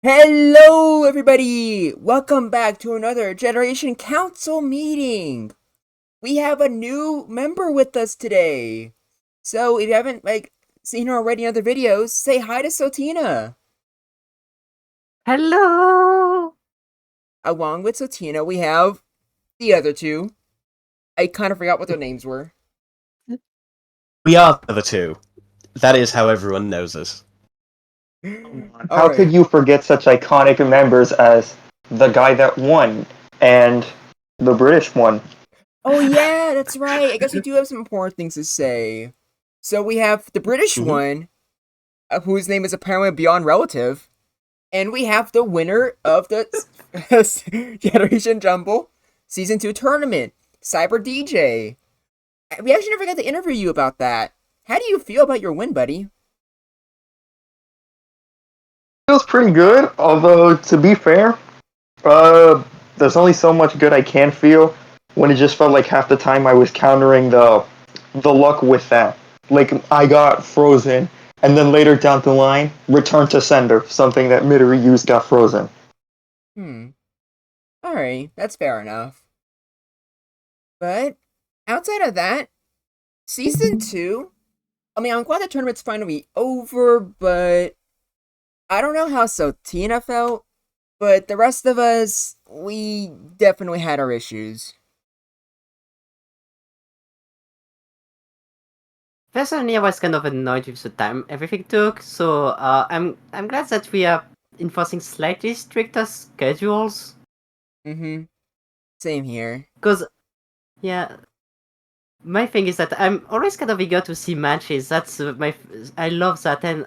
Hello, everybody! Welcome back to another Generation Council meeting. We have a new member with us today. So, if you haven't seen her already in other videos, say hi to Sotina. Hello! Along with Sotina, we have the other two. I kind of forgot what their names were. We are the two. That is how everyone knows us. All How could right. you forget such iconic members as the guy that won and the British one? Oh yeah, that's right. I guess we do have some important things to say. So we have the British Mhm. one, whose name is apparently beyond relative. And we have the winner of the Generation Jumble Season 2 tournament, Cyber DJ. We actually never got to interview you about that. How do you feel about your win, buddy? Feels pretty good, although to be fair, uh, there's only so much good I can feel when it just felt like half the time I was countering the luck with that. Like I got frozen, and then later down the line, return to sender, something that Midori used got frozen. Alright, that's fair enough. But outside of that, Season 2, I mean, I'm glad the tournament's finally over, but I don't know how Sotina felt, but the rest of us, we definitely had our issues. Personally, I was kind of annoyed with the time everything took, so I'm glad that we are enforcing slightly stricter schedules. Same here. Because, yeah, my thing is that I'm always kind of eager to see matches. That's I love that, and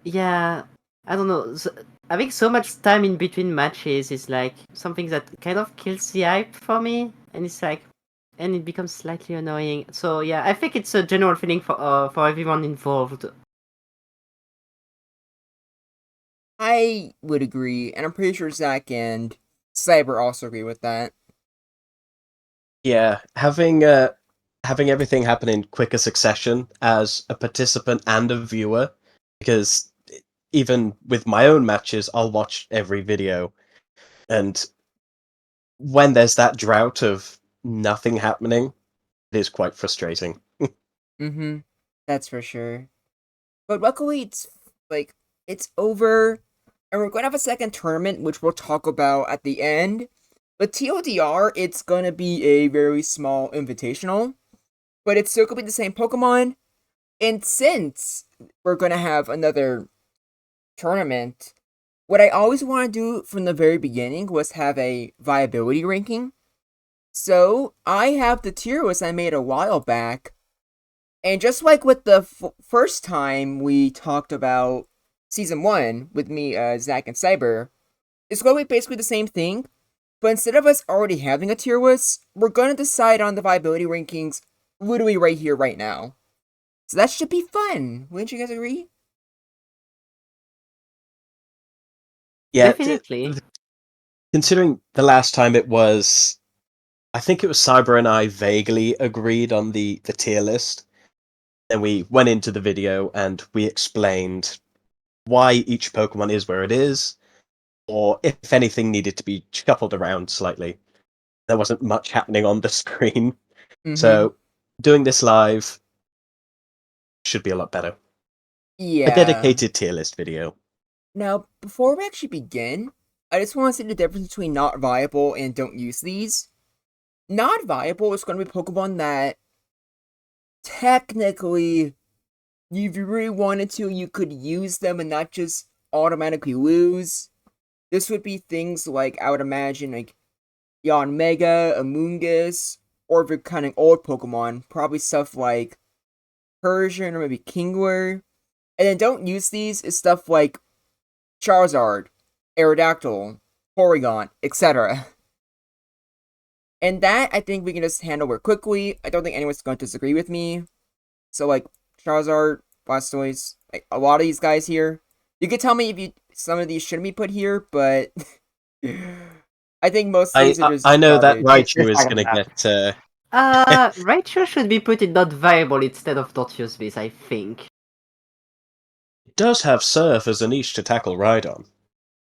yeah, I don't know. Having so much time in between matches is like something that kind of kills the hype for me, and it becomes slightly annoying. So yeah, I think it's a general feeling for everyone involved. I would agree, and I'm pretty sure Zach and Cyber also agree with that. Yeah, having everything happen in quicker succession as a participant and a viewer, because even with my own matches, I'll watch every video, and when there's that drought of nothing happening, it is quite frustrating. That's for sure. But luckily, it's over, and we're going to have a second tournament, which we'll talk about at the end. But TLDR, it's going to be a very small invitational, but it's still going to be the same Pokemon. And since we're going to have another tournament, what I always want to do from the very beginning was have a viability ranking. So I have the tier list I made a while back, and just like with the first time we talked about season 1 with me, Zach, and Cyber, it's going to be basically the same thing. But instead of us already having a tier list, we're going to decide on the viability rankings literally right here, right now. So that should be fun. Wouldn't you guys agree? Yeah, Definitely. considering the last time it was, I think it was Cyber and I vaguely agreed on the tier list. Then we went into the video and we explained why each Pokemon is where it is, or if anything needed to be shuffled around slightly. There wasn't much happening on the screen. So doing this live should be a lot better. A Yeah. dedicated tier list video. Now, before we actually begin, I just want to say the difference between not viable and don't use these. Not viable is going to be Pokemon that technically, if you really wanted to, you could use them and not just automatically lose. This would be things like, I would imagine, like Yon Mega, Amoonguss, or if you're kind of old Pokemon, probably stuff like Persian or maybe Kingler. And then don't use these is stuff like Charizard, Aerodactyl, Porygon, etc. And that, I think we can just handle it quickly. I don't think anyone's going to disagree with me. So, like, Charizard, Blastoise, like, a lot of these guys here. You can tell me if some of these shouldn't be put here, but I think most of these are just I know that garbage. Raichu It's is not going gonna to happen. get. Raichu should be put in not viable instead of don't use this, I think. it does have Surf as a niche to tackle Rhydon.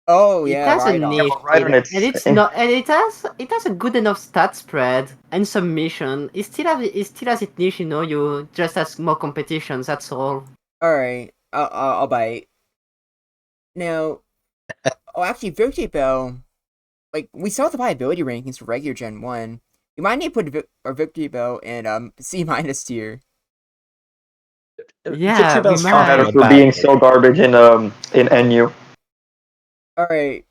Oh It yeah, has a right on. niche, but right on and it's not, and it has a good enough stat spread and submission. It still has its niche, You just has more competitions. That's all. All right, I'll bite. Now, actually, Victory Bell, like we saw the viability rankings for regular Gen 1. You might need to put our Victory Bell in C minus tier. Yeah, Victory we Bell's far might. from a for bad being thing. so garbage in NU. All right.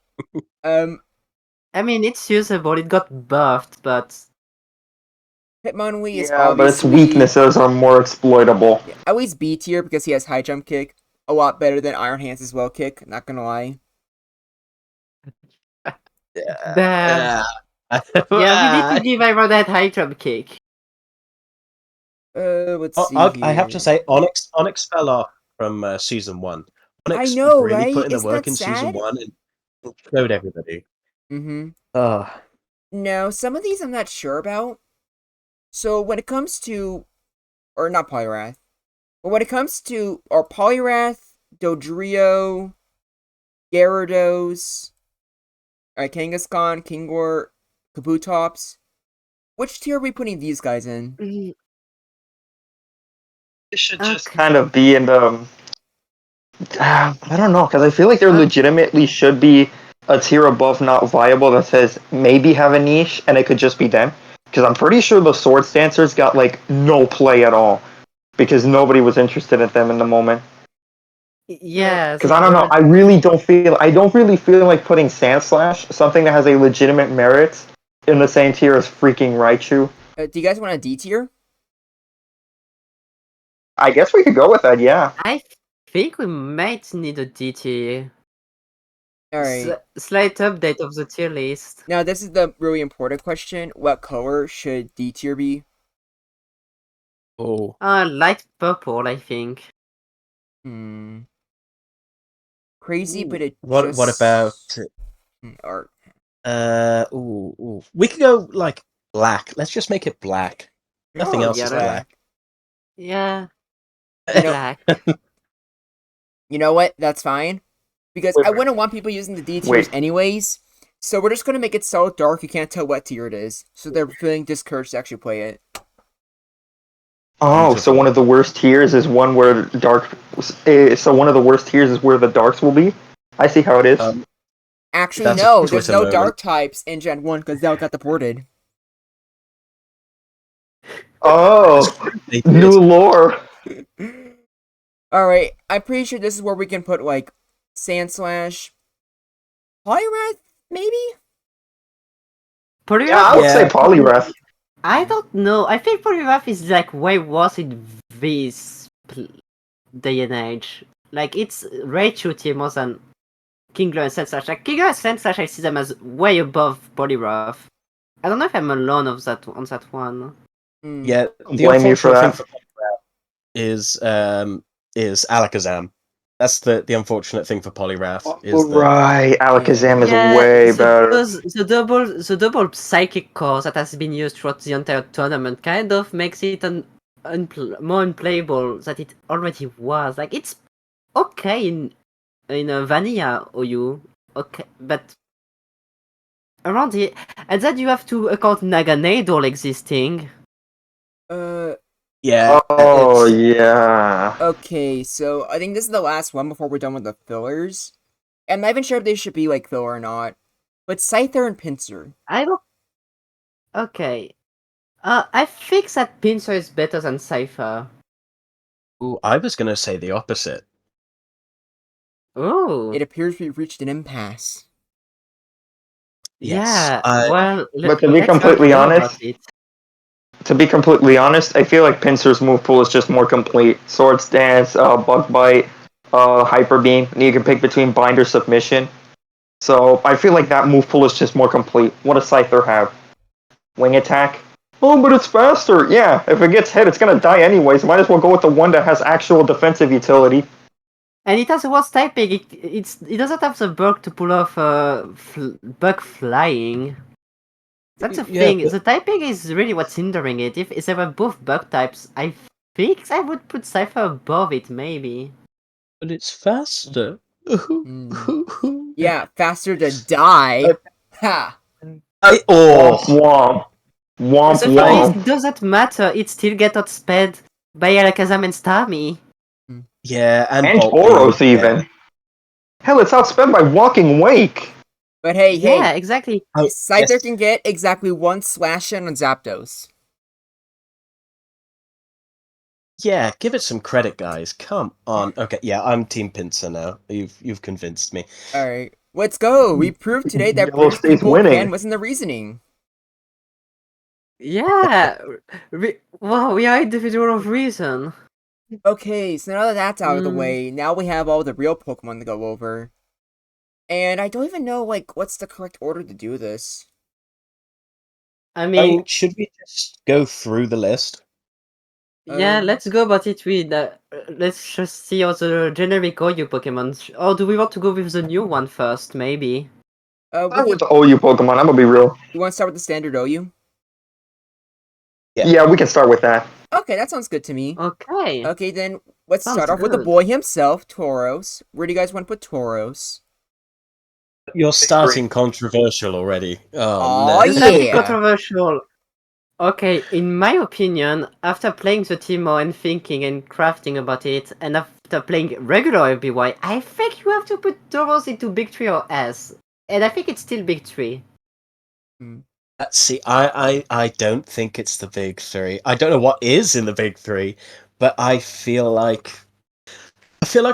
I mean, it's usable. It got buffed, but Hitmonlee is Yeah, but its obviously weaknesses are more exploitable. at least B tier because he has high jump kick. A lot better than Iron Hands as well kick, not gonna lie. the yeah, we need to Yeah. give Iron that high jump kick. Let's see I have to here. say, Onyx fell off from season 1. I Onyx know, really right? put in the Isn't work that in season sad? 1 and showed everybody. Mm-hmm. Oh, No, some of these I'm not sure about. So when it comes to, or not Polyrath, but when it comes to our Polyrath, Dodrio, Gyarados, Kangaskhan, Kingor, Kabutops, which tier are we putting these guys in? It should just Okay. kind of be in the. I don't know, because I feel like there legitimately should be a tier above not viable that says maybe have a niche and it could just be them. Because I'm pretty sure the Swords Dancers got like no play at all because nobody was interested in them in the moment. Yeah, Because they I don't know, were. I don't really feel like putting Sand Slash, something that has a legitimate merit, in the same tier as freaking Raichu. Do you guys want a D tier? I guess we could go with that, yeah. I think we might need a DT. Alright. Slight update of the tier list. Now, this is the really important question. What color should D tier be? oh. Light purple, I think. Crazy, but it What just... about Or... we could go like black. Let's just make it black. Nothing Oh, else yeah, is that- black. Yeah, You know, black. you know what? That's fine. Because Wait, I wait. wouldn't want people using the D tiers Wait. anyways. So we're just gonna make it so dark you can't tell what tier it is. So they're feeling discouraged to actually play it. Oh, so Beautiful. one of the worst tiers is one where so one of the worst tiers is where the darks will be. I see how it is. Actually, That's no. a There's Twitter no moment. dark types in Gen 1 because they all got deported. Oh, They new did. lore. Alright, I'm pretty sure this is where we can put, like, Sandslash. Polyrath, maybe? Poliwrath. Yeah, I would say Yeah. Poliwrath. I don't know. I think Poliwrath is like way worse in this day and age. Like it's Raichu tier more than Kingler and Sandslash. Like Kingler and Sandslash, I see them as way above Poliwrath. I don't know if I'm alone of that on that one. Yeah. Don't The blame me for unfortunate thing that. for is Alakazam. That's the unfortunate thing for Poliwrath is that Right, Alakazam is Yeah, way so better. because the double psychic core that has been used throughout the entire tournament kind of makes it more unplayable than it already was. Like it's okay in a vanilla OU, okay, but around here, and then you have to account Naganadol existing. yeah, Oh it's yeah. Okay, so I think this is the last one before we're done with the fillers. And I'm not even sure if they should be, like, filler or not. But Scyther and Pinsir. I don't. Okay, I think that Pinsir is better than Cypher. ooh, I was gonna say the opposite. Oh. It appears we've reached an impasse. Yes. Yeah, well, But to be let's completely argue about honest, it. I feel like Pinsir's move pool is just more complete. Swords Dance, Bug Bite, Hyper Beam, and you can pick between Bind or Submission. So I feel like that move pool is just more complete. What does Scyther have? Wing Attack? Oh, but it's faster! Yeah, if it gets hit, it's gonna die anyways. Might as well go with the one that has actual defensive utility. And it has a worse typing. It doesn't have the bug to pull off bug flying. That's the Yeah, thing. but The typing is really what's hindering it. If they were both bug types, I think I would put Cypher above it, maybe. But it's faster. Yeah, faster to die. Ha! Womp Oh, womp. Womp The thing is, I- it womp. doesn't matter. It still gets outsped by Alakazam and Starmie. yeah, and And Bulk Beam Tauros again. even. Hell, it's outspent by Walking Wake. But hey, Yeah, exactly. Oh, Scyther yes. can get exactly one slash in on Zapdos. Yeah, give it some credit, guys. Come on. Okay, yeah, I'm Team Pinsir now. You've convinced me. Alright, let's go! We proved today that Yellow British State's people winning. can listen to reasoning. Yeah. Wow, we are individual of reason. Okay, so now that that's out of the Mm. way, now we have all the real Pokemon to go over. And I don't even know, like, what's the correct order to do this. I I mean, mean, should we just go through the list? yeah, Um, let's go about it with let's just see all the generic OU Pokemon. Or do we want to go with the new one first, maybe? we Start with can, the OU Pokemon, I'm gonna be real. you want to start with the standard OU? Yeah. Yeah, we can start with that. Okay, that sounds good to me. Okay. Okay, then let's Sounds start off with the good. boy himself, Tauros. Where do you guys want to put Tauros? You're starting controversial already. Oh, Aw, no. Slightly yeah. controversial. Okay, in my opinion, after playing the Teemo and thinking and crafting about it, and after playing regular LBY, I think you have to put Tauros into Big 3 or S. And I think it's still Big 3. See, I don't think it's the big three. I don't know what is in the big three, but I feel like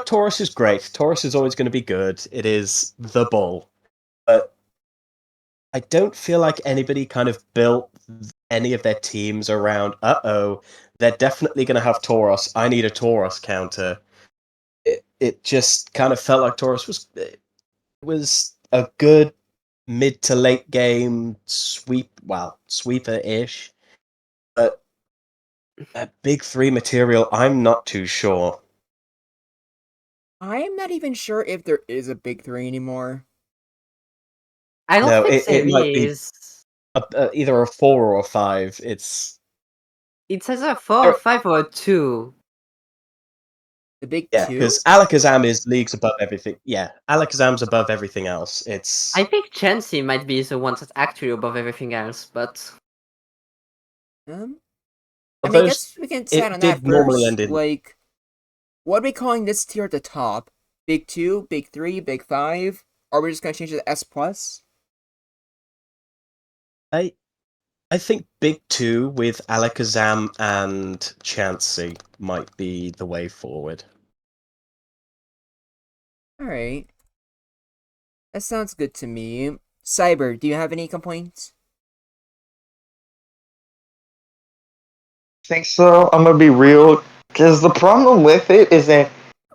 Taurus is great. Taurus is always going to be good. It is the bull, but I don't feel like anybody kind of built any of their teams around. They're definitely going to have Taurus. I need a Taurus counter. It just kind of felt like Taurus was a good mid to late game sweeper ish. But a big three material, I'm not too sure. I am not even sure if there is a big three anymore. I don't No, think it there might be is. either a 4 or a 5. It's either a 4 or 5 or a 2. The big Yeah, two? because Alakazam is leagues above everything. Yeah, Alakazam's above everything else. I think Chansey might be the one that's actually above everything else, but... I of mean, I those, guess we can decide it on did that normally first. end in. Like, what are we calling this tier at the top? Big 2, Big 3, Big 5? Or are we just gonna change it to S+? plus? I think Big Two with Alakazam and Chansey might be the way forward. Alright. That sounds good to me. Cyber, do you have any complaints? Think so? I'm gonna be real. Because the problem with it is that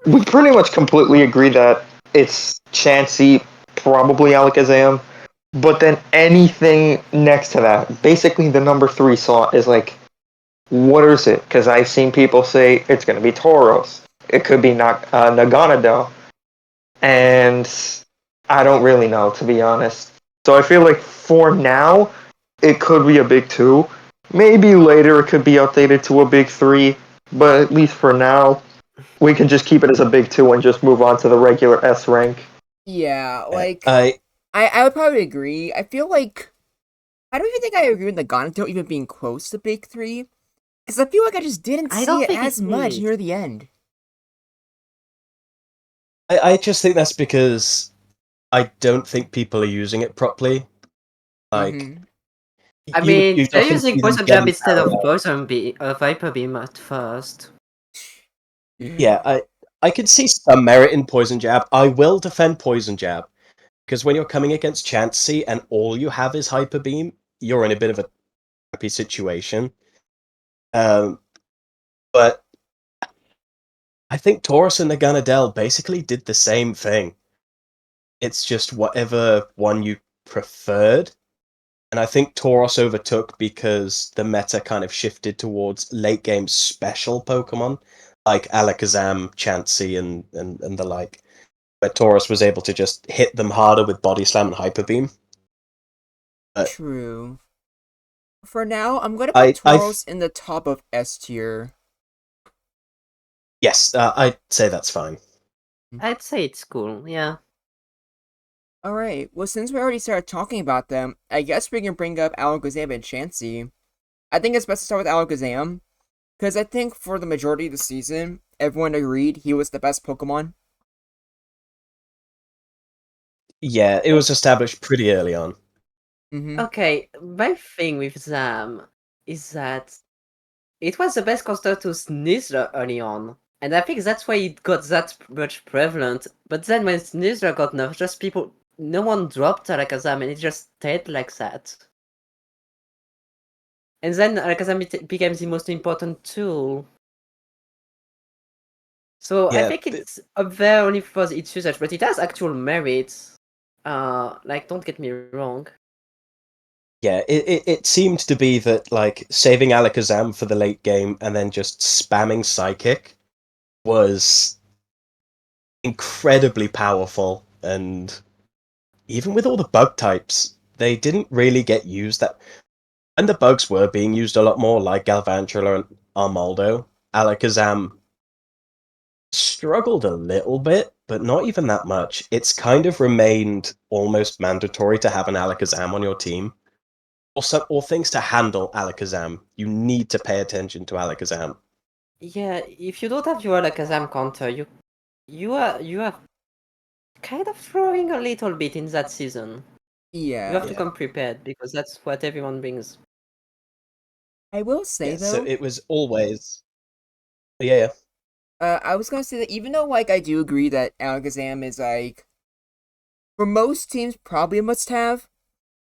we pretty much completely agree that it's Chansey, probably Alakazam, but then anything next to that, basically the number 3 slot is like, what is it? Because I've seen people say it's gonna be Tauros. It could be Naganadel. And I don't really know, to be honest. So I feel like for now, it could be a big 2. Maybe later it could be updated to a big 3, but at least for now, we can just keep it as a big 2 and just move on to the regular S rank. Yeah, Yeah, like, I would probably agree. I feel like, I don't even think I agree with the Gonto even being close to Big 3. Because I feel like I just didn't I see don't it think as it much is. near the end. I just think that's because I don't think people are using it properly. Like, Mm-hmm. I you mean, they're often using see them Poison Jab getting instead of parallel. Viper Beam at first. Yeah, I could see some merit in Poison Jab. I will defend Poison Jab because when you're coming against Chansey and all you have is Hyper Beam, you're in a bit of a crappy situation. But I think Taurus and Naganadel basically did the same thing. It's just whatever one you preferred. And I think Tauros overtook because the meta kind of shifted towards late game special Pokemon, like Alakazam, Chansey, and the like. Where Tauros was able to just hit them harder with Body Slam and Hyper Beam. But True. For now, I'm gonna put Tauros in the top of S tier. yes, I'd say that's fine. I'd say it's cool. Yeah. Alright, well, since we already started talking about them, I guess we can bring up Alakazam and Chansey. I think it's best to start with Alakazam, because I think for the majority of the season, everyone agreed he was the best Pokemon. Yeah, it was established pretty early on. Mm-hmm. Okay, my thing with Zam is that it was the best counter to Sneasler early on. And I think that's why it got that much prevalent. But then when Sneasler got nerfed, just people, no one dropped Alakazam and it just stayed like that. And then Alakazam became the most important tool. So I Yeah, think it's up there only for its usage, but it has actual merits. Like, don't get me wrong. yeah. It seemed to be that like saving Alakazam for the late game and then just spamming Psychic was incredibly powerful, and even with all the bug types, they didn't really get used that. And the bugs were being used a lot more, like Galvantula and Armaldo. Alakazam struggled a little bit, but not even that much. It's kind of remained almost mandatory to have an Alakazam on your team. Or things to handle Alakazam. You need to pay attention to Alakazam. Yeah, if you don't have your Alakazam counter, you are kind of throwing a little bit in that season. You have Yeah. to Yeah. come prepared because that's what everyone brings. I will say, Yeah, so though, it was always. Yeah, I was gonna say that even though, like, I do agree that Alakazam is, like, for most teams, probably a must-have,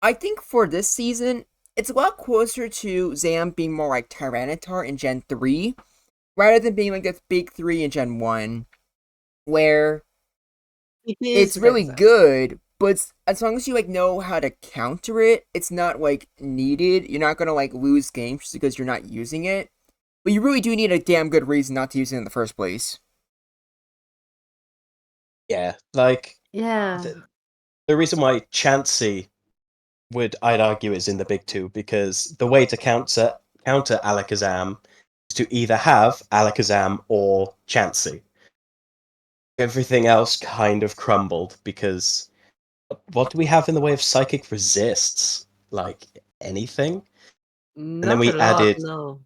I think for this season, it's a lot closer to Zam being more like Tyranitar in Gen 3, rather than being like this big 3 in Gen 1, where It it's is really better. good, but as long as you, like, know how to counter it, it's not, like, needed. You're not gonna, like, lose games just because you're not using it. But you really do need a damn good reason not to use it in the first place. yeah. Like, Yeah. the reason why Chansey I'd argue is in the big two, because the way to counter Alakazam is to either have Alakazam or Chansey. Everything else kind of crumbled because what do we have in the way of psychic resists? Like anything? And then Not a lot, no.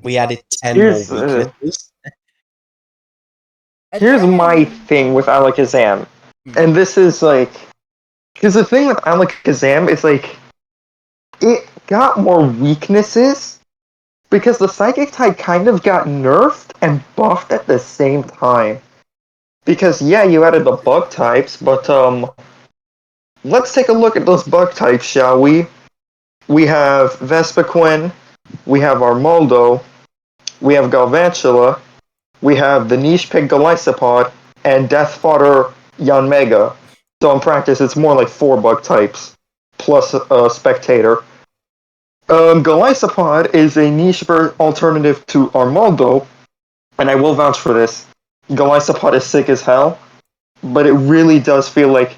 we added 10 more Here's weaknesses. And here's my then, thing with Alakazam, hmm, and this is like, because the thing with Alakazam is like, it got more weaknesses because the Psychic type kind of got nerfed and buffed at the same time. Because yeah, you added the bug types, but let's take a look at those bug types, shall we? We have Vespiquen, we have Armaldo, we have Galvantula, we have the niche pig Golisopod, and Death Fodder Yanmega. So in practice, it's more like 4 bug types, plus a Spectator. Golisopod is a niche alternative to Armaldo, and I will vouch for this. Golisopod is sick as hell, but it really does feel like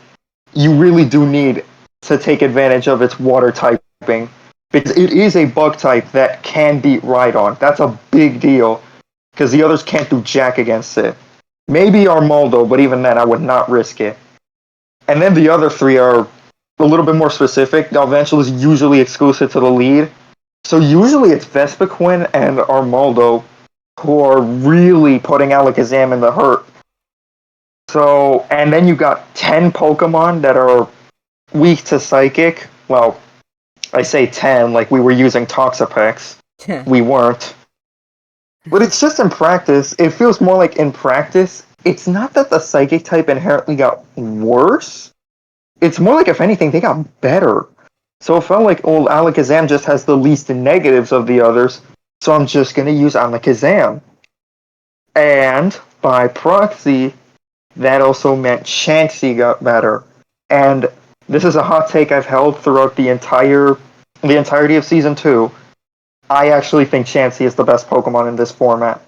you really do need to take advantage of its water typing, because it is a bug type that can beat Rhydon. That's a big deal, because the others can't do jack against it. Maybe Armaldo, but even then, I would not risk it. And then the other 3 are a little bit more specific. Galvantula is usually exclusive to the lead, so usually it's Vespiquen and Armaldo who are really putting Alakazam in the hurt. So, and then you got 10 Pokemon that are weak to Psychic. Well, I say 10, like we were using Toxapex. We weren't. But it's just in practice, it feels more like in practice, it's not that the Psychic type inherently got worse. It's more like, if anything, they got better. So it felt like, well, Alakazam just has the least negatives of the others, so I'm just gonna use Alakazam. And by proxy, that also meant Chansey got better. And this is a hot take I've held throughout the entirety of season 2. I actually think Chansey is the best Pokemon in this format.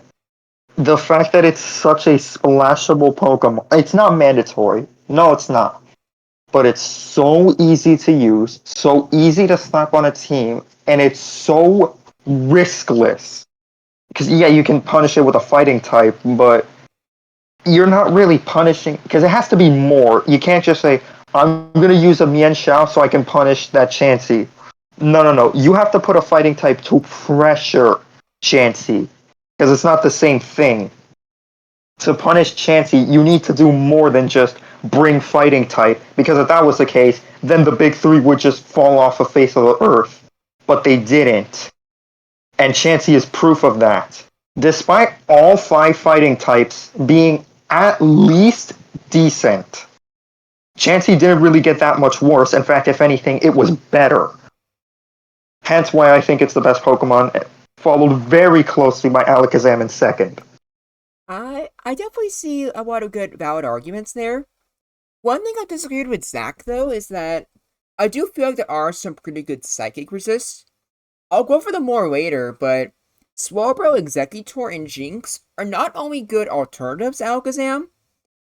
The fact that it's such a splashable Pokemon, it's not mandatory. No, it's not. But it's so easy to use, so easy to slap on a team, and it's so riskless. Because, yeah, you can punish it with a fighting type, but you're not really punishing because it has to be more. You can't just say I'm gonna use a Mian Shao so I can punish that Chansey. No, no, no. You have to put a fighting type to pressure Chansey because it's not the same thing. To punish Chansey, you need to do more than just bring fighting type, because if that was the case, then the big three would just fall off the face of the earth. But they didn't. And Chansey is proof of that. Despite all 5 fighting types being at least decent, Chansey didn't really get that much worse. In fact, if anything, it was better. Hence why I think it's the best Pokemon, followed very closely by Alakazam in second. I definitely see a lot of good valid arguments there. One thing I disagreed with Zach though is that I do feel like there are some pretty good psychic resists. I'll go for them more later, but Swabro, Executor, and Jinx are not only good alternatives to Alakazam,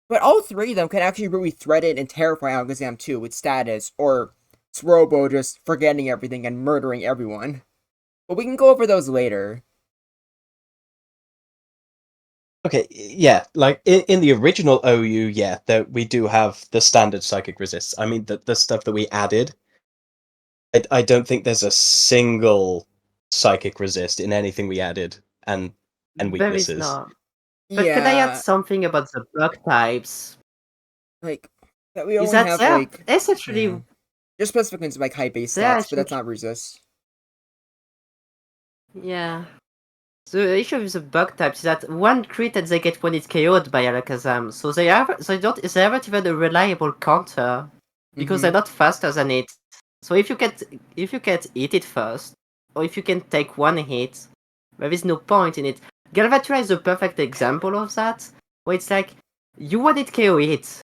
but all three of them can actually really threaten and terrify Alakazam too with status, or Swabro just forgetting everything and murdering everyone. But we can go over those later. Okay, yeah, like in the original OU, yeah, we do have the standard psychic resists. I mean, the stuff that we added, I don't think there's a single psychic resist in anything we added, and There is weaknesses. not. But can I add Yeah, something about the bug types? like, that we Is only that have, they're like, essentially yeah. Just specific ones like high base they're stats, but that's essentially not resist. yeah. The issue with the bug types is that one crit and they get one hit KO'd by Alakazam, so they haven't even a reliable counter because they're not faster than it. So if you can't hit it first, or if you can take one hit, there is no point in it. Galvatura is the perfect example of that, where it's like you one hit KO it,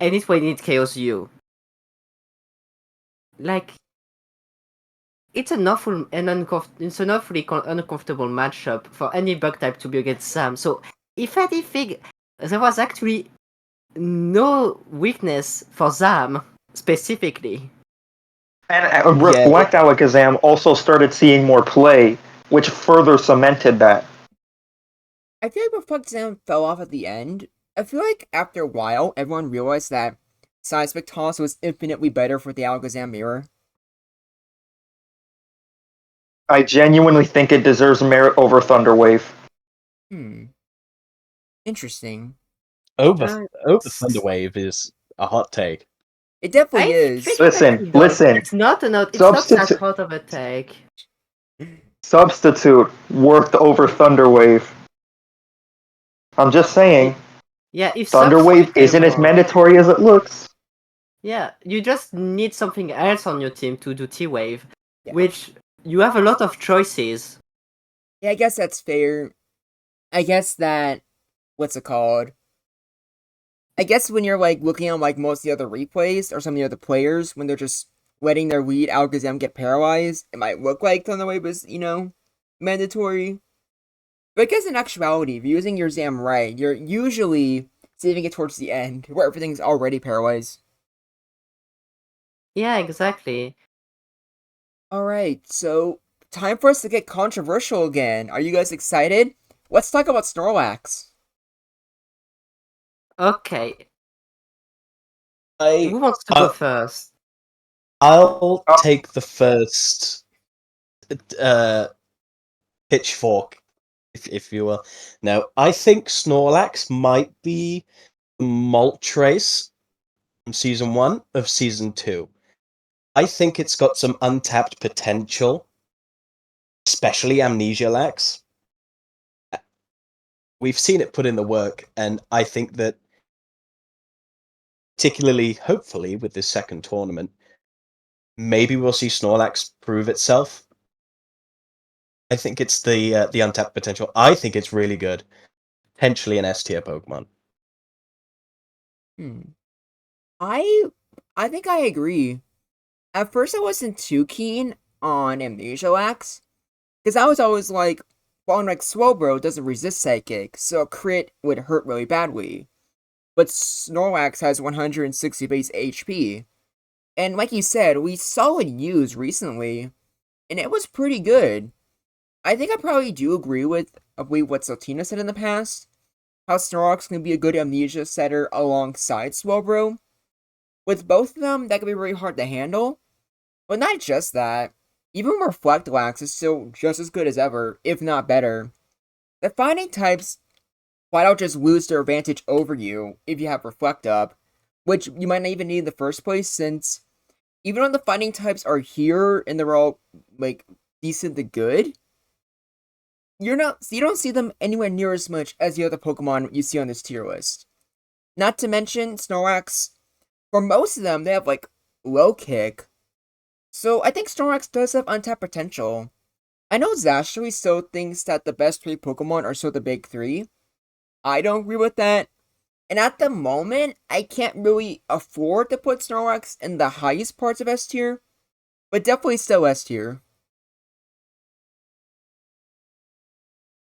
and it one hit KOs you. Like it's an awfully uncomfortable matchup for any bug type to be against Sam. So if anything, there was actually no weakness for Zam specifically. And Yeah, Reflect Alakazam also started seeing more play, which further cemented that. I feel like when Puckzam fell off at the end, I feel like after a while, everyone realized that Seismic Toss was infinitely better for the Alakazam mirror. I genuinely think it deserves merit over Thunderwave. Interesting. over Uh, Thunderwave is a hot take. It definitely I is. think it actually does. Listen. It's not that Substitute hot of a take. Substitute worked over Thunderwave. I'm just saying, Yeah, if Thunderwave Substitute isn't as work, mandatory as it looks. yeah, you just need something else on your team to do T-Wave, Yeah. which you have a lot of choices. Yeah, I guess that's fair. I guess that, what's it called? I guess when you're like looking at like most of the other replays or some of the other players, when they're just letting their lead Alakazam get paralyzed, it might look like Thunderwave is, mandatory. But I guess in actuality, if you're using your Zam right, you're usually saving it towards the end, where everything's already paralyzed. Yeah, exactly. Alright, so time for us to get controversial again. Are you guys excited? Let's talk about Snorlax. Okay, I who wants to go first? I'll take the first pitchfork, if you will. Now, I think Snorlax might be Moltres from season 1 of season 2. I think it's got some untapped potential, especially Amnesia Lax. We've seen it put in the work, and I think that, particularly, hopefully, with this second tournament, maybe we'll see Snorlax prove itself. I think it's the untapped potential. I think it's really good. Potentially an S tier Pokemon. I think I agree. At first, I wasn't too keen on Amnesia Lax, because I was always like, well, like Swabro doesn't resist Psychic, so a crit would hurt really badly. But Snorlax has 160 base HP. And like you said, we saw it used recently, and it was pretty good. I think I probably do agree with what Sotina said in the past. how Snorlax can be a good amnesia setter alongside Slowbro. With both of them, that can be really hard to handle. But not just that. Even Reflectlax is still just as good as ever, if not better. The fighting types flat out just lose their advantage over you if you have Reflect up, which you might not even need in the first place, since even though the fighting types are here and they're all like decent to good, you don't see them anywhere near as much as the other Pokemon you see on this tier list. Not to mention Snorlax, for most of them, they have like low kick. So I think Snorlax does have untapped potential. I know Zastri still thinks that the best 3 Pokemon are still the big 3. I don't agree with that. And at the moment, I can't really afford to put Snorlax in the highest parts of S tier, but definitely still S tier.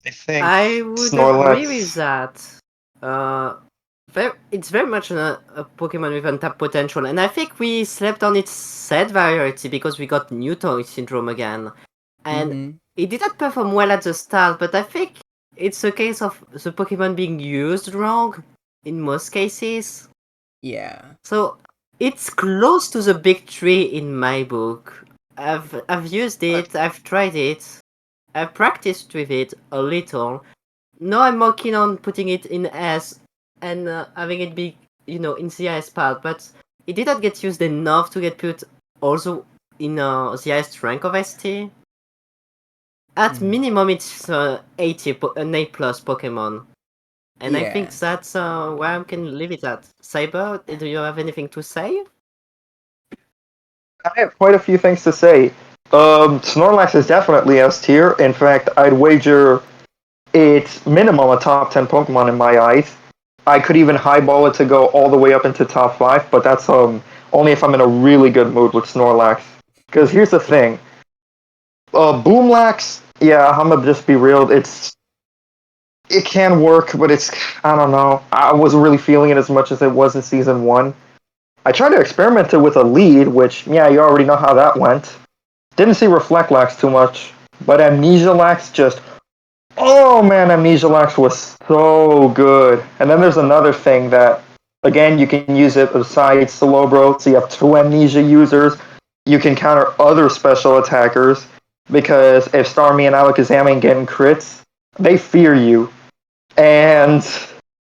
I think I would agree with Snorlax. that. It's very much a Pokemon with untapped potential, and I think we slept on its set variety because we got new toy syndrome again, and Mm-hmm. it didn't perform well at the start. But I think it's a case of the Pokemon being used wrong in most cases. Yeah. So it's close to the big 3 in my book. I've used it, I've tried it, I've practiced with it a little. Now I'm more keen on putting it in S and having it be, in the highest part, but it didn't get used enough to get put also in the highest rank of ST. At minimum, it's an A plus Pokemon. And I think Yeah. that's where I can leave it at. Cyber, do you have anything to say? I have quite a few things to say. Snorlax is definitely S tier. In fact, I'd wager it's minimum a top 10 Pokemon in my eyes. I could even highball it to go all the way up into top 5, but that's only if I'm in a really good mood with Snorlax. Because here's the thing. Boomlax, yeah, I'm gonna just be real. It can work, but I don't know. I wasn't really feeling it as much as it was in season 1. I tried to experiment it with a lead, which, yeah, you already know how that went. Didn't see Reflectlax too much, but Amnesialax just. Oh man, Amnesialax was so good. And then there's another thing that, again, you can use it besides Slowbro, so you have 2 Amnesia users. You can counter other special attackers, because if Starmie and Alakazam ain't getting crits, they fear you. And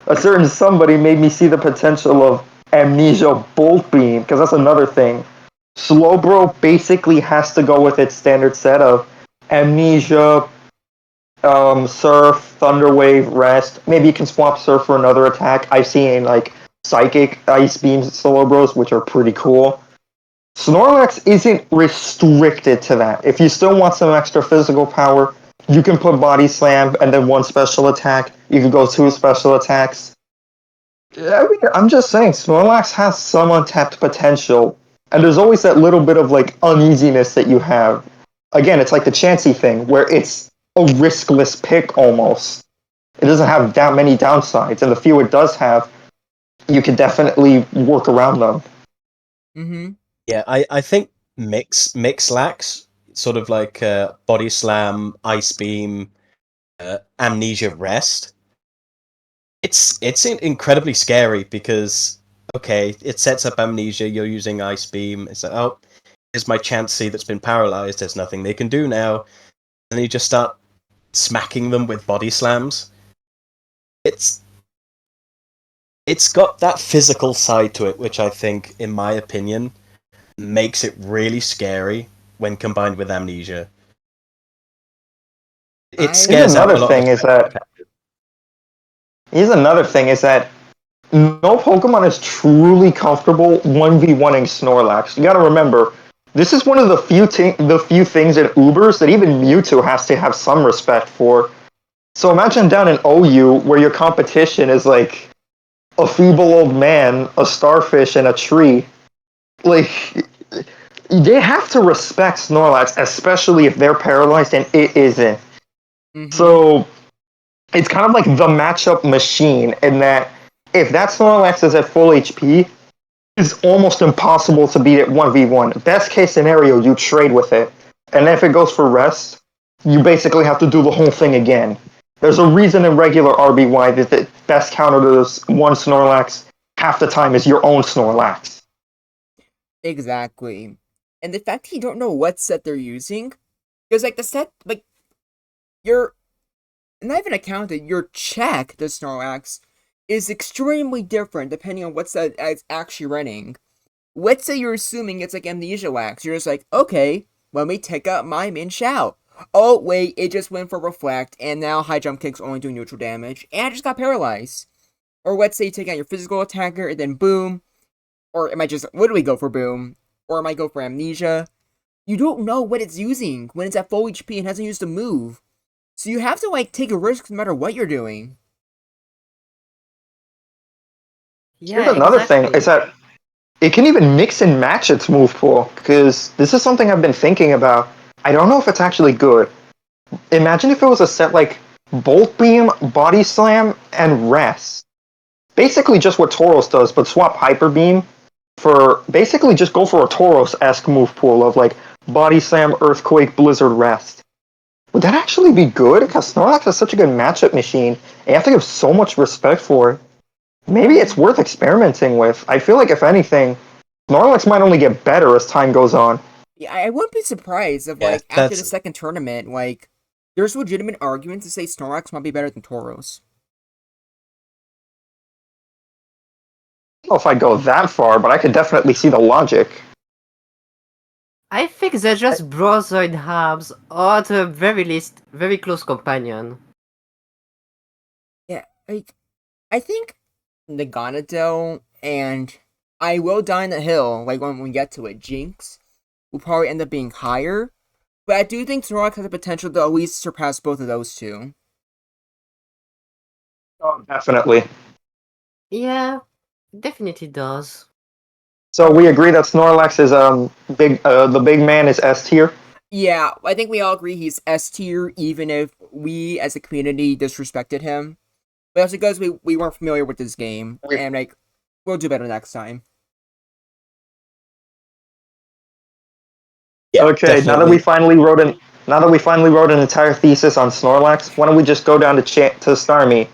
a certain somebody made me see the potential of Amnesia Bolt Beam, because that's another thing. Slowbro basically has to go with its standard set of Amnesia, Surf, Thunderwave, Rest. Maybe you can swap Surf for another attack. I've seen like Psychic, Ice Beams, Slowbros, which are pretty cool. Snorlax isn't restricted to that. If you still want some extra physical power, you can put Body Slam and then 1 special attack. You can go 2 special attacks. I'm just saying, Snorlax has some untapped potential, and there's always that little bit of like uneasiness that you have. Again, it's like the Chansey thing, where it's a riskless pick almost. It doesn't have that many downsides, and the few it does have, you can definitely work around them. Mm-hmm. Yeah, I think Mixlax, sort of like Body Slam, Ice Beam, Amnesia Rest. It's incredibly scary because okay, it sets up Amnesia. You're using Ice Beam. It's like, oh, here's my Chansey that's been paralyzed. There's nothing they can do now, and you just start smacking them with Body Slams. It's got that physical side to it, which I think, in my opinion, makes it really scary when combined with Amnesia. It Here's scares out a another lot of thing the is that here's another thing is that no Pokemon is truly comfortable 1v1ing Snorlax. You gotta remember, this is one of the few things in Ubers that even Mewtwo has to have some respect for. So imagine down in OU where your competition is like a feeble old man, a starfish, and a tree. Like, they have to respect Snorlax, especially if they're paralyzed and it isn't. Mm-hmm. So it's kind of like the matchup machine in that if that Snorlax is at full HP, it's almost impossible to beat it 1v1. Best case scenario, you trade with it. And if it goes for rest, you basically have to do the whole thing again. There's a reason in regular RBY that the best counter to this one Snorlax half the time is your own Snorlax. Exactly. And the fact that you don't know what set they're using, because like the set, like your, not even accounted, your check, the Snorlax, is extremely different depending on what set it's actually running. Let's say you're assuming it's like Amnesia Wax. You're just like, okay, let me take out my Min Shao. Oh, wait, it just went for Reflect, and now High Jump Kick's only doing neutral damage, and I just got paralyzed. Or let's say you take out your physical attacker, and then boom. Or am I just literally go for boom? Or am I go for Amnesia? You don't know what it's using when it's at full HP and hasn't used a move. So you have to, like, take a risk no matter what you're doing. Yeah, Here's another thing, exactly. is that it can even mix and match its move pool, because this is something I've been thinking about. I don't know if it's actually good. Imagine if it was a set like Bolt Beam, Body Slam, and Rest. Basically just what Tauros does, but swap Hyper Beam for basically just go for a Tauros-esque move pool of like Body Slam, Earthquake, Blizzard, Rest. Would that actually be good? Because Snorlax is such a good matchup machine, and you have to give so much respect for it. Maybe it's worth experimenting with. I feel like if anything, Snorlax might only get better as time goes on. Yeah, I wouldn't be surprised if, Yeah, like, after the that's second tournament, like, there's legitimate arguments to say Snorlax might be better than Tauros. I don't know if I'd go that far, but I could definitely see the logic. I think they're just brother in arms, or at the very least, very close companion. Yeah, like, I think Naganadel and I Will Die on the Hill, like, when we get to it, Jinx, will probably end up being higher. But I do think Snorlax has the potential to at least surpass both of those two. Oh, definitely. Yeah, definitely does. So we agree that Snorlax is big. The big man is S tier. Yeah, I think we all agree he's S tier, even if we as a community disrespected him. But that's because we weren't familiar with this game, and like, we'll do better next time. yeah, Okay, definitely. now that we finally wrote an entire thesis on Snorlax, why don't we just go down to Starmie?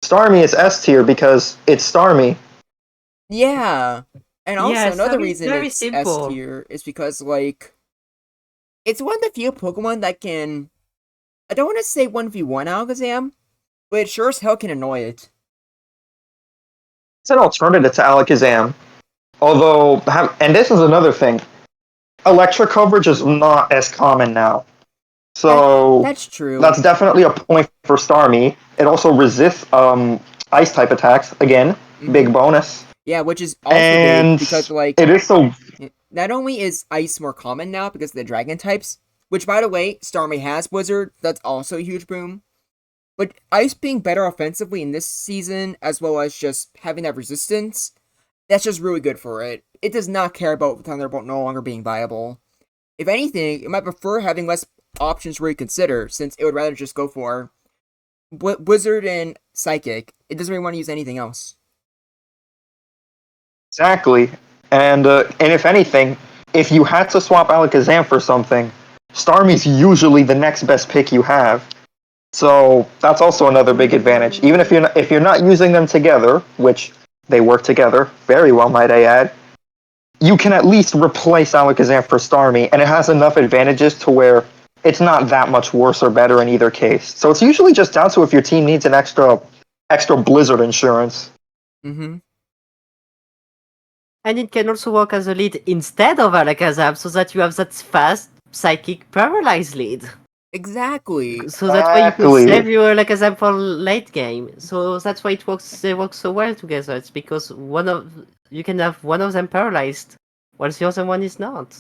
Starmie is S tier because it's Starmie. Yeah, and Yeah, also another Sam is reason very it's S simple. tier is because like it's one of the few Pokemon that can, I don't want to say 1v1 Alakazam, but it sure as hell can annoy it. It's an alternative to Alakazam. Although, and this is another thing, Electric coverage is not as common now. So That's true. that's definitely a point for Starmie. It also resists ice type attacks. Again, big Mm-hmm. bonus. Yeah, which is also big And because like it is so. not only is ice more common now because of the dragon types, which by the way, Starmie has Blizzard, that's also a huge boom. But ice being better offensively in this season, as well as just having that resistance, that's just really good for it. It does not care about Thunderbolt no longer being viable. If anything, it might prefer having less options to reconsider, since it would rather just go for Blizzard and Psychic. It doesn't really want to use anything else. Exactly. And if anything, if you had to swap Alakazam for something, Starmie's usually the next best pick you have. So that's also another big advantage. Even if you're not using them together, which they work together very well, might I add, you can at least replace Alakazam for Starmie, and it has enough advantages to where it's not that much worse or better in either case. So it's usually just down to if your team needs an extra Blizzard insurance. Mm-hmm. And it can also work as a lead instead of Alakazam, so that you have that fast psychic paralyzed lead. Exactly. So that way you could Exactly. save your Alakazam for late game. So that's why it works. They work so well together. It's because you can have one of them paralyzed, whilst the other one is not.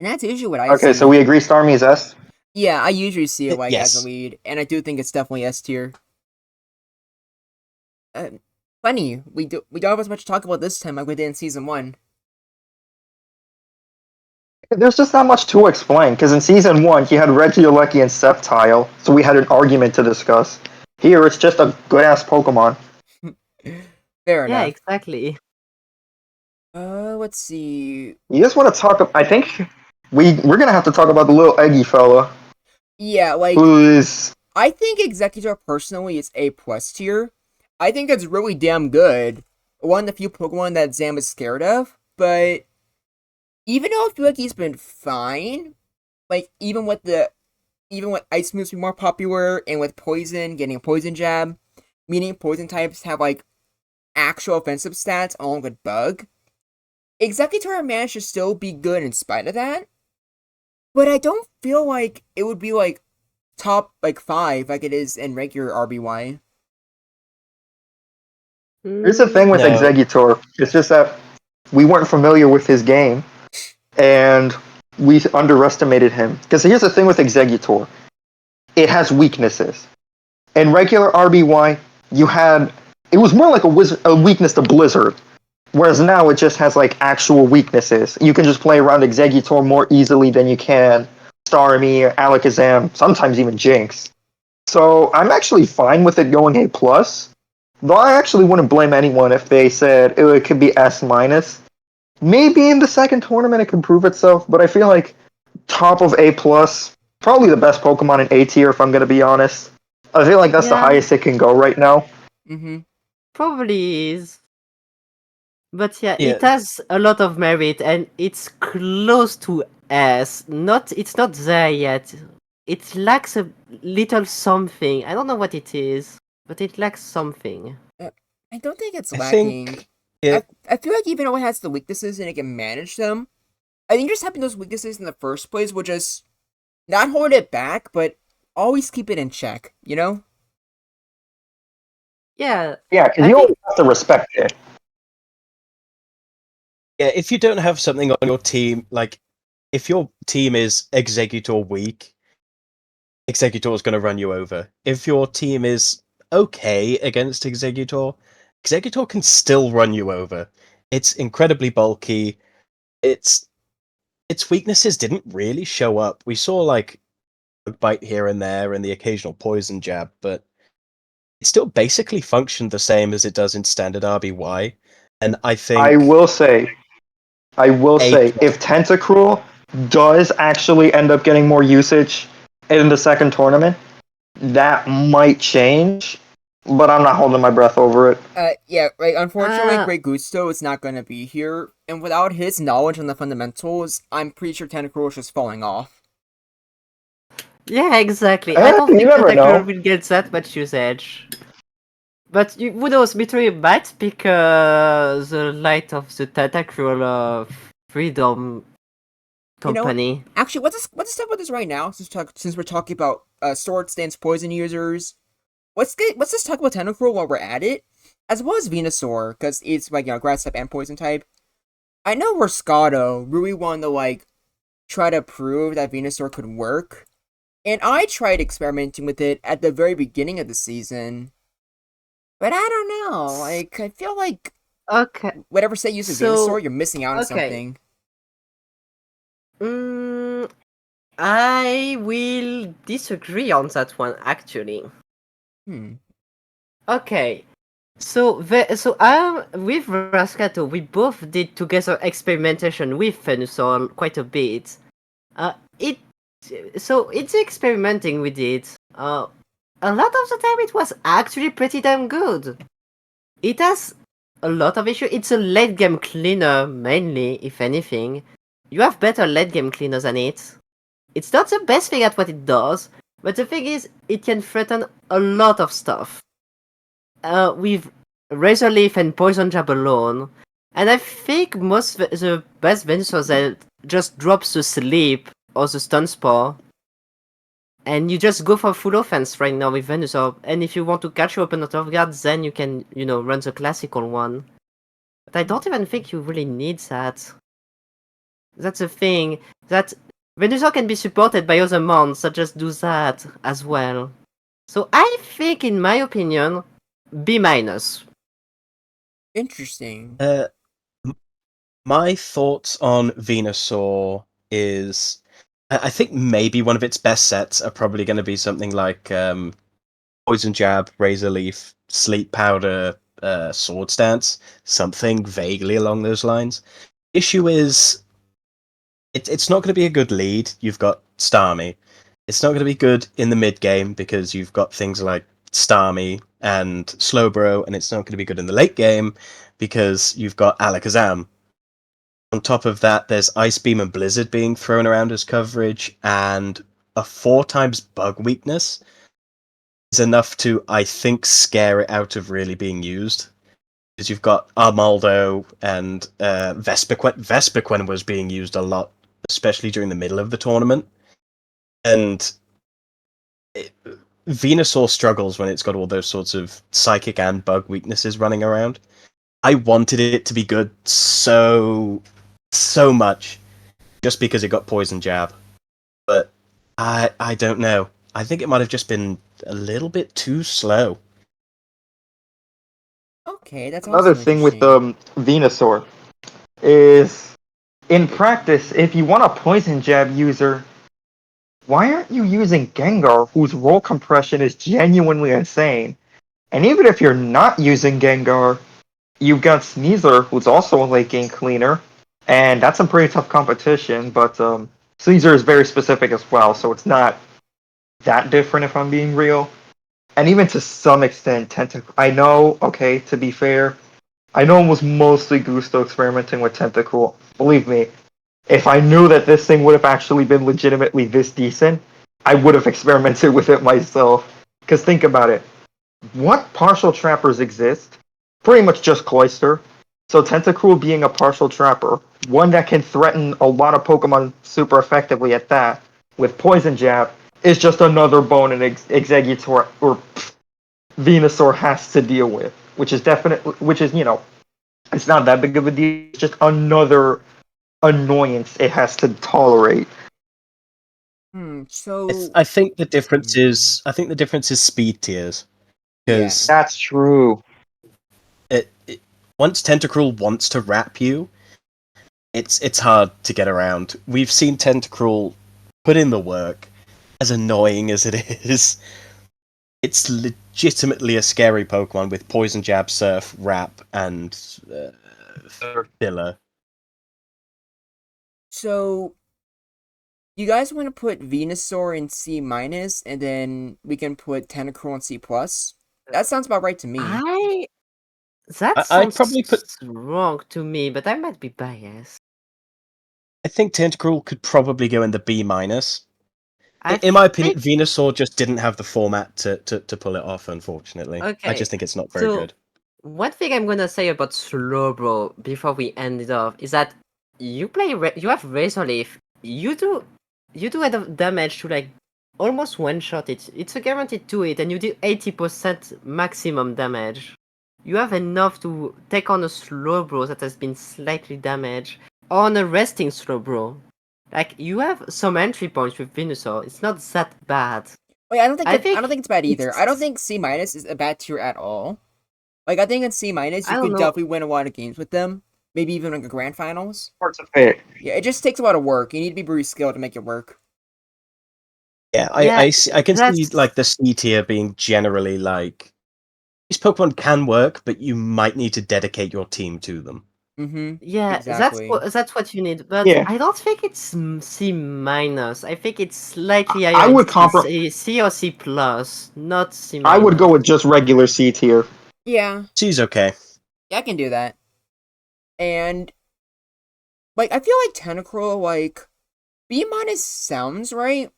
And that's usually what I Okay, so see. we agree Starmie is S. Yeah, I usually see it like as a Yes. lead, and I do think it's definitely S tier. Uh, Funny, we don't have as much to talk about this time like we did in season 1. There's just not much to explain, because in Season 1, you had Regieleki and Sceptile, so we had an argument to discuss. Here, it's just a good-ass Pokemon. Fair Yeah, enough. exactly. Let's see. You just want to talk. I think we're gonna have to talk about the little Eggy fella, Yeah, like who is I think Executor personally is A plus tier. I think it's really damn good. One of the few Pokemon that Zam is scared of, but even though I feel like he's been fine, like even with ice moves being more popular and with poison getting a poison jab, meaning poison types have like actual offensive stats along with bug. Executor managed to still be good in spite of that, but I don't feel like it would be like top like 5 like it is in regular RBY. Here's the thing with No. Executor. It's just that we weren't familiar with his game, and we underestimated him. Because here's the thing with Executor. It has weaknesses. In regular RBY, it was more like a weakness to Blizzard, whereas now it just has like actual weaknesses. You can just play around Executor more easily than you can Starmie, Alakazam, sometimes even Jinx. So I'm actually fine with it going A plus. Though I actually wouldn't blame anyone if they said it could be S minus. Maybe in the second tournament it could prove itself, but I feel like top of A plus, probably the best Pokemon in A tier if I'm gonna be honest. I feel like that's the Yeah, highest it can go right now. Mm-hmm. probably is. But yeah, Yeah. it has a lot of merit and it's close to S. It's not there yet. It lacks a little something. I don't know what it is, but it lacks something. I don't think it's I lacking. think it. I feel like even though it has the weaknesses and it can manage them, I think just having those weaknesses in the first place will just not hold it back, but always keep it in check, you know? Yeah, Yeah, because I you think always have to respect it. Yeah, if you don't have something on your team, like if your team is Executor weak, Executor is going to run you over. If your team is okay against Executor, Executor can still run you over. It's incredibly bulky. Its its weaknesses didn't really show up. We saw like a bite here and there and the occasional poison jab, but it still basically functioned the same as it does in standard RBY. And I I think will say, I will A say, if Tentacruel does actually end up getting more usage in the second tournament, that might change, but I'm not holding my breath over it. Yeah, right. Unfortunately, uh Grey Gusto is not going to be here, and without his knowledge on the fundamentals, I'm pretty sure Tentacruel is just falling off. yeah, exactly. I don't You think never Tentacruel know. will get that much usage. But who knows, Mitri might pick the light of the Tentacruel Freedom You know what? Company. Actually, let's talk about this right now. Since we're talking about sword stance poison users, let's just talk about Tentacruel while we're at it, as well as Venusaur, because it's like grass type and poison type. I know Roscato really wanted to like try to prove that Venusaur could work, and I tried experimenting with it at the very beginning of the season, but I don't know. Like I feel like Okay, whatever set uses so Venusaur, you're missing out on okay. something. Mm, I will disagree on that one actually. Hmm. Okay, so with Rascato, we both did together experimentation with Venusaur quite a bit. It so it's experimenting we did. A lot of the time it was actually pretty damn good. It has a lot of issue. It's a late game cleaner mainly, if anything. You have better late game cleaners than it. It's not the best thing at what it does, but the thing is, it can threaten a lot of stuff. With Razor Leaf and Poison Jab alone, and I think the best Venusaur that just drops the Sleep or the Stun Spore, and you just go for full offense right now with Venusaur. And if you want to catch your opponent off guard, then you can, run the classical one. But I don't even think you really need that. That's the thing. That Venusaur can be supported by other mons that just do that as well. So I think, in my opinion, B minus. Interesting. uh, my thoughts on Venusaur is I think maybe one of its best sets are probably going to be something like Poison Jab, Razor Leaf, Sleep Powder, Sword Stance, something vaguely along those lines. Issue is, it's not going to be a good lead. You've got Starmie. It's not going to be good in the mid game because you've got things like Starmie and Slowbro, and it's not going to be good in the late game because you've got Alakazam. On top of that, there's Ice Beam and Blizzard being thrown around as coverage, and a 4 times bug weakness is enough to, I think, scare it out of really being used. Because you've got Armaldo and Vespiquen. Vespiquen was being used a lot, especially during the middle of the tournament. And Venusaur struggles when it's got all those sorts of psychic and bug weaknesses running around. I wanted it to be good so much, just because it got Poison Jab. But I don't know. I think it might have just been a little bit too slow. Okay, that's Another also thing with interesting. Venusaur is, in practice, if you want a poison jab user, why aren't you using Gengar, whose roll compression is genuinely insane? And even if you're not using Gengar, you've got Sneasler, who's also a late game cleaner, and that's a pretty tough competition. But Sneasler is very specific as well, so it's not that different if I'm being real. And even to some extent, Tentacle. I know, okay, to be fair, I know it was mostly Gusto experimenting with Tentacool. Believe me, if I knew that this thing would have actually been legitimately this decent, I would have experimented with it myself. Because think about it. What partial trappers exist? Pretty much just Cloyster. So Tentacool being a partial trapper, one that can threaten a lot of Pokemon super effectively at that, with Poison Jab, is just another bone an Exeggutor or Venusaur has to deal with. Which is, it's not that big of a deal. It's just another annoyance it has to tolerate. So I think the difference is speed tiers, yeah. because That's true. once Tentacruel wants to wrap you, it's hard to get around. We've seen Tentacruel put in the work, as annoying as it is. It's legitimately a scary Pokemon with Poison Jab, Surf, Wrap, and Filler. So you guys want to put Venusaur in C minus, and then we can put Tentacruel in C plus? That sounds about right to me. That I'd sounds probably put. wrong to me, but I might be biased. I think Tentacruel could probably go in the B minus. I In my opinion, think Venusaur just didn't have the format to pull it off, unfortunately. I okay. just think it's not very So good. one thing I'm gonna say about Slowbro before we end it off is that you have Razor Leaf. You do a lot of damage to like almost one shot it. It's a guaranteed to it, and you do 80% maximum damage. You have enough to take on a Slowbro that has been slightly damaged, or on a resting Slowbro. Like you have some entry points with Venusaur. It's not that bad. Wait, I don't think I I think don't think it's bad either. I don't it's think C minus is a bad tier at all. Like I think in C minus I you don't could know. definitely win a lot of games with them. Maybe even like a grand finals. Hard to pick. Yeah, it just takes a lot of work. You need to be pretty skilled to make it work. Yeah, Yeah, I can see that's like the C tier being generally like these Pokemon can work, but you might need to dedicate your team to them. Mm-hmm. yeah, Exactly. that's what you need. But Yeah, I don't think it's C minus. I think it's slightly higher. I would It's comprom- C or C plus, not C I would minus. go with just regular C tier. Yeah. C's okay. Yeah, I can do that. And like I feel like Tentacruel, like B minus sounds right,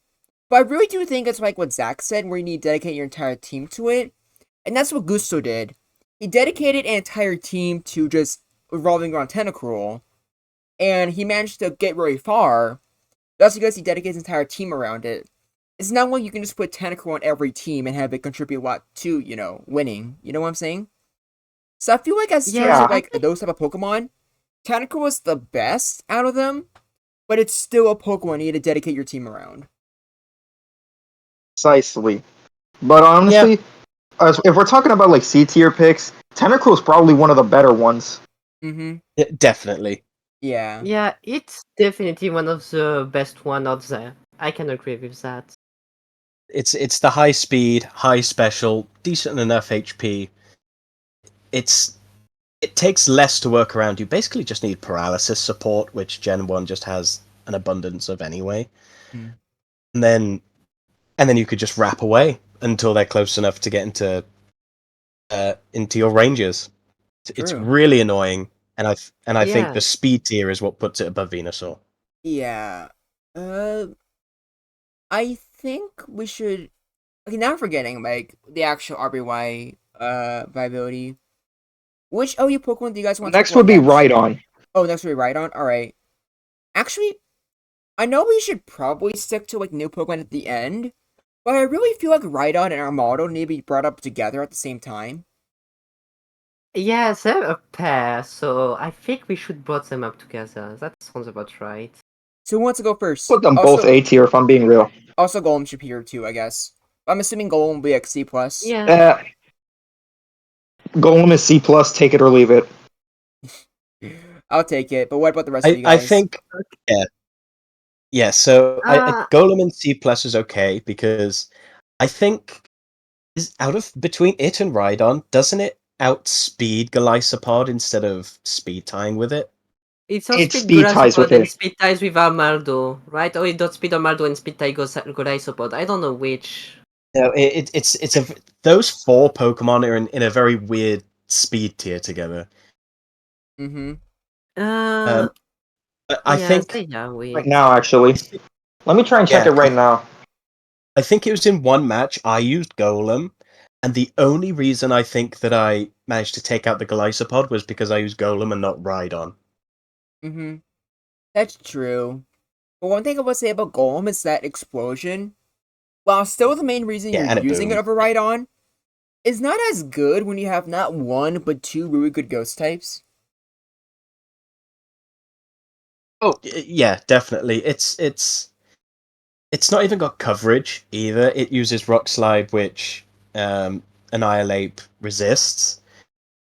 but I really do think it's like what Zach said, where you need to dedicate your entire team to it, and that's what Gusto did. He dedicated an entire team to just revolving around Tentacruel, and he managed to get very far. That's because he dedicates his entire team around it. It's not like you can just put Tentacruel on every team and have it contribute a lot to, winning. You know what I'm saying? So I feel like as terms Yeah, of Yeah, I like think those type of Pokemon, Tentacruel is the best out of them, but it's still a Pokemon you need to dedicate your team around. precisely. But Yeah, honestly, if we're talking about like C tier picks, Tentacruel is probably one of the better ones. Mm-hmm. definitely. Yeah. yeah, it's definitely one of the best one out there. I can agree with that. It's the high speed, high special, decent enough HP. It takes less to work around. You basically just need paralysis support, which Gen 1 just has an abundance of anyway. Mm. And then and then you could just wrap away until they're close enough to get into your ranges. It's True. really annoying, and I think Yeah. the speed tier is what puts it above Venusaur. Yeah. I think we should. Okay, now I'm forgetting like the actual RBY viability. Which OU Pokemon do you guys want to talk Next about would be next? Rhydon. Oh, next would be Rhydon. All right. Actually, I know we should probably stick to like new Pokemon at the end, but I really feel like Rhydon and Armaldo need to be brought up together at the same time. Yes, they're a pair, so I think we should brought them up together. That sounds about right. So who wants to go first? Put them both A tier if I'm being real. Also, Golem should be here too, I guess. I'm assuming Golem will be like C plus. Yeah. Golem is C plus. Take it or leave it. I'll take it. But what about the rest of you I guys? think yeah. So Golem in C plus is okay because I think is out of between it and Rhydon, doesn't it outspeed Golisopod instead of speed tying with it? It's It speed speed ties with Golisopod and it. speed ties with Armaldo, right? Or it does speed Armaldo and speed tie Golisopod. I don't know which. No, it's those four Pokemon are in a very weird speed tier together. Mm-hmm. But I yes, think they are Right weird. now, actually. Let me try and check Yeah, it right now. I think it was in one match I used Golem, and the only reason I think that I managed to take out the Golisopod was because I used Golem and not Rhydon. Mm-hmm. That's true. But one thing I will say about Golem is that explosion, while still the main reason Yeah, you're and a using it boom. over Rhydon, is not as good when you have not one but two really good ghost types. Oh, yeah, definitely. It's not even got coverage either. It uses Rock Slide, which Annihilate resists.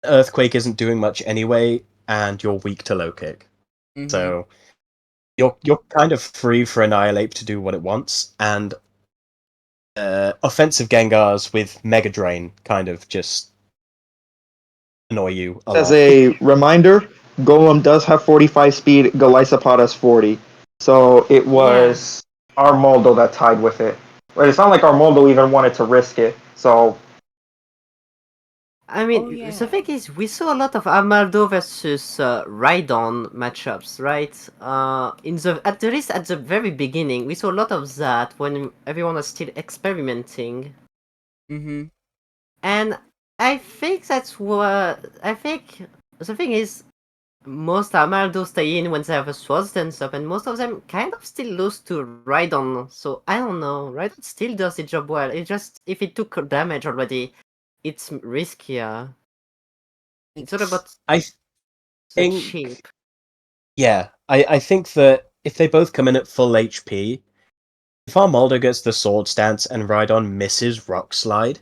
Earthquake isn't doing much anyway, and you're weak to low kick. Mm-hmm. So you're kind of free for Annihilate to do what it wants, and offensive Gengars with Mega Drain kind of just annoy you a As lot. a reminder, Golem does have 45 speed. Golisopod has 40. So it was Armaldo that tied with it. But it's not like Armaldo even wanted to risk it. So I mean, Oh, yeah. the thing is, we saw a lot of Armaldo versus Rhydon matchups, right? At least at the very beginning, we saw a lot of that when everyone was still experimenting. Mm-hmm. And I think that's what I think. The thing is, most Armaldo stay in when they have a Swords Dance up, and most of them kind of still lose to Rhydon. So I don't know. Rhydon still does the job well. It just if it took damage already, it's riskier. It's all about I the think, shape. yeah, I think that if they both come in at full HP, if Armaldo gets the Sword Stance and Rhydon misses Rock Slide,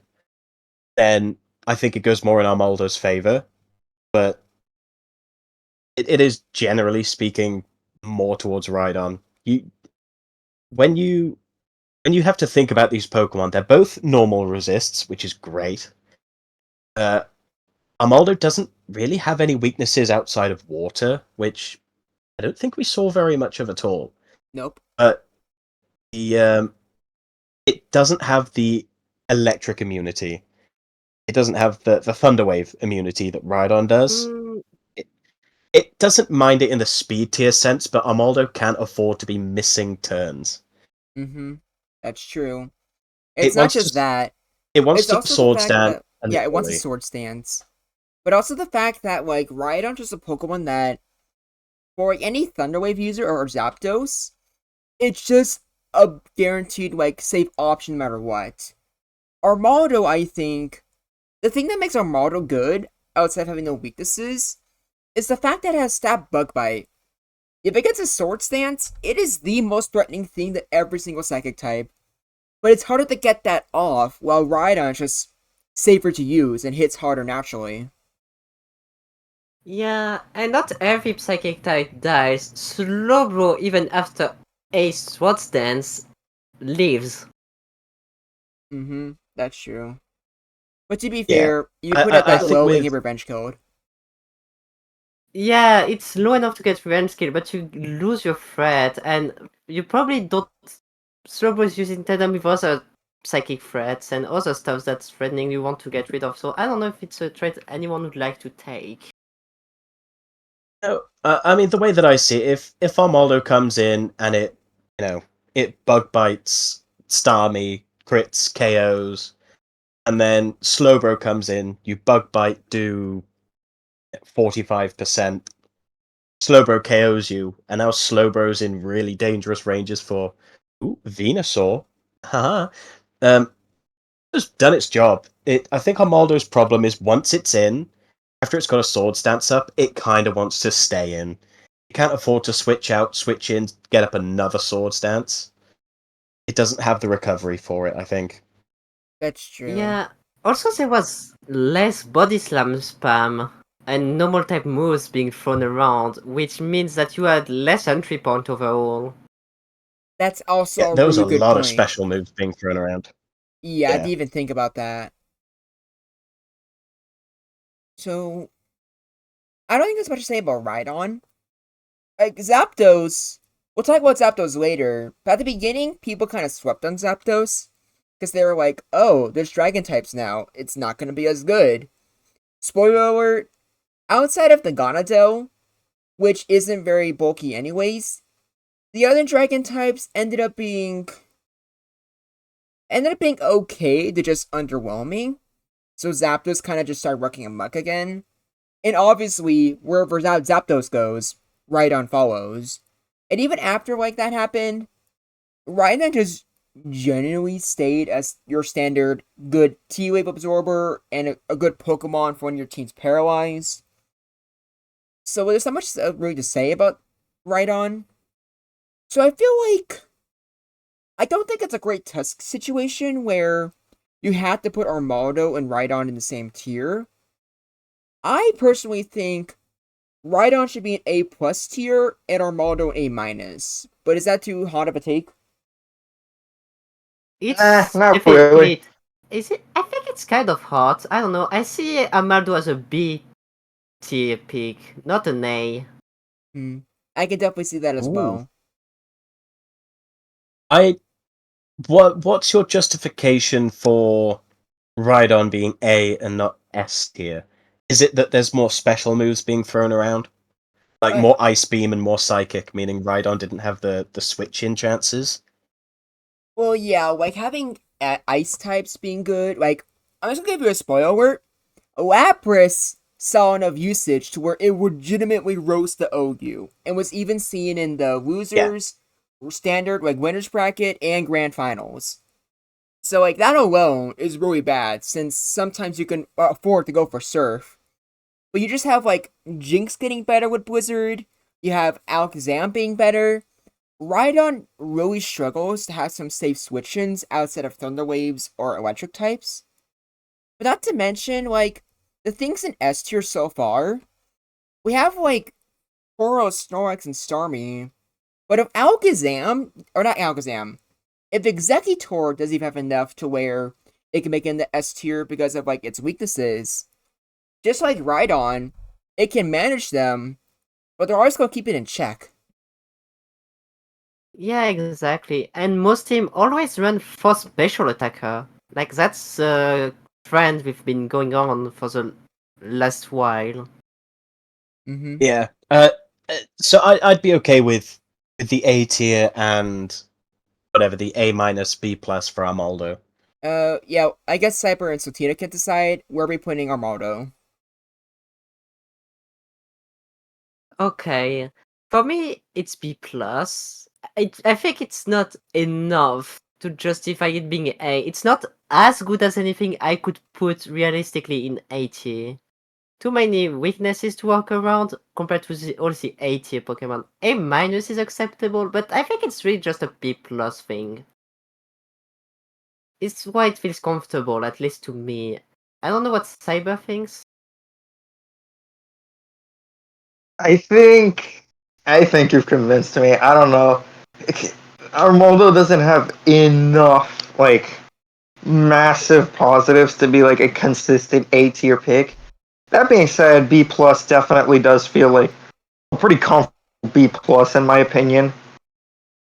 then I think it goes more in Armaldo's favor. But it is generally speaking more towards Rhydon. When you when you have to think about these Pokemon, they're both normal resists, which is great. Armaldo doesn't really have any weaknesses outside of water, which I don't think we saw very much of at all. Nope. But it doesn't have the electric immunity. It doesn't have the Thunder Wave immunity that Rhydon does. Mm, It doesn't mind it in the speed tier sense, but Armaldo can't afford to be missing turns. Mm-hmm. That's true. It It's not wants just to that. it wants It's to also the sword fact stand that yeah, it wants a initially. sword stance. But also the fact that like Rhydon's just a Pokemon that for like, any Thunder Wave user or Zapdos, it's just a guaranteed like safe option no matter what. Armaldo, I think, the thing that makes Armaldo good, outside of having no weaknesses, is the fact that it has stab bug bite. If it gets a sword stance, it is the most threatening thing to every single psychic type. But it's harder to get that off, while Rhydon is just safer to use and hits harder naturally. yeah, and not every psychic type dies. Slowbro, even after a Swords Dance, lives. Mm-hmm, that's true. But to be Yeah, fair, you put it at I that think low and with get revenge code. Yeah, it's low enough to get revenge skill, but you lose your threat, and you probably don't. Slowbro is using tandem with other psychic threats and other stuff that's threatening you want to get rid of. So I don't know if it's a trait anyone would like to take. No, I mean the way that I see it, if Armaldo comes in and it bug bites, Starmie, crits, KOs, and then Slowbro comes in, you bug bite, do 45%. Slowbro KOs you, and now Slowbro's in really dangerous ranges for Venusaur. Haha. It's done its job. I think Armaldo's problem is once it's in, after it's got a sword stance up, it kind of wants to stay in. You can't afford to switch out, switch in, get up another sword stance. It doesn't have the recovery for it, I think. That's true. Yeah. Also, there was less body slam spam and normal type moves being thrown around, which means that you had less entry point overall. That's also Yeah, a there was really a good lot point. of special moves being thrown around. Yeah, I Yeah. didn't even think about that. So, I don't think there's much to say about Rhydon. Like, Zapdos, we'll talk about Zapdos later, but at the beginning, people kind of swept on Zapdos. Because they were like, oh, there's dragon types now. It's not going to be as good. Spoiler alert, outside of the Gonadel, which isn't very bulky anyways, the other dragon types ended up being okay to just underwhelming. So Zapdos kind of just started wrecking amok again. And obviously, wherever Zapdos goes, Rhydon follows. And even after like that happened, Rhydon just genuinely stayed as your standard good T-Wave absorber and a good Pokemon for when your team's paralyzed. So there's not much really to say about Rhydon. So I feel like I don't think it's a great test situation where you have to put Armaldo and Rhydon in the same tier. I personally think Rhydon should be an A plus tier and Armaldo an A minus. But is that too hot of a take? It's Not definitely. really. Is it? I think it's kind of hot. I don't know. I see Amaldo as a B tier pick, not an A. I can definitely see that as Ooh. well. What's your justification for Rhydon being A and not S tier? Is it that there's more special moves being thrown around? Like more Ice Beam and more Psychic, meaning Rhydon didn't have the switch-in chances? Well, yeah, like having ice types being good. Like, I'm just gonna give you a spoiler alert. Lapras saw enough usage to where it legitimately rose to OU and was even seen in the losers, standard, like winners bracket, and grand finals. So, like, that alone is really bad since sometimes you can afford to go for Surf. But you just have, like, Jinx getting better with Blizzard, you have Alakazam being better. Rhydon really struggles to have some safe switch-ins outside of Thunder Waves or Electric types. But not to mention, like, the things in S tier so far, we have, like, Tauros, Snorlax, and Starmie. But if Alakazam, or not Alakazam, if Executor doesn't even have enough to where it can make it in the S tier because of, like, its weaknesses, just like Rhydon, it can manage them, but they're always going to keep it in check. Yeah, exactly. And most team always run for special attacker. Like that's a trend we've been going on for the last while. Mm-hmm. Yeah. So I'd be okay with the A tier and whatever the A minus B plus for Armaldo. Yeah, I guess Cyber and Sotina can decide where we're putting Armaldo. Okay. For me, it's B plus. I think it's not enough to justify it being A. It's not as good as anything I could put realistically in A tier. Too many weaknesses to work around compared to all the A tier Pokemon. A minus is acceptable, but I think it's really just a B plus thing. It's why it feels comfortable, at least to me. I don't know what Cyber thinks. I think you've convinced me. I don't know. Armaldo doesn't have enough like massive positives to be like a consistent A tier pick. That being said, B plus definitely does feel like a pretty comfortable B plus in my opinion.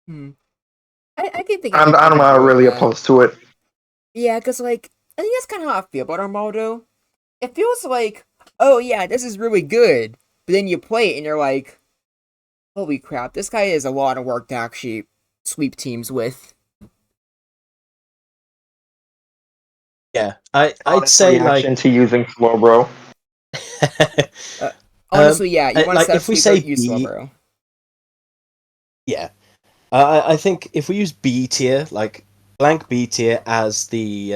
I can think I I'm can I'm not agree with really that. opposed to it. Yeah, because, like, I think that's kind of how I feel about Armaldo. It feels like, oh yeah, this is really good. But then you play it and you're like, holy crap, this guy is a lot of work to actually sweep teams with. Yeah, I'd Honest say like reaction to using Slowbro. Uh, um Honestly, yeah, you want to like set up if we sweeper, say use B, Slowbro. yeah, I think if we use B tier, like blank B tier as the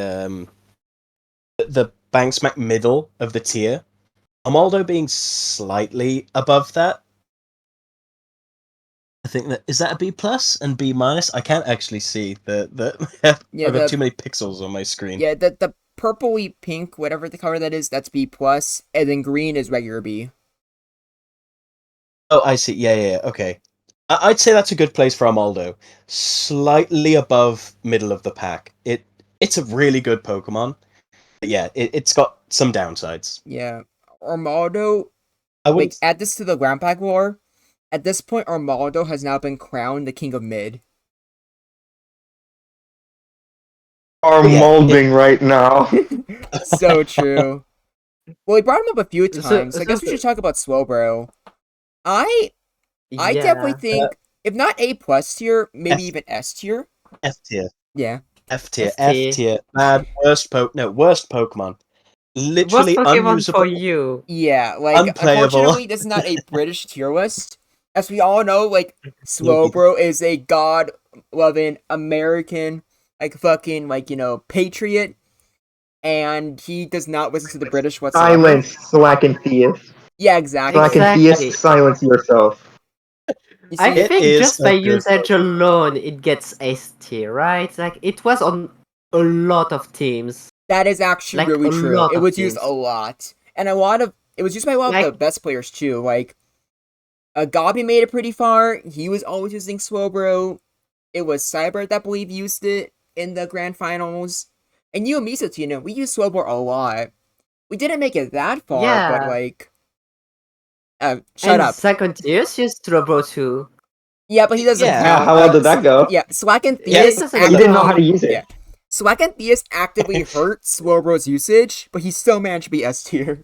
bang smack middle of the tier, Amaldo being slightly above that. I think that is that a B plus and B minus. I can't actually see the. Yeah, I've got too many pixels on my screen. the purpley pink, whatever the color that is, that's B plus, and then green is regular B. Oh, I see. Yeah, yeah, yeah. Okay. I'd say that's a good place for Amaldo. Slightly above middle of the pack. It's a really good Pokemon. But yeah, it's got some downsides. Yeah, Armaldo, I like, wouldn't. add this to the Ground Pack lore. At this point, Armaldo has now been crowned the king of mid. Are But yeah, molding right now. So true. Well, we brought him up a few So, times, so I so guess we should talk about Slowbro. I I definitely yeah, uh, think, if not A plus tier, maybe F even S tier. F tier, Yeah. F tier, F ST. tier. Bad, worst Pokemon. What's Literally Pokemon for unusable, you? Yeah, like, unplayable. unfortunately, this is not a British tier list. As we all know, like, No, Slowbro is a god-loving American, like, fucking, like, patriot, and he does not listen to the British whatsoever. Silence, Slackentheus. Yeah, exactly. Slackentheus, Exactly. silence yourself. You I see, it think is just a by good usage Pokemon. alone, it gets S tier, right? Like, it was on a lot of teams. that is actually Like, really a true. lot It of was used a teams. lot. And it was used by a lot of the Like, best players, too. Like, Gabi made it pretty far. He was always using Slowbro. It was Cyber that I believe used it in the grand finals. And you and Misa, we used Slowbro a lot. We didn't make it that far, but yeah. like, shut And up. Sacontius used Turbo too. Yeah, but he doesn't Yeah, Yeah, count. how well did that go? Yeah, Slack and It Theus doesn't But you didn't know how to count. actively, use yeah, it. Slack and Theus actively hurt Slowbro's usage, but he still managed to be S tier.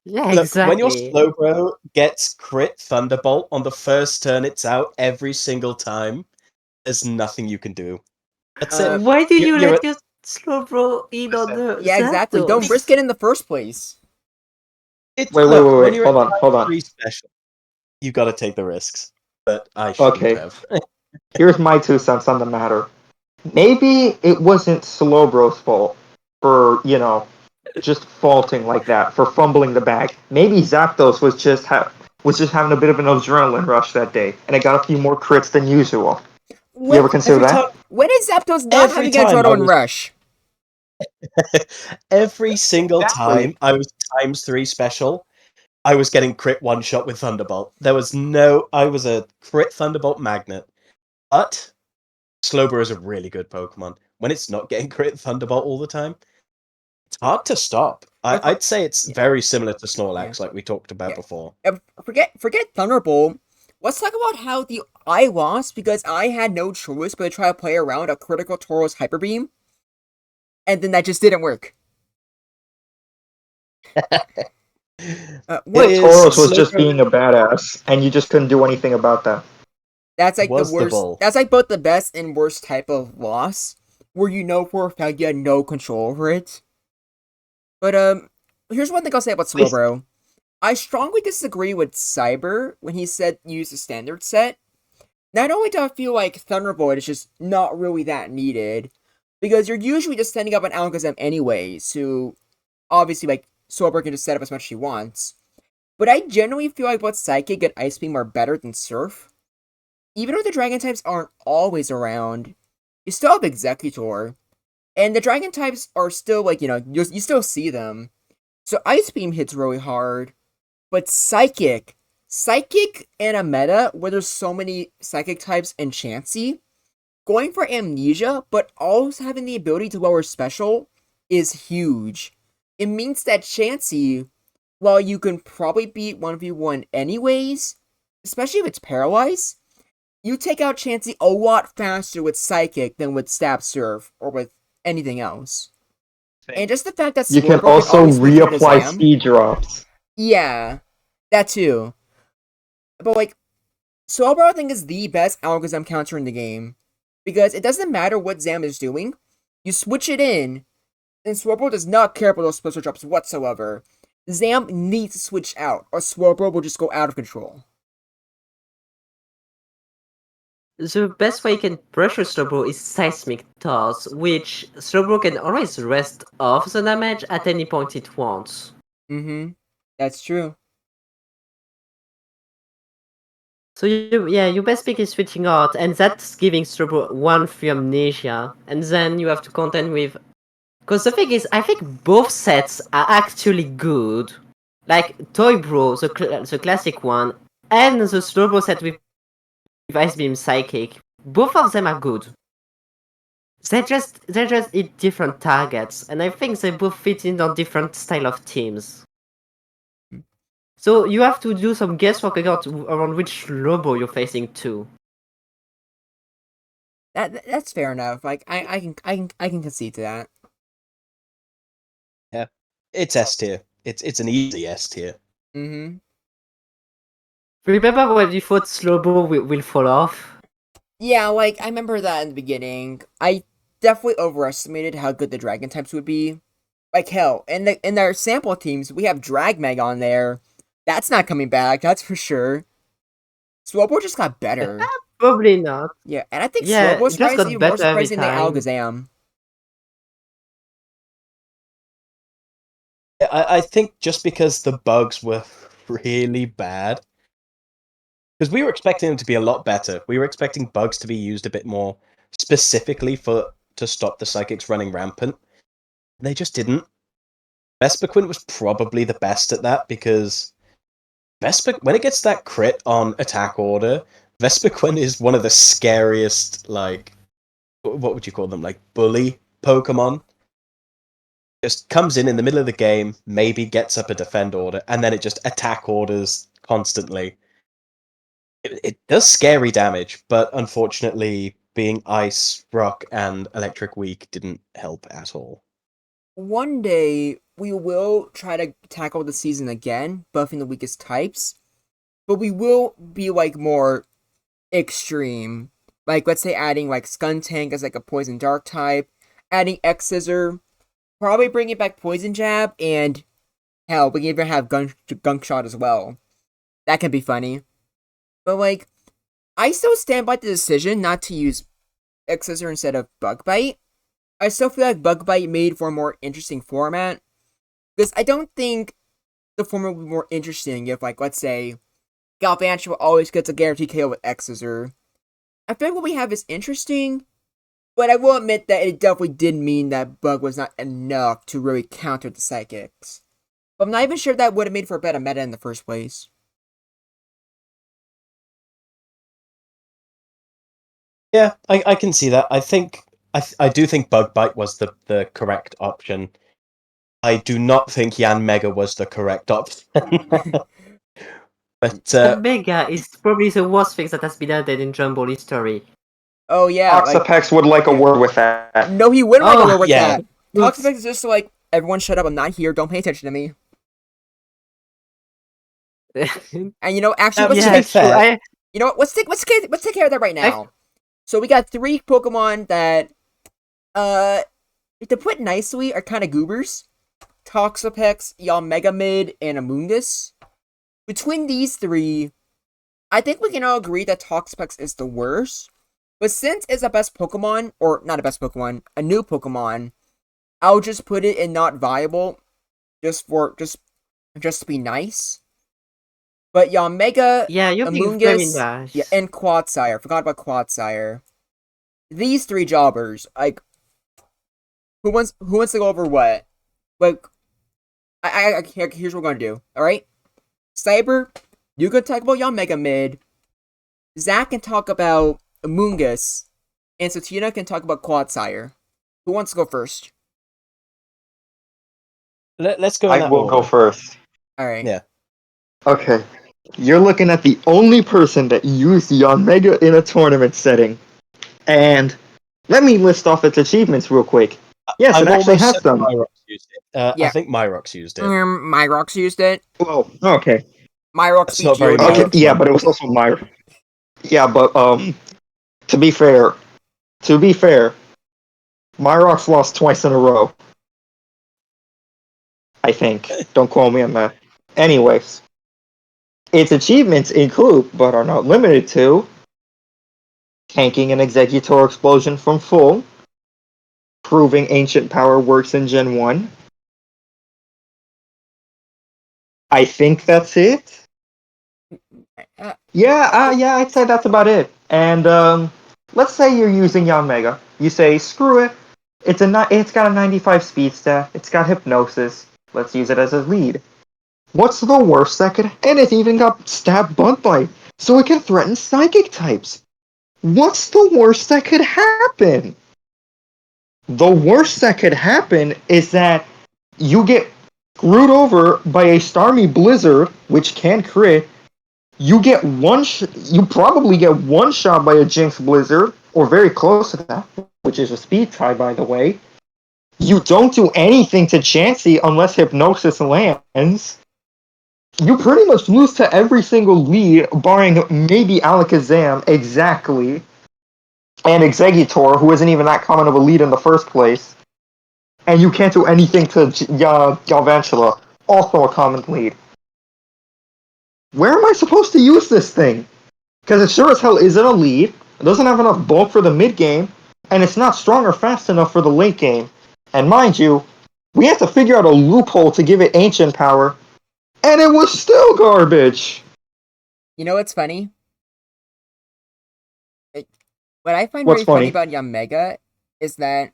Yeah, look, when your exactly. Slowbro gets crit Thunderbolt on the first turn it's out every single time, there's nothing you can do. That's it. Why do you You're let at your Slowbro in on the Yeah, exactly. Don't Zapdos? risk it in the first place. it's Wait, wait, look wait, when wait. you're at Hold on. 3 special, you got to take the risks. But I shouldn't Okay, have. here's my 2 cents on the matter. Maybe it wasn't Slowbro's fault for, just faulting like that, for fumbling the bag. Maybe Zapdos was just having a bit of an adrenaline rush that day, and it got a few more crits than usual. You When ever consider every time, that? when is Zapdos not every having an time I adrenaline was, rush? every single Exactly. time I was times 3 special, I was getting crit one shot with Thunderbolt. There was no, I was a crit Thunderbolt magnet. But Slowbro is a really good Pokemon. When it's not getting crit Thunderbolt all the time, it's hard to stop. But I'd say it's yeah, very similar to yeah, Snorlax, like we talked about yeah. before. Forget Thunderbolt. Let's talk about how I lost because I had no choice but to try to play around a critical Tauros Hyper Beam, and then that just didn't work. It What What is Tauros was just Slowbro being a badass, and you just couldn't do anything about that. That's like the was the worst. bull. That's like both the best and worst type of loss, where you know for a fact you had no control over it. But here's one thing I'll say about At least Slowbro. I strongly disagree with Cyber when he said use the standard set. Not only do I feel like Thunderbolt is just not really that needed, because you're usually just setting up an Alakazam anyway, so obviously, like, Slowbro can just set up as much as he wants. But I generally feel like both Psychic and Ice Beam are better than Surf. Even though the Dragon types aren't always around, you still have Executor. And the Dragon types are still, like, you still see them. So Ice Beam hits really hard. But Psychic in a meta where there's so many Psychic types and Chansey, going for Amnesia, but also having the ability to lower Special is huge. It means that Chansey, while you can probably beat 1v1 anyways, especially if it's paralyzed, you take out Chansey a lot faster with Psychic than with Stab Surf or with anything else. And just the fact that You can Slowbro also always switch into reapply Zam. speed drops. Yeah, that too. But like, Slowbro I think is the best Alakazam counter in the game. Because it doesn't matter what Zam is doing, you switch it in, and Slowbro does not care about those special drops whatsoever. Zam needs to switch out, or Slowbro will just go out of control. The best way you can pressure Slowbro is Seismic Toss, which Slowbro can always rest off the damage at any point it wants. Mm-hmm. That's true. So your best pick is switching out, and that's giving Slowbro 1 free amnesia, and then you have to contend with. Because the thing is, I think both sets are actually good. Like Toy Bro, the classic one, and the Slowbro set with Ice Beam Psychic. Both of them are good. They just hit different targets, and I think they both fit in on different style of teams. So you have to do some guesswork around which Lobo you're facing too. That's fair enough. Like I can concede to that. Yeah, it's S tier. It's an easy S tier. Mm-hmm. Remember when you thought Slowbro will fall off? Yeah, like I remember that in the beginning. I definitely overestimated how good the dragon types would be. Like hell, in their sample teams, we have Dragmeg on there. That's not coming back, that's for sure. Slowbro just got better. Probably not. Yeah, and I think Yeah, Slowbro's it just got surprisingly more better every surprising than time. Alakazam. I think just because the bugs were really bad, because we were expecting them to be a lot better. We were expecting bugs to be used a bit more specifically to stop the psychics running rampant. They just didn't. Vespiquen was probably the best at that because when it gets that crit on attack order, Vespiquen is one of the scariest, like, what would you call them, like bully Pokemon. Just comes in the middle of the game, maybe gets up a defend order, and then it just attack orders constantly. It does scary damage, but unfortunately, being ice, rock, and electric weak didn't help at all. One day, we will try to tackle the season again, buffing the weakest types. But we will be like more extreme. Like let's say adding like Skuntank as like a poison dark type, adding X Scissor, probably bringing back Poison Jab, and hell, we can even have Gunk Shot as well. That can be funny. But like, I still stand by the decision not to use X Scissor instead of Bug Bite. I still feel like Bug Bite made for a more interesting format. Because I don't think the format would be more interesting if, like, let's say, Galvantula always gets a guaranteed KO with X Scissor. I feel like what we have is interesting, but I will admit that it definitely did mean that Bug was not enough to really counter the Psychics. But I'm not even sure that would have made for a better meta in the first place. Yeah, I can see that. I do think Bug Bite was the correct option. I do not think Yan Mega was the correct option. But Mega is probably the worst thing that has been added in Jumble history. Oh yeah, like, Oxapex would like a yeah. word with that. No, he wouldn't like a Oh, word with yeah. that. Toxapex is just like, everyone shut up, I'm not here, don't pay attention to me. And you know, actually, let's Yeah, take fair. you know what? Let's take care of that right now. So we got 3 Pokemon that, to put nicely, are kind of goobers. Toxapex, Mega Mid, and Amoonguss. Between these 3, I think we can all agree that Toxapex is the worst. But since it's the best Pokemon, or not a best Pokemon, a new Pokemon, I'll just put it in not viable, just to be nice. But Mega, yeah, you're being very Amoonguss, nice. yeah, and Quadsire. Forgot about Quadsire. These 3 jobbers, like, who wants to go over what? Like, here's what we're gonna do. All right, Cyber, you can talk about Mega Mid. Zach can talk about Amoonguss, and Satina can talk about Quadsire. Who wants to go first? Let's go in I that will order. go first. All right. Yeah. Okay. You're looking at the only person that used Yon Mega in a tournament setting. And let me list off its achievements real quick. Yes, I'm it actually almost has certain them. Myrox used it. I Yeah. think Myrox used it. Myrox used it. Well, okay. Myrox That's beat not very Okay, Myrox Geodude. yeah, one. but it was also my. Yeah, but to be fair, Myrox lost twice in a row. I think. Don't quote me on that. Anyways, its achievements include, but are not limited to, tanking an Executor explosion from full, proving ancient power works in Gen 1. I think that's it. Uh, Yeah, I'd say that's about it. And let's say you're using Yanmega. You say, screw it. It's got a 95 speed stat. It's got hypnosis. Let's use it as a lead. What's the worst that could? And it's even got stab bug bite, so it can threaten psychic types. What's the worst that could happen? The worst that could happen is that you get screwed over by a Starmie Blizzard, which can crit. You get you probably get one shot by a Jinx Blizzard, or very close to that, which is a speed tie, by the way. You don't do anything to Chansey unless Hypnosis lands. You pretty much lose to every single lead, barring maybe Alakazam, exactly, and Executor, who isn't even that common of a lead in the first place. And you can't do anything to Galvantula, also a common lead. Where am I supposed to use this thing? Because it sure as hell isn't a lead, it doesn't have enough bulk for the mid game, and it's not strong or fast enough for the late game. And mind you, we had to figure out a loophole to give it ancient power, and it was still garbage! you know what's funny? Like, what I find What's very funny funny? about Yamega is that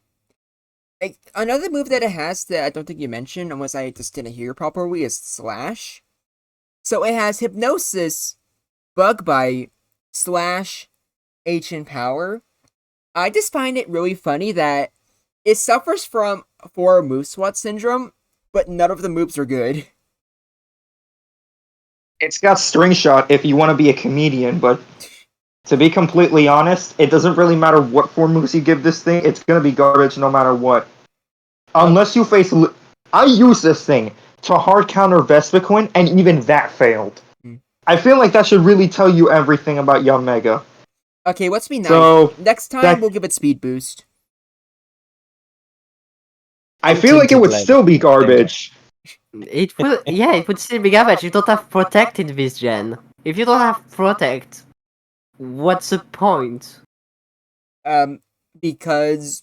like another move that it has that I don't think you mentioned, unless I just didn't hear properly, is Slash. So it has Hypnosis, Bug Bite, Slash, Ancient Power. I just find it really funny that it suffers from 4 move swat syndrome, but none of the moves are good. It's got string shot if you want to be a comedian, but to be completely honest, it doesn't really matter what 4 moves you give this thing, it's gonna be garbage no matter what. Unless you face. I use this thing to hard counter Vespiquen, and even that failed. Hmm. I feel like that should really tell you everything about Young Mega. Okay, let's be nice. So, Next time that we'll give it speed boost. I feel like it would Tinted still be garbage. It would still be garbage. You don't have Protect in this gen. If you don't have Protect, what's the point? Um, because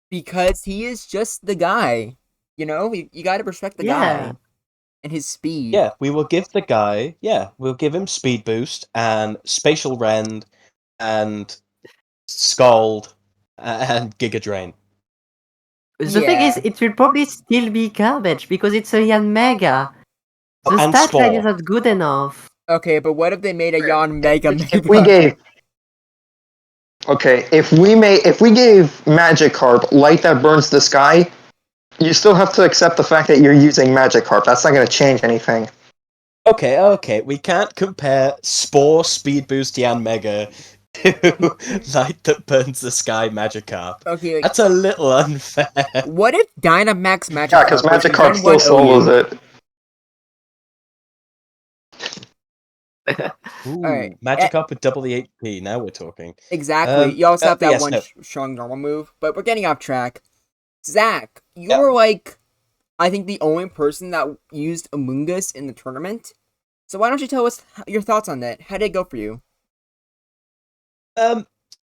he is just the guy. You know, you gotta respect the Yeah. guy and his speed. Yeah, we will give the guy. Yeah, we'll give him speed boost and spatial rend and scald and giga drain. The thing is, Yeah. it will probably still be garbage because it's a Yan Mega. The And stat line spore. is not good enough. Okay, but what if they made a Yon Mega If we Mega? gave. Okay, if we gave Magikarp light that burns the sky, you still have to accept the fact that you're using Magikarp. That's not going to change anything. Okay, we can't compare Spore Speed Boost Yan Mega to Light that Burns the Sky Magikarp. Okay, like, That's a little unfair. what if Dynamax Yeah, because Magikarp was in Magikarp Gen still 1 solos OU? it. Alright, Ooh, Magikarp with double the HP. Now we're talking. exactly. You also have But that yes, one no. strong normal move, but we're getting off track. Zach, Yep. you're like, I think the only person that used Amoonguss in the tournament. So why don't you tell us your thoughts on that? How did it go for you?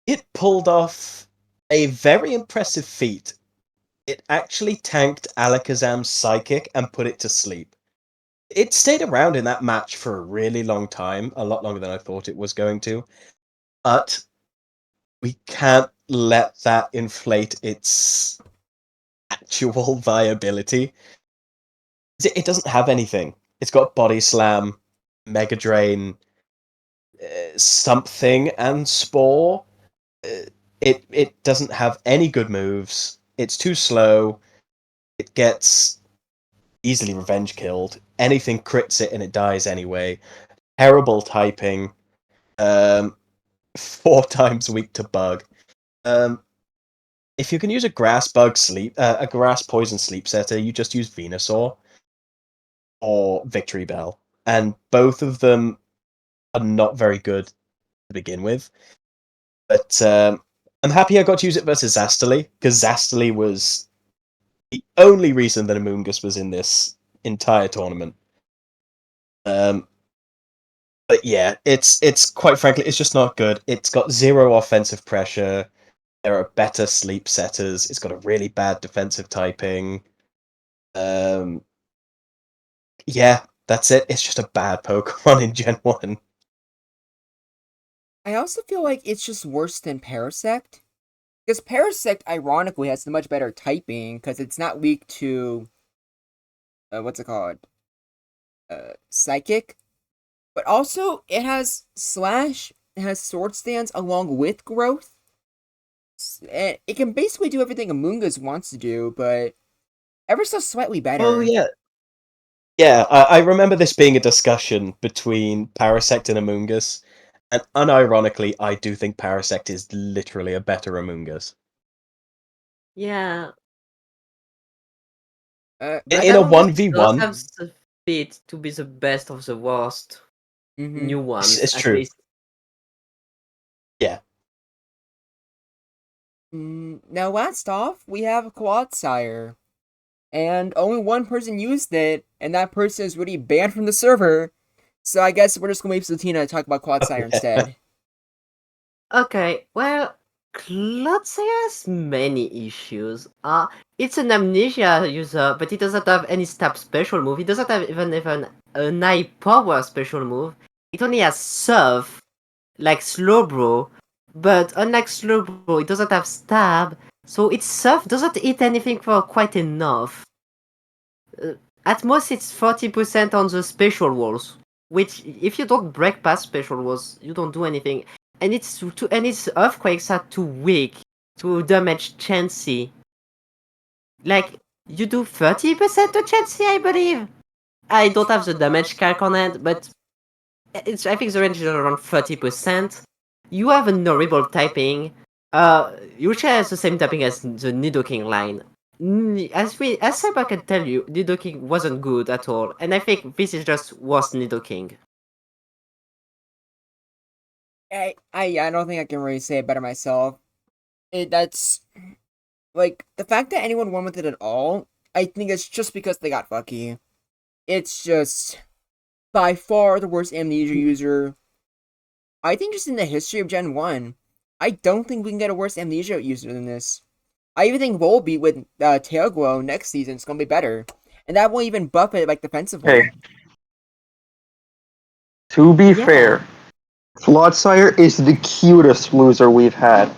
It pulled off a very impressive feat. It actually tanked Alakazam's Psychic and put it to sleep. It stayed around in that match for a really long time, a lot longer than I thought it was going to. But we can't let that inflate its actual viability. It doesn't have anything. It's got Body Slam, Mega Drain, something, and Spore. It doesn't have any good moves. It's too slow. It gets easily revenge killed. Anything crits it and it dies anyway. Terrible typing. Um, 4 times weak to bug. Um, if you can use a a grass poison sleep setter, you just use Venusaur or Victory Bell, and both of them are not very good to begin with. But I'm happy I got to use it versus Zastly, because Zastly was the only reason that Amoonguss was in this entire tournament. But yeah, it's quite frankly, it's just not good. It's got zero offensive pressure. There are better sleep setters. It's got a really bad defensive typing. Um, yeah, that's it. It's just a bad Pokemon in Gen 1. I also feel like it's just worse than Parasect. Because Parasect, ironically, has the much better typing because it's not weak to what's it called? Psychic. But also, it has Slash, it has Sword Stance along with Growth. And it can basically do everything Amoonguss wants to do, but ever so slightly better. Oh yeah, yeah. I remember this being a discussion between Parasect and Amoonguss, and unironically, I do think Parasect is literally a better Amoonguss. Yeah, But In a Adamus does 1v1, have the fit to be the best of the worst new ones, it's at true. least. Yeah. Now, last off, we have Quadsire. And only one person used it, and that person is really banned from the server. So I guess we're just gonna wait for Latina to talk about Quadsire instead. Okay, well, Clotsea has many issues. It's an amnesia user, but it doesn't have any stab special move. It doesn't have even a high power special move. It only has Surf, like Slowbro, but unlike Slowbro, it doesn't have stab, so its Surf doesn't hit anything for quite enough. At most, it's 40% on the special walls, which if you don't break past special walls, you don't do anything. And its earthquakes are too weak to damage Chansey. Like you do 30% to Chansey, I believe. I don't have the damage calc on it, but I think the range is around 30%. You have an horrible typing. You share the same typing as the Nidoking line. As Cyber can tell you, Nidoking wasn't good at all, and I think this is just worse Nidoking. I don't think I can really say it better myself. That's like the fact that anyone won with it at all. I think it's just because they got lucky. It's just by far the worst amnesia user. I think just in the history of Gen 1. I don't think we can get a worse amnesia user than this. I even think Volbeat with Tail Glow next season is gonna be better. And that will even buff it like defensively. Hey, to be Yeah. fair, Clodsire is the cutest loser we've had,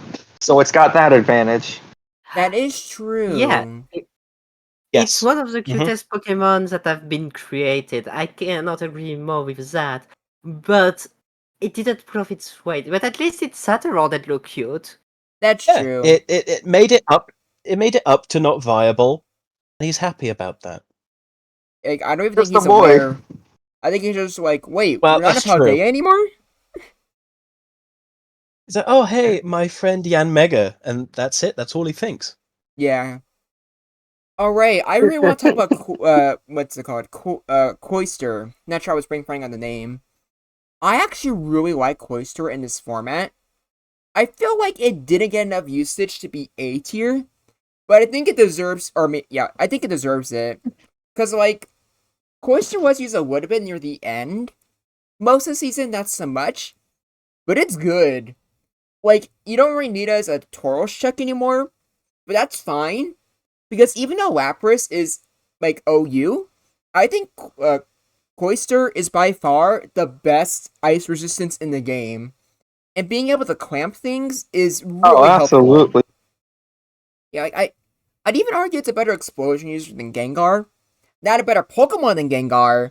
so it's got that advantage. That is true. Yeah, Yes. it's one of the Mhm. cutest Pokemon that have been created. I cannot agree more with that. But it didn't pull off its weight. But at least it sat around and looked cute. That's Yeah, true. it made it up. It made it up to not viable, and he's happy about that. Like, I don't even Just think he's a boy. aware. I think he's just like, wait, Well, we're not a that's true. Paldea anymore? He's like, oh hey, my friend Yan Mega, and that's it. That's all he thinks. Yeah. Alright, I really want to talk about, what's it called? Cloister. Not sure I was brain on the name. I actually really like Cloister in this format. I feel like it didn't get enough usage to be A tier, but I think it deserves, I think it deserves it. Because, like, Cloister was used a little bit near the end. Most of the season, not so much, but it's good. Like, you don't really need it as a Tauros check anymore, but that's fine. Because even though Lapras is, like, OU, I think Cloister is by far the best ice resistance in the game. And being able to clamp things is Oh, really helpful. absolutely. Yeah, I'd even argue it's a better explosion user than Gengar. Not a better Pokemon than Gengar.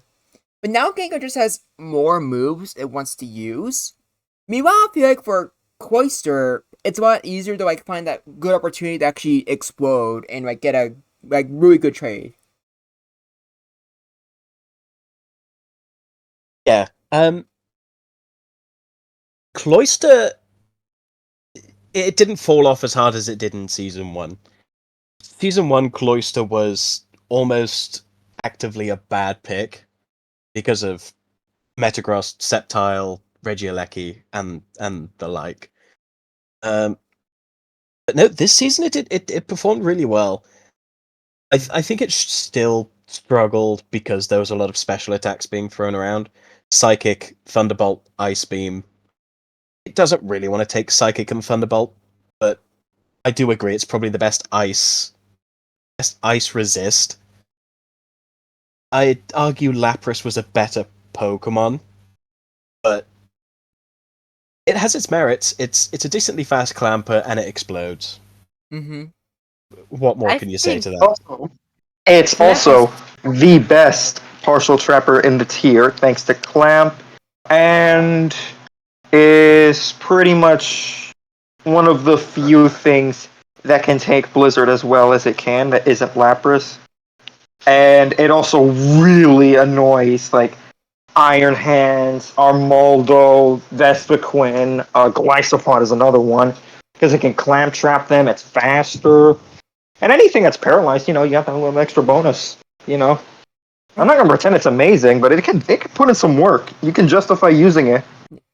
But now Gengar just has more moves it wants to use. Meanwhile, I feel like for Cloister, it's a lot easier to like find that good opportunity to actually explode and like get a like really good trade. Yeah. Cloister. it didn't fall off as hard as it did in season 1. Season 1 Cloister was almost actively a bad pick because of Metagross, Sceptile, Regieleki, and the like. But no, this season it performed really well. I think it still struggled because there was a lot of special attacks being thrown around. Psychic, Thunderbolt, Ice Beam. It doesn't really want to take Psychic and Thunderbolt, but I do agree it's probably the best ice resist. I'd argue Lapras was a better Pokemon, but it has its merits. It's a decently fast clamper and it explodes. Mm-hmm. What more I can you say think to that? Also, it's Clamp is also the best partial trapper in the tier, thanks to Clamp, and is pretty much one of the few things that can take Blizzard as well as it can that isn't Lapras. And it also really annoys like Iron Hands, Armaldo, Vespiquen, Glyphosate is another one because it can clamp trap them. It's faster, and anything that's paralyzed, you have that little extra bonus. I'm not gonna pretend it's amazing, but it can put in some work. You can justify using it.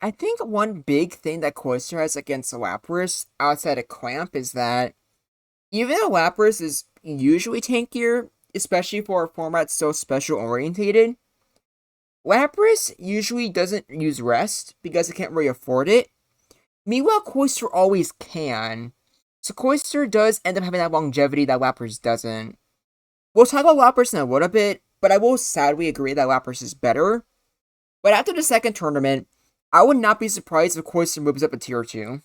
I think one big thing that Cloister has against Lapras outside of Clamp is that even though Lapras is usually tankier, especially for a format so special orientated, Lapras usually doesn't use rest because it can't really afford it. Meanwhile, Cloister always can. So Cloister does end up having that longevity that Lapras doesn't. We'll talk about Lapras in a little bit, but I will sadly agree that Lapras is better. But after the second tournament, I would not be surprised if Cloister moves up a tier 2.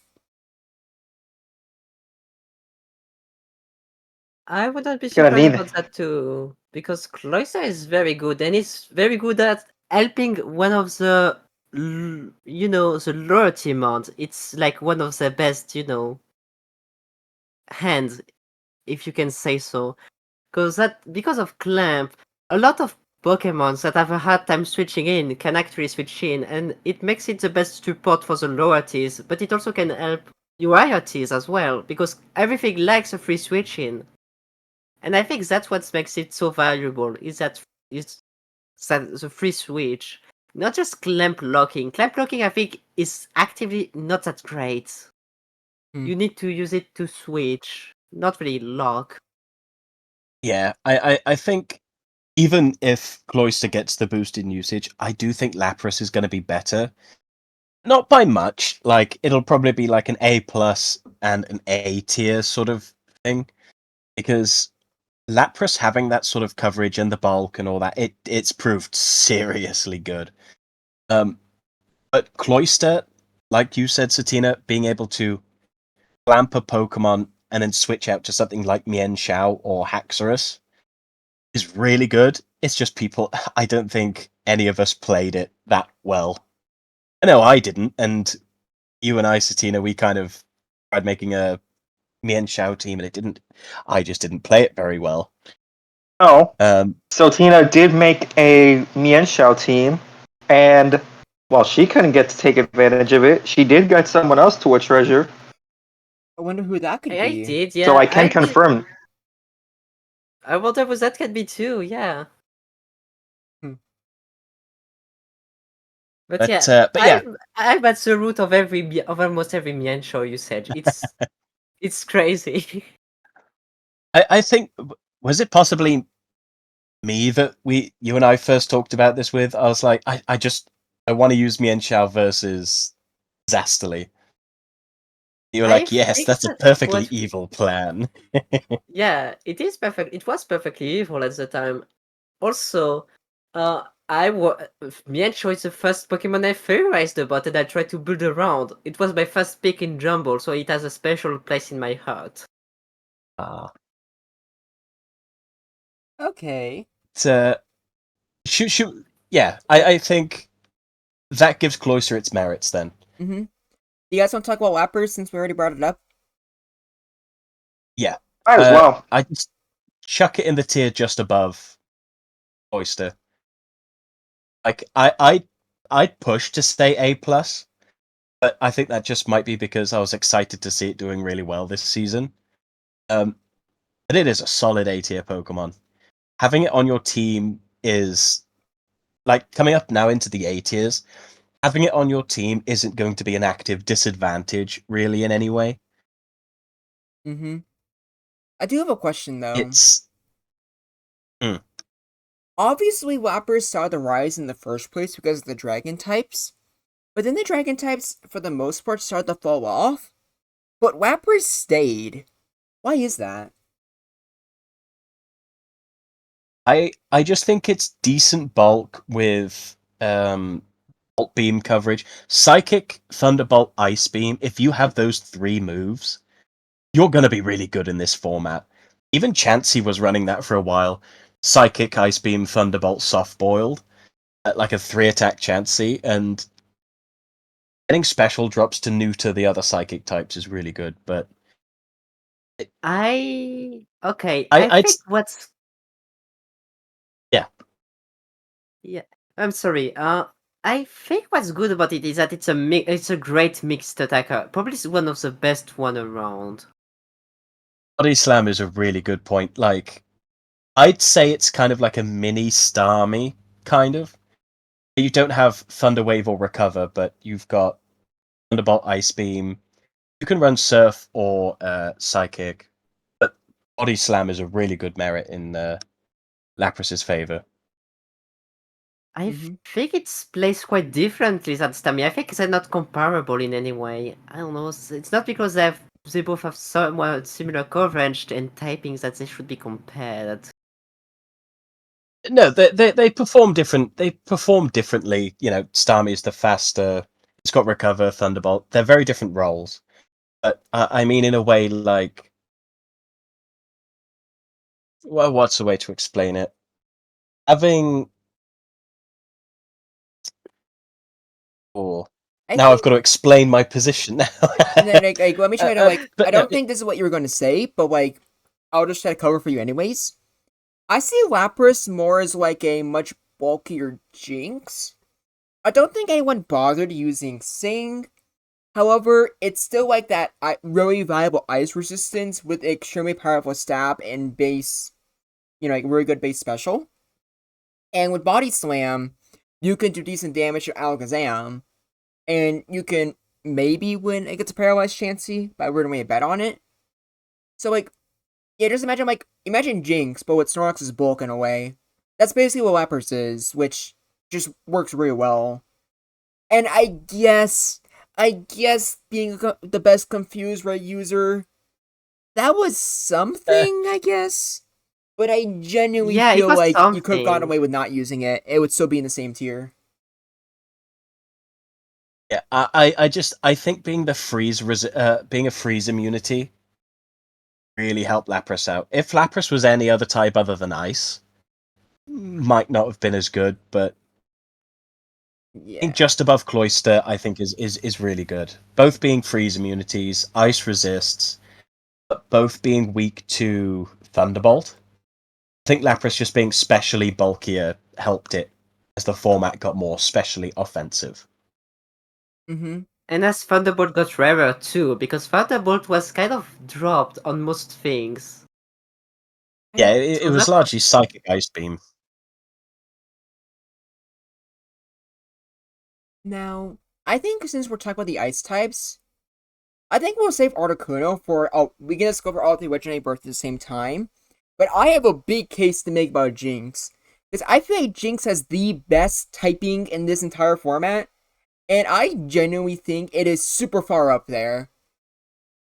I would not be It's gonna surprised need. about that too, because Cloyster is very good, and it's very good at helping one of the, the lower tier mods. It's like one of the best, hands, if you can say so. Because of Clamp, a lot of Pokemons that have a hard time switching in can actually switch in, and it makes it the best support for the lower tiers, but it also can help your higher tiers as well, because everything likes a free switch in. And I think that's what makes it so valuable, is that the free switch. Not just clamp locking. Clamp locking I think is actively not that great. You need to use it to switch, not really lock. Yeah, I think even if Cloister gets the boost in usage, I do think Lapras is going to be better. Not by much. Like, it'll probably be like an A plus and an A tier sort of thing. Because Lapras having that sort of coverage and the bulk and all that, it's proved seriously good. But Cloister, like you said, Satina, being able to clamp a Pokemon and then switch out to something like Mienshao or Haxorus is really good. It's just people. I don't think any of us played it that well. I know I didn't, and you and I, Satina, we kind of tried making a Mienshao team, and it didn't. I just didn't play it very well. Oh, Um, so Tina did make a Mienshao team, and while she couldn't get to take advantage of it, she did get someone else to a treasure. I wonder who that could I be. did, So yeah. I can confirm. I wonder who that can be too, yeah. But yeah, but yeah, I'm at the root of of almost every Mienshao usage. It's crazy. I think was it possibly me that you and I first talked about this with? I was like, I want to use Mienshao versus Zastily. You were I like, yes, think that's a that's perfectly what evil plan. Yeah, it is perfect. It was perfectly evil at the time. Also, Mienshao is the first Pokemon I theorized about and I tried to build around. It was my first pick in Jumble, so it has a special place in my heart. Ah, Okay. shoot. Yeah, I think that gives Cloister its merits then. Mm-hmm. You guys want to talk about Lapras since we already brought it up? Yeah. Might as well. I just chuck it in the tier just above Oyster. Like I'd push to stay A plus, But I think that just might be because I was excited to see it doing really well this season. But it is a solid A tier Pokemon. Having it on your team is like coming up now into the A tiers. Having it on your team isn't going to be an active disadvantage, really, in any way. Mm-hmm. I do have a question though. It's Obviously, Lapras saw the rise in the first place because of the dragon types, but then the dragon types, for the most part, started to fall off. But Lapras stayed. Why is that? I just think it's decent bulk with Bolt Beam coverage. Psychic, Thunderbolt, Ice Beam. If you have those three moves, you're going to be really good in this format. Even Chansey was running that for a while. Psychic, Ice Beam, Thunderbolt, Soft Boiled. Like a 3-attack Chansey. And getting special drops to neuter the other Psychic types is really good. But I I'd think what's yeah. yeah. I'm sorry. I think what's good about it is that it's a great mixed attacker. Probably one of the best one around. Body Slam is a really good point. Like, I'd say it's kind of like a mini Starmie, kind of. You don't have Thunder Wave or Recover, but you've got Thunderbolt, Ice Beam. You can run Surf or Psychic, but Body Slam is a really good merit in Lapras's favor. I Mhm. think it's placed quite differently than Stami. I think they're not comparable in any way. I don't know. It's not because they both have somewhat similar coverage and typings that they should be compared. No, they perform different. They perform differently. You know, Starmie is the faster. It's got Recover, Thunderbolt. They're very different roles. But I mean, in a way, like, well, what's the way to explain it? Having or I now I've got think to explain my position now. let me try to But I no, don't think this is what you were going to say, but I'll just try to cover for you anyways. I see Lapras more as like a much bulkier Jinx. I don't think anyone bothered using Sing. However, it's still like that really viable ice resistance with extremely powerful stab and base, like really good base special. And with Body Slam, you can do decent damage to Alakazam, and you can maybe win against a paralyzed Chansey by running a bet on it. So yeah, just imagine Jinx, but with Snorlax's bulk in a way. That's basically what Lapras is, which just works really well. And I guess being the best confused right user, that was something, I guess. But I genuinely Yeah, it feel was like you could have gotten something. away with not using it. It would still be in the same tier. yeah, I think being being a freeze immunity really helped Lapras out. If Lapras was any other type other than Ice, might not have been as good. But I think Yeah. just above Cloyster, I think is really good. Both being freeze immunities, Ice resists, but both being weak to Thunderbolt. I think Lapras just being specially bulkier helped it as the format got more specially offensive. Mm-hmm. And as Thunderbolt got rarer too, because Thunderbolt was kind of dropped on most things. Yeah, I it So was that largely Psychic Ice Beam. Now, I think since we're talking about the ice types, I think we'll save Articuno for we can discover all the originating birth at the same time. But I have a big case to make about Jinx. Because I feel like Jinx has the best typing in this entire format. And I genuinely think it is super far up there.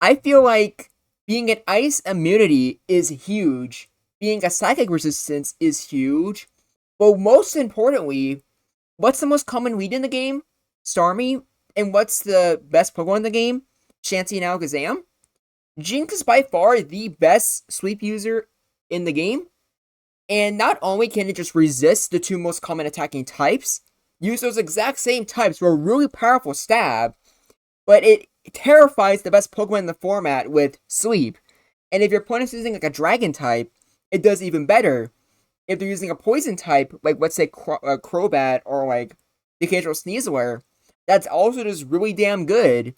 I feel like being an ice immunity is huge. Being a psychic resistance is huge. But most importantly, what's the most common lead in the game? Starmie. And what's the best Pokemon in the game? Chansey and Alakazam. Jinx is by far the best sweep user in the game. And not only can it just resist the two most common attacking types, use those exact same types for a really powerful stab, but it terrifies the best Pokemon in the format with Sleep. And if your opponent's using like a Dragon type, it does even better. If they're using a Poison type, like let's say Crobat or like the occasional Sneasler, that's also just really damn good.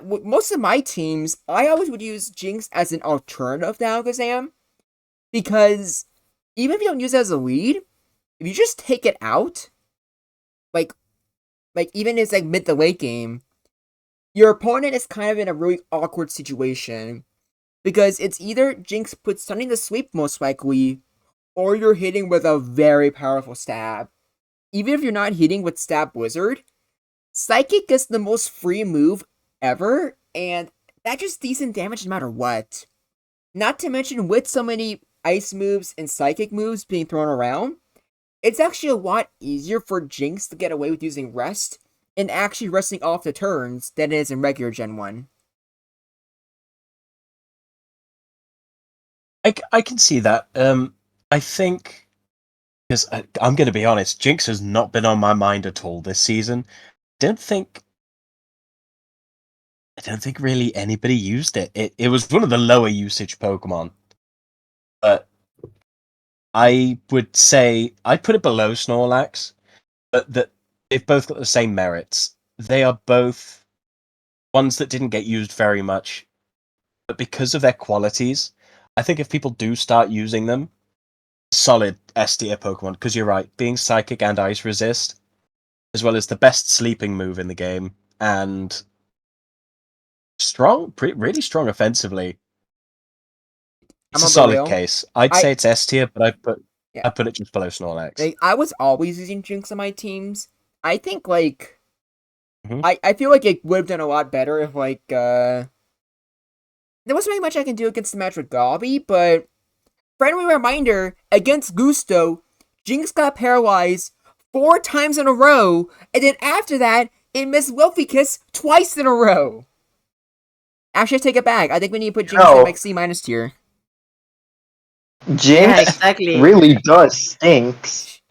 Most of my teams, I always would use Jinx as an alternative to Alakazam, because even if you don't use it as a lead, if you just take it out, like even as like mid to late game, your opponent is kind of in a really awkward situation, because it's either Jinx puts something to sleep most likely, or you're hitting with a very powerful stab. Even if you're not hitting with Stab Wizard, Psychic is the most free move ever, and that's just decent damage no matter what. Not to mention, with so many ice moves and psychic moves being thrown around, it's actually a lot easier for Jinx to get away with using rest and actually resting off the turns than it is in regular Gen 1. I can see that. I think, because I'm going to be honest, Jinx has not been on my mind at all this season. Don't think I don't think really anybody used it. It was one of the lower usage Pokemon, but I would say I'd put it below Snorlax, but that they've both got the same merits. They are both ones that didn't get used very much, but because of their qualities, I think if people do start using them, solid S tier Pokemon. Because you're right, being Psychic and Ice Resist, as well as the best sleeping move in the game, and strong, really strong offensively. It's I'm a on solid real. case. I'd I say it's S tier, but Yeah. I put it just below Snorlax. Like, I was always using Jinx on my teams. I think Mhm. I feel like it would have done a lot better if there wasn't really much I can do against the match with Gobby, but friendly reminder, against Gusto, Jinx got paralyzed 4 times in a row, and then after that, it missed Wealthy Kiss twice in a row. Actually, I take it back. I think we need to put Jinx in No. like C- tier. Jinx Yeah, exactly. really does stinks.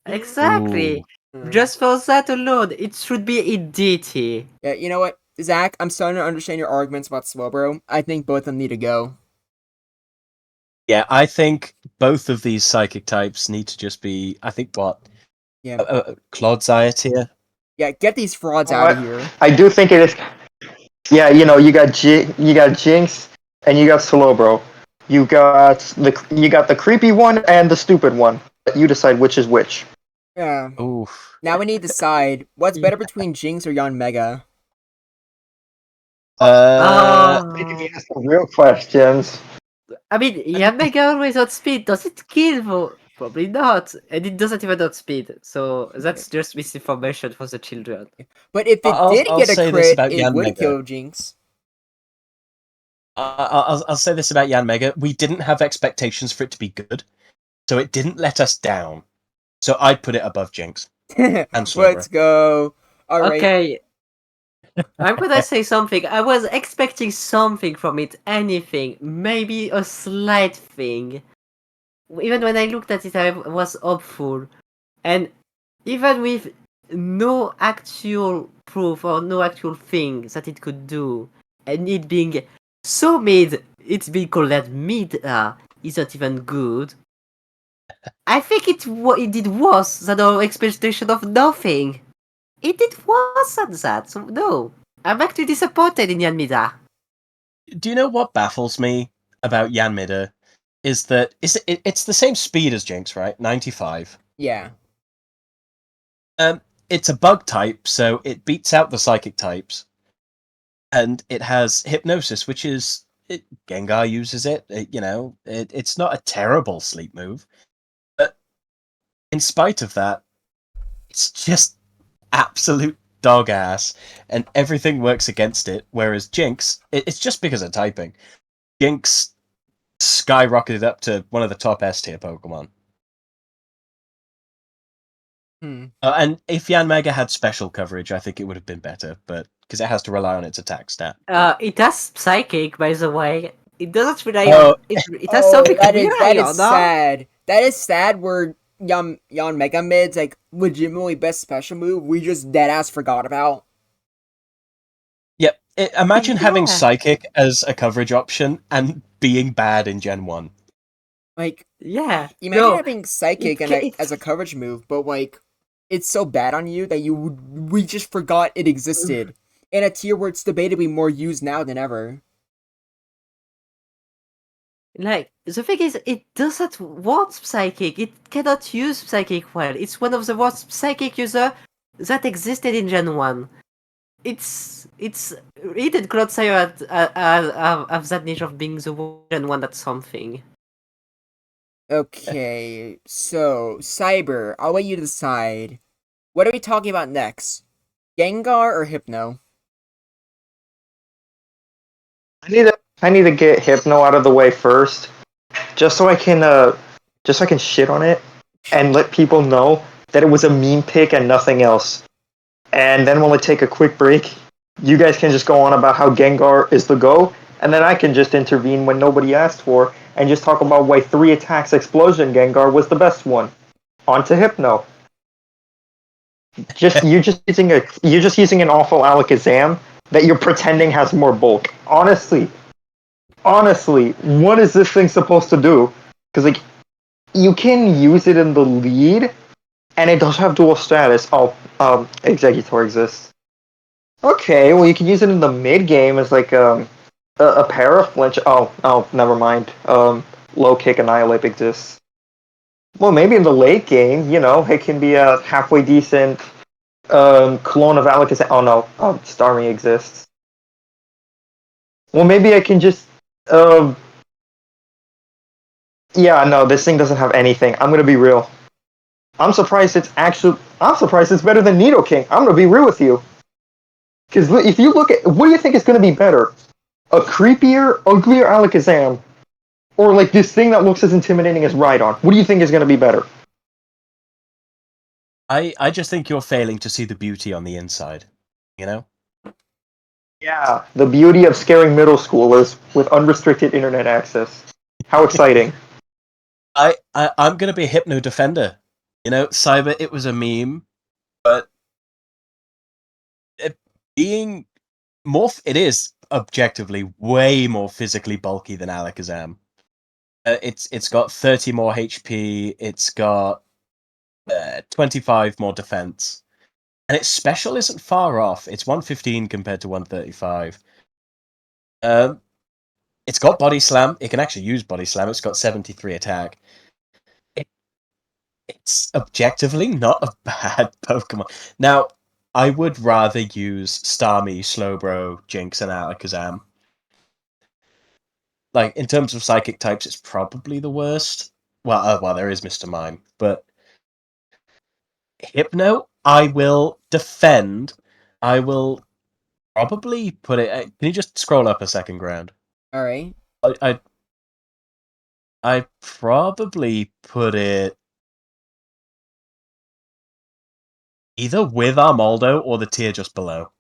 Exactly. Mm. Just for that alone, it should be in DT. Yeah, you know what, Zach? I'm starting to understand your arguments about Slowbro. I think both of them need to go. Yeah, I think both of these psychic types need to just be. I think what Yeah, Clodsire tier. yeah. Get these frauds Oh, out of here. I do think it is. Yeah, you got you got Jinx and you got Slowbro. You got the creepy one and the stupid one. You decide which is which. Yeah. Oof. Now we need to decide what's better between Jinx or Yon Mega. They can Oh, be asked some real questions. I mean, Yamega always outspeed. Does it kill though? Probably not. And it doesn't even outspeed. So that's just misinformation for the children. But if it did I'll get a say this crit, about it Yan would Mega. kill Jinx. I'll say this about Yan Mega. We didn't have expectations for it to be good, so it didn't let us down. So I'd put it above Jinx and Let's Slowbro. go. All right. Okay, I'm gonna say something. I was expecting something from it, anything, maybe a slight thing. Even when I looked at it, I was hopeful. And even with no actual proof or no actual thing that it could do, and it being so mid, it's being called that mid isn't even good. I think it did worse than our expectation of nothing. It did worse than that, so no. I'm actually disappointed in Yanmida. Do you know what baffles me about Yan Mida? Is that it's the same speed as Jinx, right? 95. Yeah. It's a bug type, so it beats out the psychic types, and it has hypnosis, which is Gengar uses it. It's not a terrible sleep move, but in spite of that, it's just absolute dog ass, and everything works against it. Whereas Jinx, it's just because of typing. Jinx skyrocketed up to one of the top S tier Pokemon. Hmm. And if Yanmega had special coverage, I think it would have been better, but because it has to rely on its attack stat. It has Psychic, by the way. It doesn't rely Oh. on... It has something to rely on, no? sad. That is sad where Yon Mega Mid's like legitimately best special move we just dead ass forgot about. Yep. Imagine having Yeah. Psychic as a coverage option and being bad in Gen 1. Like, Yeah. imagine No, having Psychic it as a coverage move, but like it's so bad on you that we just forgot it existed in a tier where it's debatably more used now than ever. Like, the thing is, it doesn't want Psychic. It cannot use Psychic well. It's one of the worst Psychic user that existed in Gen 1. It's Reed and Cloudsayer have that niche of being the worst Gen 1 at something. Okay, so Cyber, I'll let you decide. What are we talking about next? Gengar or Hypno? I need to get Hypno out of the way first, just so I can shit on it and let people know that it was a meme pick and nothing else. And then when we take a quick break, you guys can just go on about how Gengar is the go, and then I can just intervene when nobody asked for and just talk about why 3 attacks explosion Gengar was the best one. On to Hypno. You're just using an awful Alakazam that you're pretending has more bulk. Honestly, what is this thing supposed to do? Because like you can use it in the lead, and it does have dual status. Oh, Executor exists. Okay, well you can use it in the mid game as like a para flinch. Oh, never mind. Low kick annihilate exists. Well, maybe in the late game, it can be a halfway decent clone of Alakazam. Oh no, Starmie exists. Well, maybe I can just yeah, no, this thing doesn't have anything. I'm gonna be real. I'm surprised it's better than Nidoking. I'm gonna be real with you. Because if you look at what do you think is gonna be better? A creepier, uglier Alakazam, or like this thing that looks as intimidating as Rhydon? What do you think is gonna be better? I just think you're failing to see the beauty on the inside. You know? Yeah, the beauty of scaring middle schoolers with unrestricted internet access. How exciting! I'm gonna be a Hypno defender. Cyber, it was a meme, but it being it is objectively way more physically bulky than Alakazam. It's got 30 more HP. It's got 25 more defense, and its special isn't far off. It's 115 compared to 135. It's got Body Slam. It can actually use Body Slam. It's got 73 attack. It's objectively not a bad Pokemon. Now, I would rather use Starmie, Slowbro, Jinx, and Alakazam. Like, in terms of psychic types, it's probably the worst. Well, there is Mr. Mime, but Hypno, I will defend. I will probably put it. Can you just scroll up a second, Ground? All right. I probably put it either with Armaldo or the tier just below.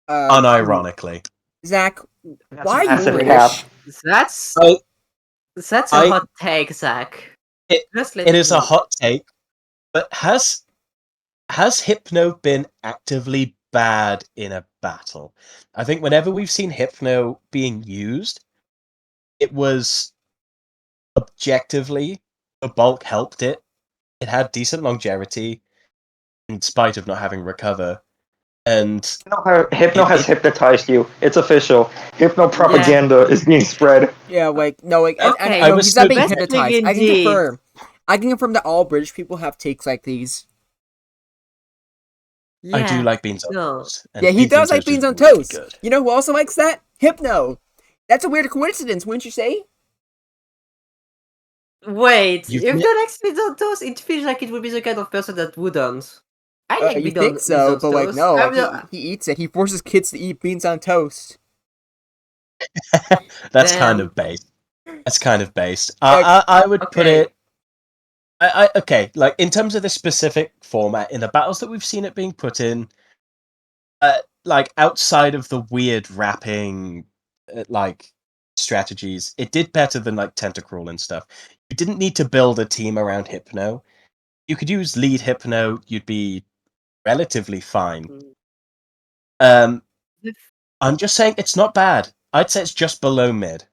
Unironically. Zach, That's why are you massive British? cap. That's I, that's a I- hot take, Zach. it, Just let it is me a know. hot take, but has Hypno been actively bad in a battle? I think whenever we've seen Hypno being used, it was objectively the bulk helped it. It had decent longevity in spite of not having recover, and Hypno has it hypnotized you. It's official. Hypno propaganda is being spread. Yeah, like no, like Okay, I no, was he's not being still- best thing hypnotized. I can indeed. confirm. I can confirm that all British people have takes like these. I do Yeah. like beans on No. toast. And Yeah, he does like is beans on really toast. good. You know who also likes that? Hypno. That's a weird coincidence, wouldn't you say? Wait, You've if ne- you like beans on toast, it feels like it would be the kind of person that wouldn't. I like You beans think on so, but like toast. no, I'm like the- he eats it. He forces kids to eat beans on toast. That's kind Damn. of based. That's kind of based. Yeah, I would put Okay. it. Okay, like in terms of the specific format in the battles that we've seen it being put in, like outside of the weird wrapping, like strategies, it did better than like Tentacruel and stuff. You didn't need to build a team around Hypno. You could use lead Hypno. You'd be relatively fine. Mm. Um, The I'm just saying it's not bad. I'd say it's just below mid.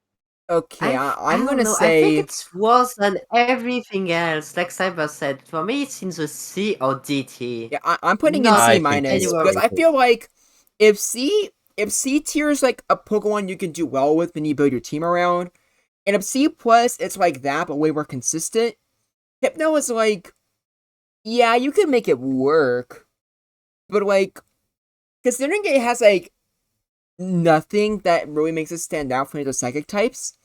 Okay, I I'm don't gonna know. I think say it's worse than everything else. Like Cyber said, for me, it's in the C or D tier. yeah, I'm putting in Not C I think minus anywhere. because I it's feel like if C tier is like a Pokemon you can do well with when you build your team around, and if C plus it's like that but way more consistent, Hypno is like, yeah, you can make it work, but like considering it has like nothing that really makes it stand out from the psychic types,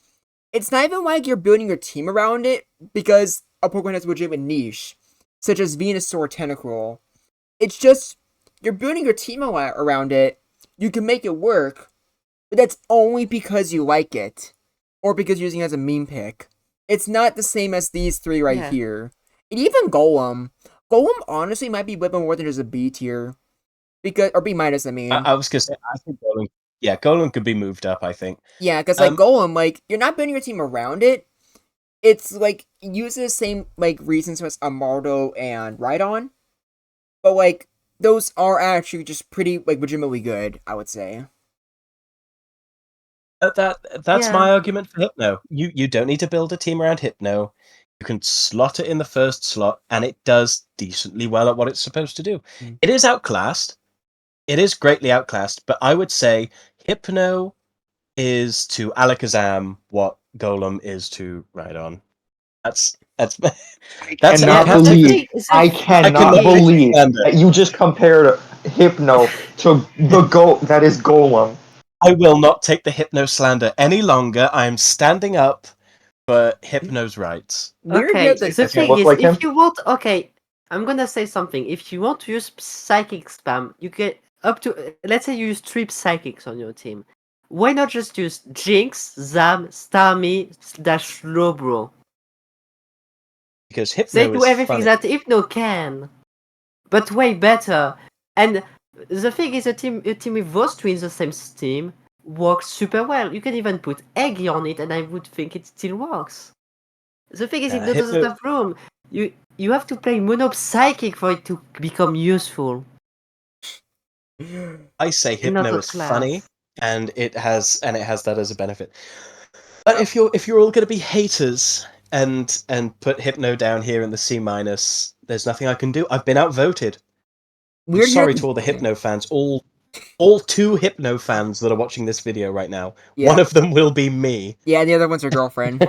it's not even like you're building your team around it because a Pokemon has a legitimate niche, such as Venusaur or Tentacruel. It's just you're building your team around it. You can make it work, but that's only because you like it, or because you're using it as a meme pick. It's not the same as these three right Yeah. here. And even Golem. Golem honestly might be whipping more than just a B tier. Because or B minus, I mean. I was gonna say I think Golem. Yeah, Golem could be moved up. I think. Yeah, because like Um, Golem, like you're not building your team around it. It's like it uses the same like reasons as Amardo and Rhydon, but like those are actually just pretty like legitimately good, I would say. that's Yeah. my argument for Hypno. You don't need to build a team around Hypno. You can slot it in the first slot, and it does decently well at what it's supposed to do. Mm. It is outclassed. It is greatly outclassed, but I would say Hypno is to Alakazam what Golem is to Rhydon. That's I that's Yeah, cannot okay. I'll but take believe. the I I cannot cannot take the believe slander. that you just compared Hypno to the goat that is Golem. I will not take the Hypno slander any longer. I am standing up for Hypno's rights. Weird okay. note that The Does he thing look is, like him? if you want, okay, I'm gonna say something. If you want to use psychic spam, you get up to, let's say you use 3 psychics on your team. Why not just use Jinx, Zam, Starmie, dash Slowbro? Because They Hypno do is everything funny. that Hypno can, but way better. And the thing is, a team with those two in the same team works super well. You can even put Eggy on it, and I would think it still works. The thing is, it doesn't Hypno, have room. You have to play mono psychic for it to become useful, I say and not Hypno a is funny, class. and it has that as a benefit. But if you're all going to be haters and put Hypno down here in the C minus, there's nothing I can do. I've been outvoted. I'm weird here. sorry to all the Hypno fans, all 2 Hypno fans that are watching this video right now. Yeah, One of them will be me. yeah. The other one's her girlfriend.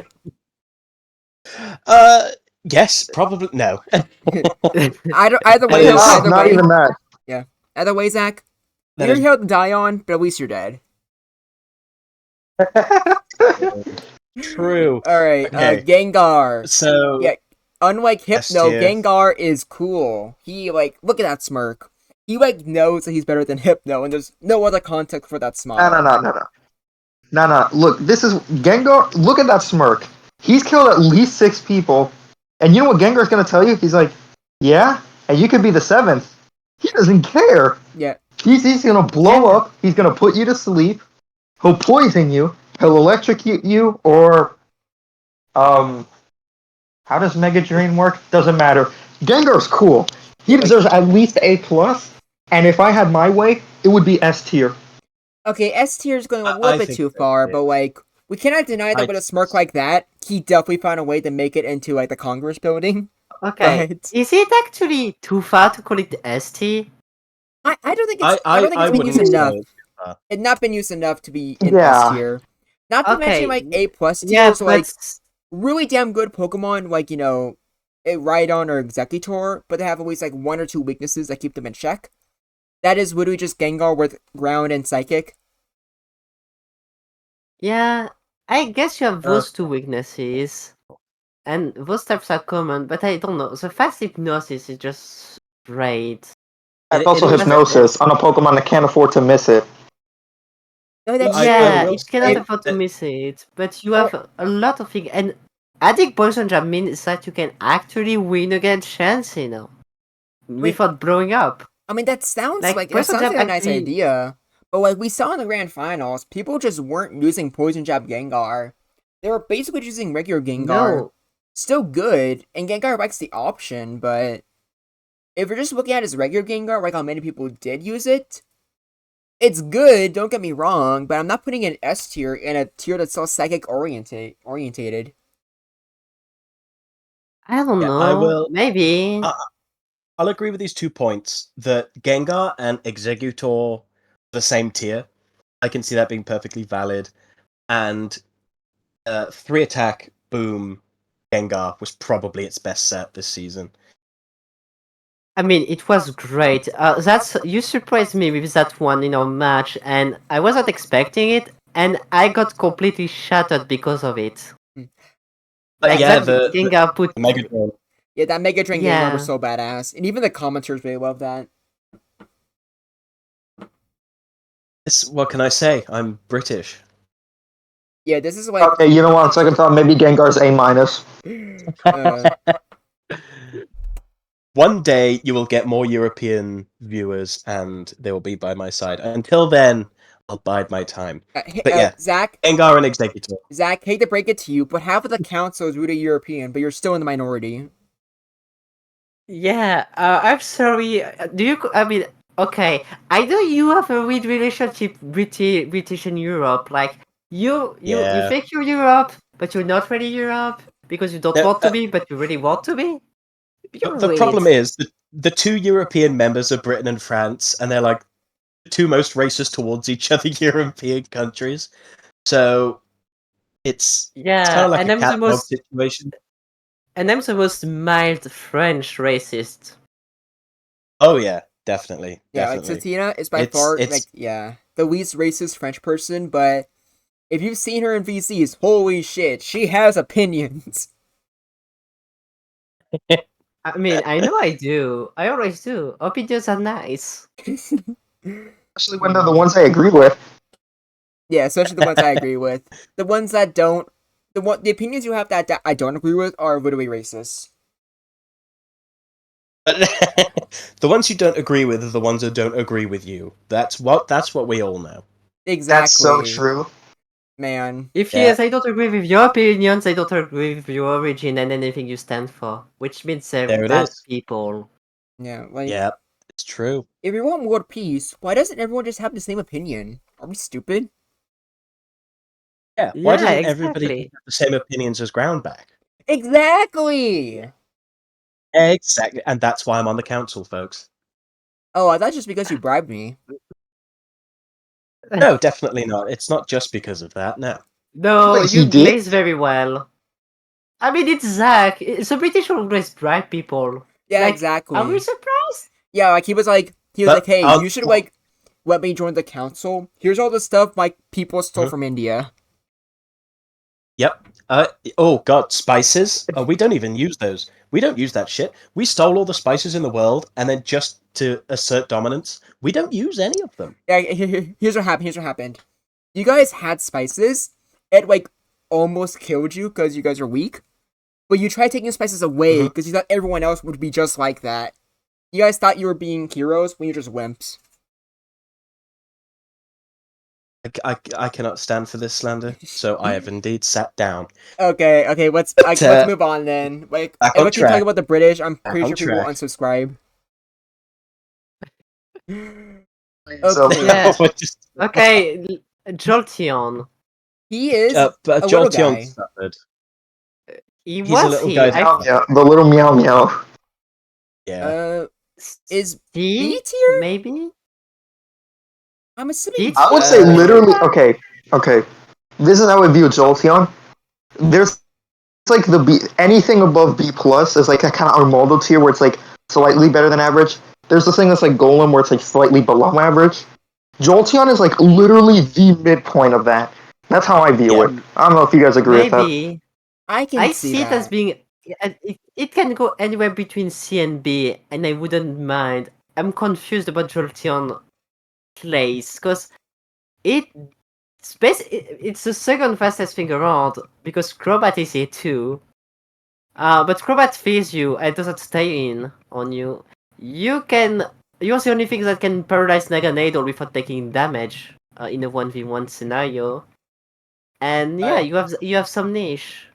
Uh, yes, probably no. Either That way though, is No, either not way, even that. yeah. Either way, Zach, that you're is here to die on, but at least you're dead. true. All right, Okay, Gengar. so Yeah, unlike S Hypno, tier. Gengar is cool. He like look at that smirk. He like knows that he's better than Hypno, and there's no other context for that No, no, smile. no, no, no. No, no. Look, this is Gengar. Look at that smirk. He's killed at least 6 people. And you know what Gengar's going to tell you? He's like, yeah, and you could be the 7th. He doesn't care. Yeah, He's going to blow Yeah. up. He's going to put you to sleep. He'll poison you. He'll electrocute you. Or, how does Mega Drain work? Doesn't matter. Gengar's cool. He yeah. Like deserves at least A plus. And if I had my way, it would be S tier. okay, S tier is going a little I bit think too that's far, it. but like we cannot deny that I with a smirk like that, he definitely found a way to make it into like the Congress building. Okay, But is it actually too far to call it ST? I don't think it's I been used wouldn't say enough. it's too far. It's not been used enough to be in S Yeah. tier. Not to mention Okay, like A plus yeah, tiers, but like really damn good Pokemon, like a Rhydon or Executor, but they have always like 1 or 2 weaknesses that keep them in check. That is literally just Gengar with Ground and Psychic. yeah, I guess you have Uh, those 2 weaknesses, and those types are common. But I don't know. The fast hypnosis is just great. That's it also is But hypnosis on a Pokemon that can't afford to miss it. Oh, that's I yeah, true. will it cannot say afford to that miss it. But you Oh, have a lot of things, and adding poison jab means that you can actually win against Chansey now I mean, without blowing up. that sounds Like like that poison sounds jab like a nice actually idea. But like we saw in the grand finals, people just weren't using Poison Jab Gengar. They were basically just using regular Gengar. no. Still good, and Gengar likes the option, but if you're just looking at his regular Gengar, like how many people did use it, It's good, don't get me wrong, but I'm not putting an S tier in a tier that's so psychic orientated. I don't Yeah, know. I will. Maybe. I'll agree with these 2 points that Gengar and Executor are the same tier. I can see that being perfectly valid. And 3 attack, boom, Gengar was probably its best set this season. I mean, it was great. You surprised me with that one, match, and I wasn't expecting it, and I got completely shattered because of it. But Like yeah, that the Gengar put. Mega Drain. Yeah, that Mega Drain Gengar was Yeah. so badass, and even the commenters really love that. What can I say? I'm British. Yeah, this is like Okay, you know what? On second thought, maybe Gengar's A minus. uh, One day you will get more European viewers, and they will be by my side. Until then, I'll bide my time. But yeah, Zach, Gengar and Executor. hate to break it to you, but half of the council is really European, but you're still in the minority. Yeah, I'm sorry. Do you? I mean, okay. I know you have a weird relationship British and Europe. Like you Yeah. think you're Europe, but you're not really Europe because you don't No, want to be, but you really want to be. You're the weird. problem is that the 2 European members are Britain and France, and they're like the 2 most racist towards each other European countries. So it's kind Yeah, of like and a cat dog situation. I'm the most mild French racist. Oh yeah, definitely, Yeah, like definitely. Satina is by far like the least racist French person, but if you've seen her in VCs, holy shit, she has opinions. I mean, I know I do. I always do. Opinions are nice. Especially when they're the ones I agree with. Yeah, especially the ones I agree with. The ones that don't, the opinions you have that I don't agree with are literally racist. But the ones you don't agree with are the ones that don't agree with you. That's what we all know. Exactly. That's so true. Man. If Yeah. yes, I don't agree with your opinions, I don't agree with your origin and anything you stand for, which means they're There it bad is. people. Yeah, like Yeah, it's true. if you want world peace, why doesn't everyone just have the same opinion? Are we stupid? Yeah, why Yeah, doesn't everybody exactly. have the same opinions as Groundback? Exactly. Exactly, and that's why I'm on the council, folks. Oh, I thought just because you bribed me. No, definitely not. It's not just because of that. No. No, Wait, he you did? glaze very well. I mean, it's Zach. The British always bribe people. Yeah, Like, are we exactly. surprised? Yeah, like he was like, But hey, you should like let me join the council. Here's all the stuff my people stole Mhm. from India. Yep. Oh god, spices. Oh, we don't even use those. We don't use that shit. We stole all the spices in the world, and then just to assert dominance, we don't use any of them. Yeah, here's what happened. Here's what happened. You guys had spices. It like almost killed you because you guys are weak. But you tried taking spices away because you thought everyone else would be just like that. You guys thought you were being heroes when you're just wimps. I cannot stand for this slander, so I have indeed sat down. Okay, let's But, move on then. Like, back if on we keep talking track. about the British, I'm Back pretty on sure people will track. unsubscribe. So- Okay, Yeah. Just, Okay, Jolteon. he is but a little Jolteon guy. suffered. He He's a was little he? guy. Meow, meow. The little meow meow. Yeah. Is C? B tier? Maybe? I'm assuming. D I would say tier? literally. Okay. This is how I view Jolteon. There's like the B. Anything above B plus is like a kind of Armaldo tier where it's like slightly better than average. There's this thing that's like Golem where it's like slightly below average. Jolteon is like literally the midpoint of that. That's how I view Yeah. it. I don't know if you guys agree with that. Maybe. I can I see see it as that. being. It can go anywhere between C and B, and I wouldn't mind. I'm confused about Jolteon place, because it. It's the second fastest thing around, because Crobat is here too. But Crobat fears you and doesn't stay in on you. You're the only thing that can paralyze Naganadel without taking damage in a 1v1 scenario. And yeah, you have some niche.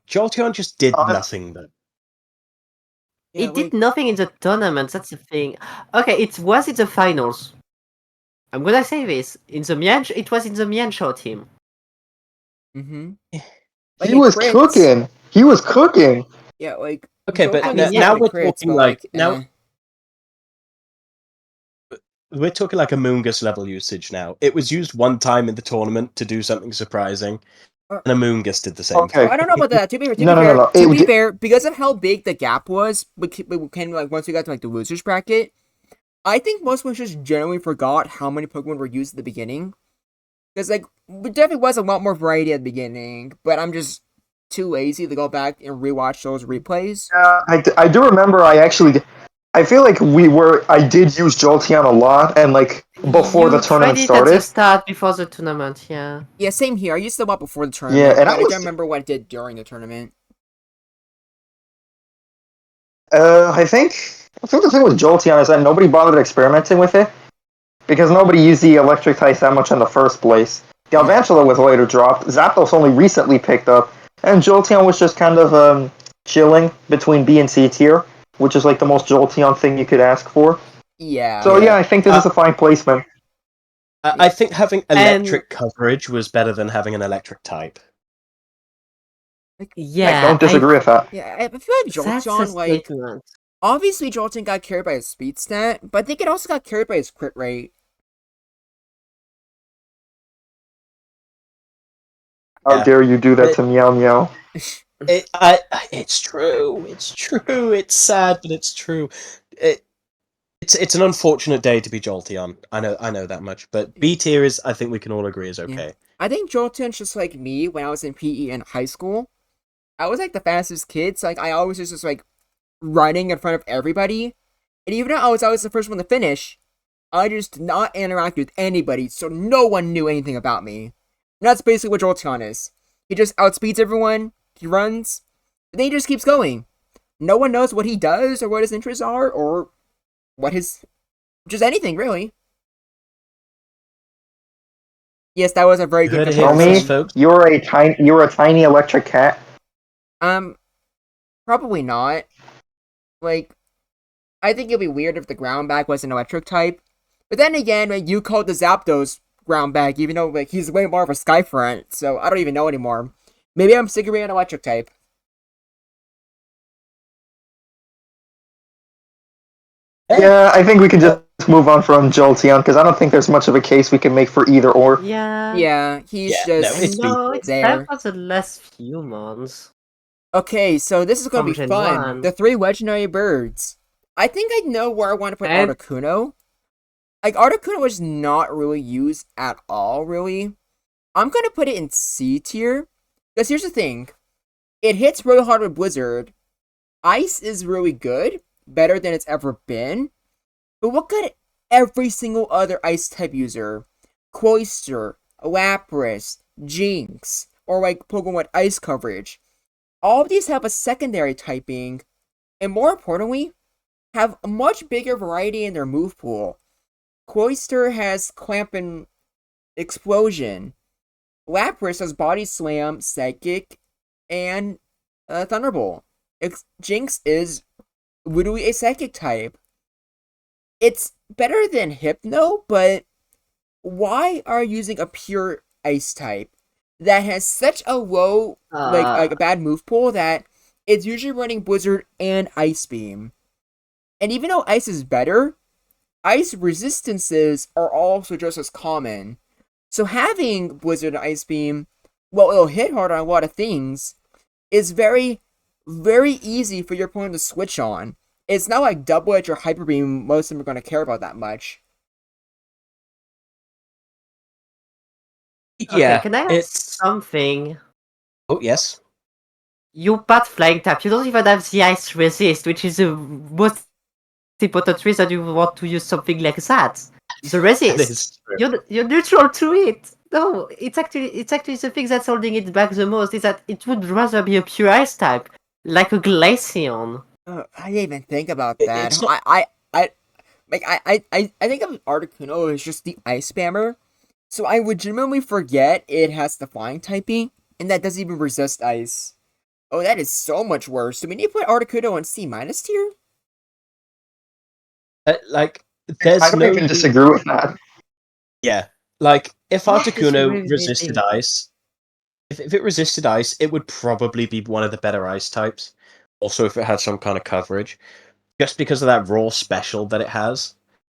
Jolteon just did Uh, nothing though. Yeah, It did nothing in the tournament, that's the thing. Okay, it was in the finals. I'm gonna say this. It was in the Mian team. Mm-hmm. He was cooking. He was cooking. Yeah, like Okay, but Jolteon mean, is yeah. now good we're at crits, talking but like like now we're talking like Amoongus level usage now. It was used one time in the tournament to do something surprising, Uh, and Amoongus did the same Okay. thing. I don't know about that. To be fair, No, no, no, no. to be fair, because of how big the gap was, we came like once we got to like the losers bracket, I think most of us just generally forgot how many Pokemon were used at the beginning. Because like there definitely was a lot more variety at the beginning, but I'm just too lazy to go back and rewatch those replays. I do remember. I feel like I did use Jolteon a lot, and like before the You tried tournament it at the started. start before the tournament, yeah. Yeah, same here. I used to lot before the Yeah, tournament, and but I don't remember what I did during the tournament. I think the thing with Jolteon is that nobody bothered experimenting with it because nobody used the electric types that much in the first place. Galvantula was later dropped. Zapdos only recently picked up, and Jolteon was just kind of chilling between B and C tier, which is like the most Jolteon thing you could ask for. Yeah. So Yeah. I think this is a fine placement. I think having And electric coverage was better than having an electric type. I yeah, don't disagree with that. Yeah, I feel like that's a Jolteon, like, statement. obviously Jolteon got carried by his speed stat, but I think it also got carried by his crit rate. How Yeah. dare you do that to Meow Meow? It's true. It's true. It's sad, but it's true. It's an unfortunate day to be Jolteon. I know that much. But B tier is, I think we can all agree, is okay. Yeah. I think Jolteon's just like me when I was in PE in high school. I was like the fastest kid, so like I always was just like running in front of everybody. And even though I was always the first one to finish, I just did not interact with anybody, so no one knew anything about me. And that's basically what Jolteon is. He just outspeeds everyone, he runs, and then he just keeps going. No one knows what he does, or what his interests are, or what his... just anything, really. Yes, that was a very You good heard it here first, comparison. folks. You're a tiny electric cat. Probably not. Like, I think it'd be weird if the ground bag was an electric type. But then again, like, you called the Zapdos ground bag, even though like he's way more of a Skyfront, so I don't even know anymore. Maybe I'm sick of being an electric type. Yeah, I think we can just move on from Jolteon because I don't think there's much of a case we can make for either or. Yeah. Yeah, he's Yeah, no, just it's B No, tier. it's time there. for the last few months. Okay, so this is gonna From be Gen fun. 1. The three legendary birds. I think I know where I want to put And- Articuno. Like Articuno was not really used at all, really. I'm gonna put it in C tier. Because here's the thing. It hits really hard with Blizzard. Ice is really good. Better than it's ever been. But what got every single other ice type user? Cloyster, Lapras, Jinx, or like Pokemon with ice coverage. All of these have a secondary typing, and more importantly, have a much bigger variety in their move pool. Cloyster has Clamp and Explosion. Lapras has Body Slam, Psychic, and Thunderbolt. Jinx is literally a Psychic type. It's better than Hypno, but why are you using a pure Ice type that has such a low, like a bad move pool that it's usually running Blizzard and Ice Beam? And even though Ice is better, Ice resistances are also just as common. So having Blizzard and Ice Beam, well, it'll hit hard on a lot of things, is very, very easy for your opponent to switch on. It's not like Double Edge or Hyper Beam, most of them are going to care about that much. Yeah, Okay, can I ask something? Oh, yes. You part flying tap. You don't even have the ice resist, which is the most important reason you want to use something like that. The That resist. is true. You're neutral to it. No, it's actually the thing that's holding it back the most is that it would rather be a pure ice type, like a Glaceon. I didn't even think about that. It's not. I think of Articuno as just the ice spammer, so I legitimately forget it has the flying typing, and that doesn't even resist ice. Oh, that is so much worse. Do we need to put Articuno in C minus tier? Like, there's I don't no even disagree with that. Yeah, like if Yeah, I Articuno disagree with resisted Meeting. ice, if it resisted ice, it would probably be one of the better ice types. Also, if it had some kind of coverage, just because of that raw special that it has.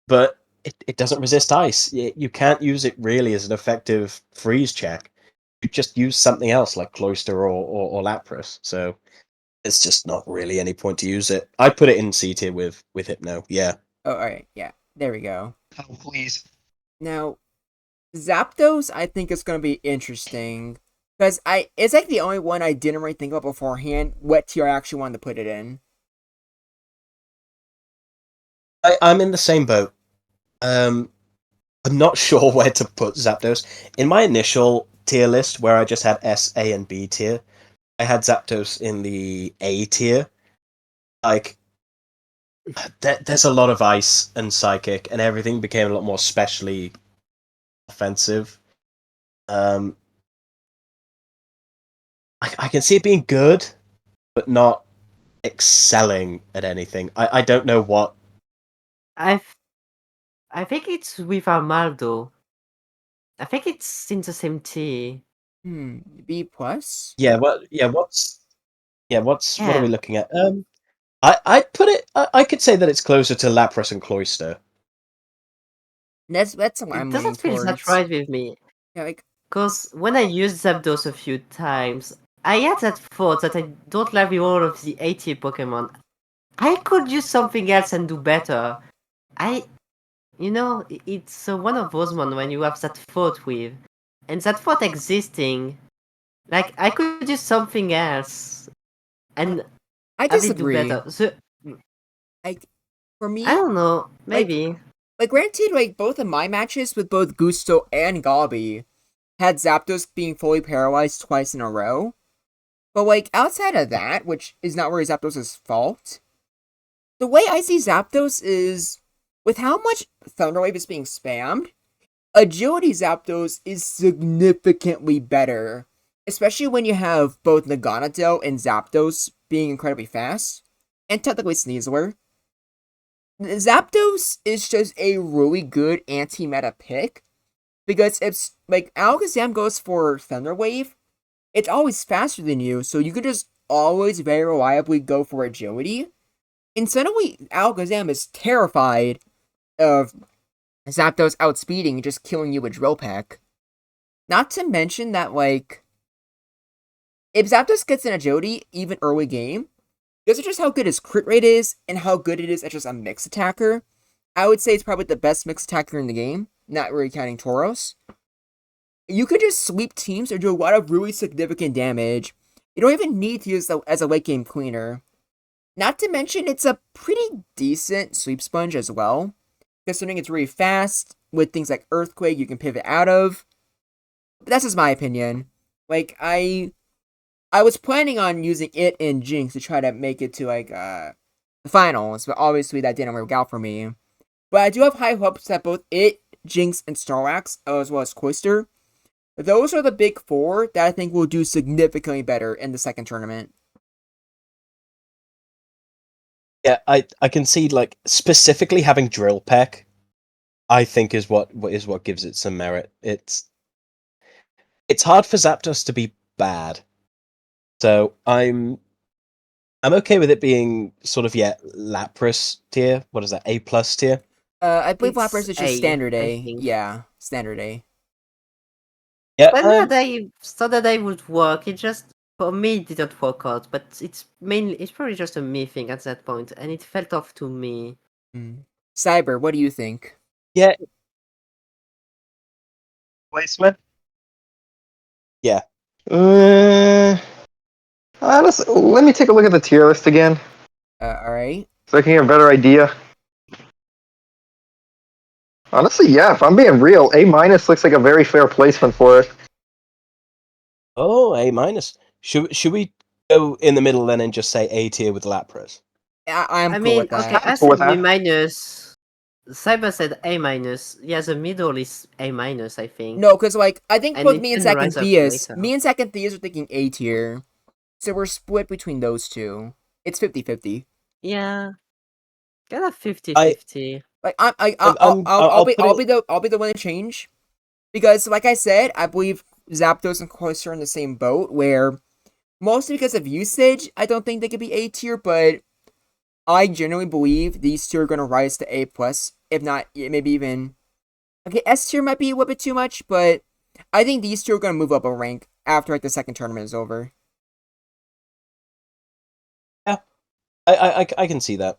But it doesn't resist ice. You can't use it really as an effective freeze check. You just use something else like Cloister or Lapras. So it's just not really any point to use it. I put it in C tier with Hypno. Yeah. Oh, all right, yeah, there we go. Oh, please. Now, Zapdos, I think is going to be interesting because it's like the only one I didn't really think about beforehand. What tier I actually wanted to put it in. I'm in the same boat. I'm not sure where to put Zapdos. In my initial tier list, where I just had S, A, and B tier, I had Zapdos in the A tier. Like, there's a lot of ice and psychic, and everything became a lot more specially offensive. Um, I can see it being good, but not excelling at anything. I don't know what. I I think it's with Armaldo. I think it's in the same tier. B plus. Yeah, what are we Yeah, looking at? I put it. I could say that it's closer to Lapras and Cloyster. That's what it I'm leaning doesn't feel that towards. right with me. Yeah, like Because when I used Zapdos a few times, I had that thought that I don't like with all of the A-tier Pokemon. I could use something else and do better. It's one of those ones when you have that thought with, and that thought existing, like I could use something else and I have it do disagree. better. So Like for I me, don't know, like maybe. granted, like both of my matches with both Gusto and Gobby had Zapdos being fully paralyzed twice in a row. But like outside of that, which is not really Zapdos' fault, the way I see Zapdos is with how much Thunderwave is being spammed, Agility Zapdos is significantly better. Especially when you have both Naganadel and Zapdos being incredibly fast. And technically Sneasler. Zapdos is just a really good anti-meta pick. Because if like Alakazam goes for Thunder Wave, it's always faster than you, so you could just always very reliably go for agility. And suddenly Alakazam is terrified of Zapdos outspeeding and just killing you with Drill Peck. Not to mention that, like, if Zapdos gets an agility, even early game, because of just how good his crit rate is and how good it is as just a mix attacker, I would say it's probably the best mix attacker in the game, not really counting Tauros. You could just sweep teams or do a lot of really significant damage. You don't even need to use it as a late game cleaner. Not to mention, it's a pretty decent sweep sponge as well, considering it's really fast. With things like Earthquake, you can pivot out of. But that's just my opinion. Like I was planning on using it and Jinx to try to make it to like the finals, but obviously that didn't work out for me. But I do have high hopes that both it, Jinx, and Snorlax, as well as Cloyster, those are the big four that I think will do significantly better in the second tournament. Yeah, I can see like specifically having Drill Peck. I think is what gives it some merit. It's hard for Zapdos to be bad, so I'm okay with it being sort of Lapras tier. What is that? A plus tier. I believe It's Lapras is just A, standard I A. think. Yeah, standard A. Yeah. Standard A would work. It just for me it didn't work out, but it's probably just a me thing at that point, and it felt off to me. Cyber, what do you think? Yeah. Placement? Yeah. Honestly, let me take a look at the tier list again Alright. so I can get a better idea. Honestly, yeah, if I'm being real, A minus looks like a very fair placement for it. Oh, A minus. Should we go in the middle then and just say A tier with Lapras? I'm I cool mean, with okay, that. I Cool with said B that. minus. Cyber said A minus. Yeah, the middle is A minus, I think. No, because, like, I think And both it me and can Second rise up Theas, later. me and Second Theas are thinking A tier. So we're split between those two. It's 50-50. Yeah. Kind of I 50-50. Like I'll I'll put it. I'll be the one to change, because like I said, I believe Zapdos and Cloyster are in the same boat where mostly because of usage, I don't think they could be A tier, but I genuinely believe these two are gonna rise to A plus, if not maybe even okay. S tier might be a little bit too much, but I think these two are gonna move up a rank after like the second tournament is over. Yeah, I can see that.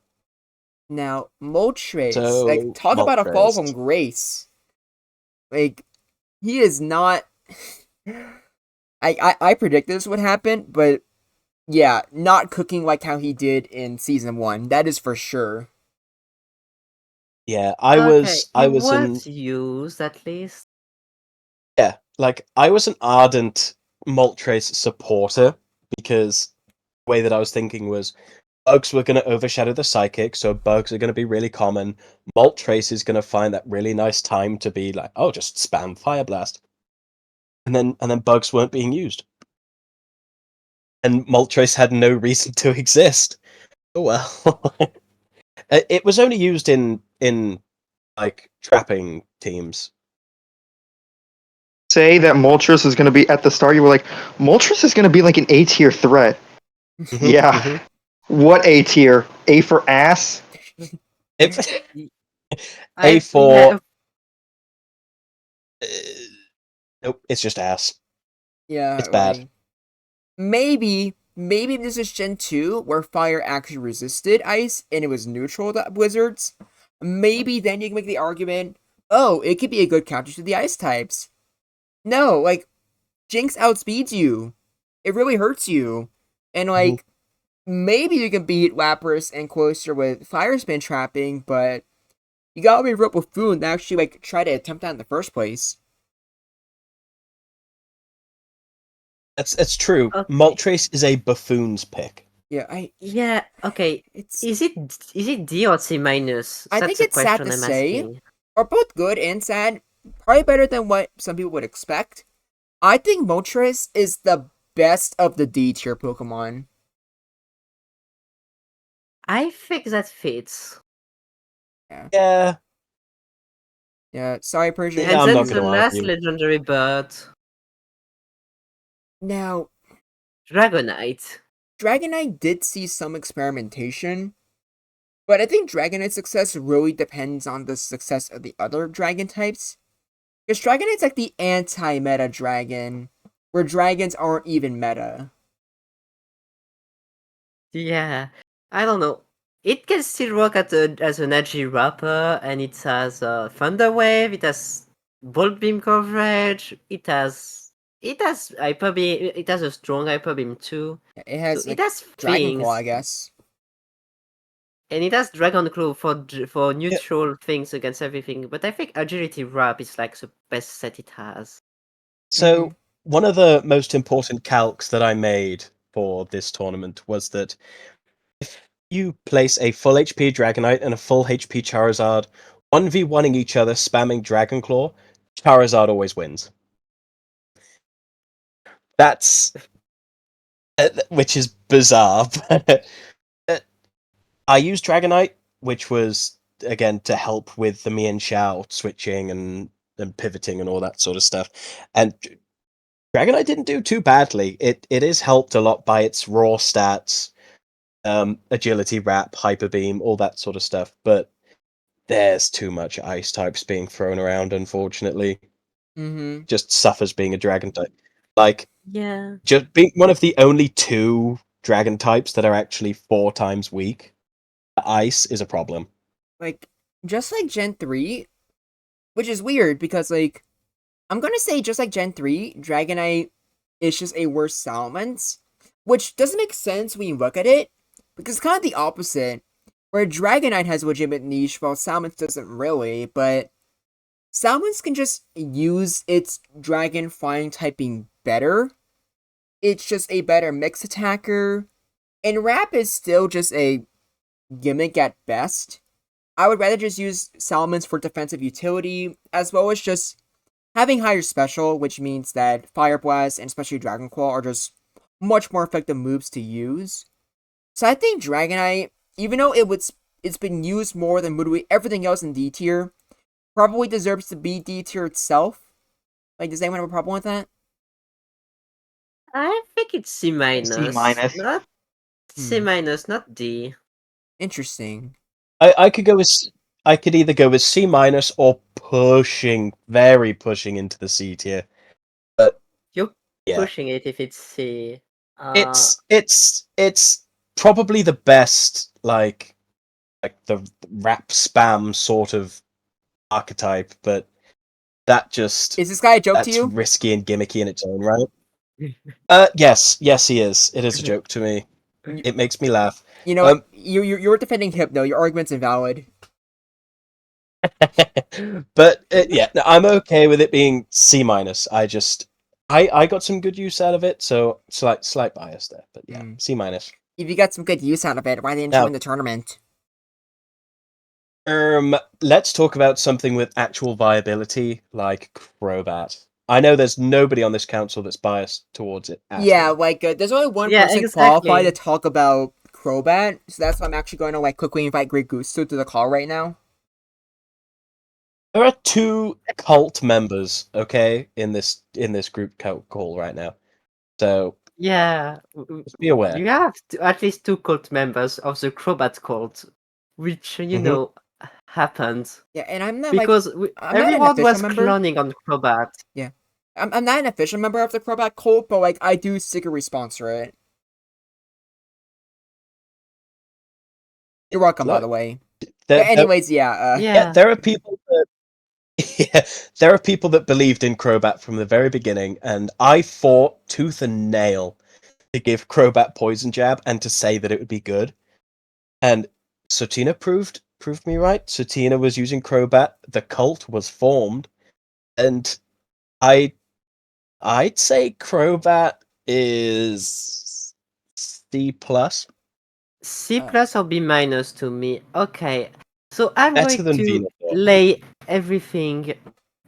Now, Moltres, like So talk about a fall from Moltres. grace. Like he is not. I predict this would happen, but yeah, not cooking like how he did in season one. That is for sure. Yeah, Okay, I he was an was used at least. yeah, like I was an ardent Moltres supporter because the way that I was thinking was bugs were going to overshadow the psychic, so bugs are going to be really common. Moltres is going to find that really nice time to be like, oh, just spam Fire Blast, and then bugs weren't being used, and Moltres had no reason to exist. Oh well, it was only used in like trapping teams. Say that Moltres is going to be at the start. You were like, Moltres is going to be like an A tier threat. Mhm, Yeah. mhm. What A tier? A for ass? If A I for yeah, uh, nope, it's just ass. Yeah, It's bad. like maybe this is Gen 2 where fire actually resisted ice and it was neutral to blizzards. Maybe then you can make the argument, oh, it could be a good counter to the ice types. No, like Jinx outspeeds you. It really hurts you. And Mhm. like maybe you can beat Lapras and Cloyster with fire spin trapping, but you gotta be real buffoon to actually like try to attempt that in the first place. That's true. okay. Moltres is a buffoon's pick. Yeah, Yeah, okay. it's Is it D or C minus? I That's think the it's sad question to I'm say, asking. are both good and sad. Probably better than what some people would expect. I think Moltres is the best of the D tier Pokemon. I think that fits. Yeah. Yeah, Yeah. Sorry, Persian, And I'm it's not that's you. the going to last argue. legendary bird, Now, Dragonite. Dragonite did see some experimentation, but I think Dragonite's success really depends on the success of the other dragon types. Because Dragonite's like the anti-meta dragon, where dragons aren't even meta. Yeah, I don't know. It can still work as an edgy rapper, and it has Thunder Wave. It has Bolt Beam coverage. It has Hyper Beam. It has a strong Hyper Beam too. It So has it like has Dragon Claw, things, I guess. and it has Dragon Claw for Yeah. neutral things against everything. But I think Agility Wrap is like the best set it has. Mm-hmm. So one of the most important calcs that I made for this tournament was that you place a full HP Dragonite and a full HP Charizard 1v1ing each other, spamming Dragon Claw, Charizard always wins. That's which is bizarre. But I used Dragonite, which was again to help with the Mian Xiao switching and pivoting and all that sort of stuff. And Dragonite didn't do too badly. It is helped a lot by its raw stats, agility, wrap, hyper beam, all that sort of stuff. But there's too much ice types being thrown around, unfortunately. Mm-hmm. Just suffers being a dragon type. Like Yeah. just being one of the only two dragon types that are actually 4 times weak. Ice is a problem. Like, just like Gen 3, which is weird because, like, I'm gonna say just like Gen 3, Dragonite is just a worse Salamence, which doesn't make sense when you look at it, because it's kind of the opposite, where Dragonite has a legitimate niche while Salamence doesn't really, but Salamence can just use its dragon flying typing better. It's just a better mix attacker, and Wrap is still just a gimmick at best. I would rather just use Salamence for defensive utility, as well as just having higher special, which means that Fire Blast and especially Dragon Claw are just much more effective moves to use. So I think Dragonite, even though it's been used more than literally everything else in D tier. Probably deserves to be D tier itself. Like, does anyone have a problem with that? I think it's C minus. minus. Not C minus, not D. Interesting. I could go with I could either go with C minus or very pushing into the C tier. But You're yeah, pushing it if it's C. it's probably the best like the rap spam sort of archetype, but Is this guy a joke to that's you? risky and gimmicky in its own right. Yes, he is. It is a joke to me. It makes me laugh. You know, you're defending Hypno. Your argument's invalid. But yeah, I'm okay with it being C minus. I got some good use out of it, so slight bias there. But yeah, C minus. If you got some good use out of it, why didn't you Now- win the tournament? Let's talk about something with actual viability, like Crobat. I know there's nobody on this council that's biased towards it. Yeah, all. like there's only one Yeah, person exactly. qualified to talk about Crobat, so that's why I'm actually going to like quickly invite Great Gusto to the call right now. There are 2 cult members, okay, in this group call right now. So Yeah, just be aware. you have at least 2 cult members of the Crobat cult, which happened Yeah, and I'm not because I'm not an everyone official was member. cloning on Crobat. Yeah, I'm not an official member of the Crobat cult, but like I do seek a response for it. You're welcome, by the way. There, But anyways, yeah. Yeah, there are people that there are people that believed in Crobat from the very beginning, and I fought tooth and nail to give Crobat Poison Jab and to say that it would be good. And Sotina proved me right. Sotina was using Crobat. The cult was formed, and I'd say Crobat is C plus. C plus or B minus to me. Okay, so I'm Better going than to Venusaur. lay everything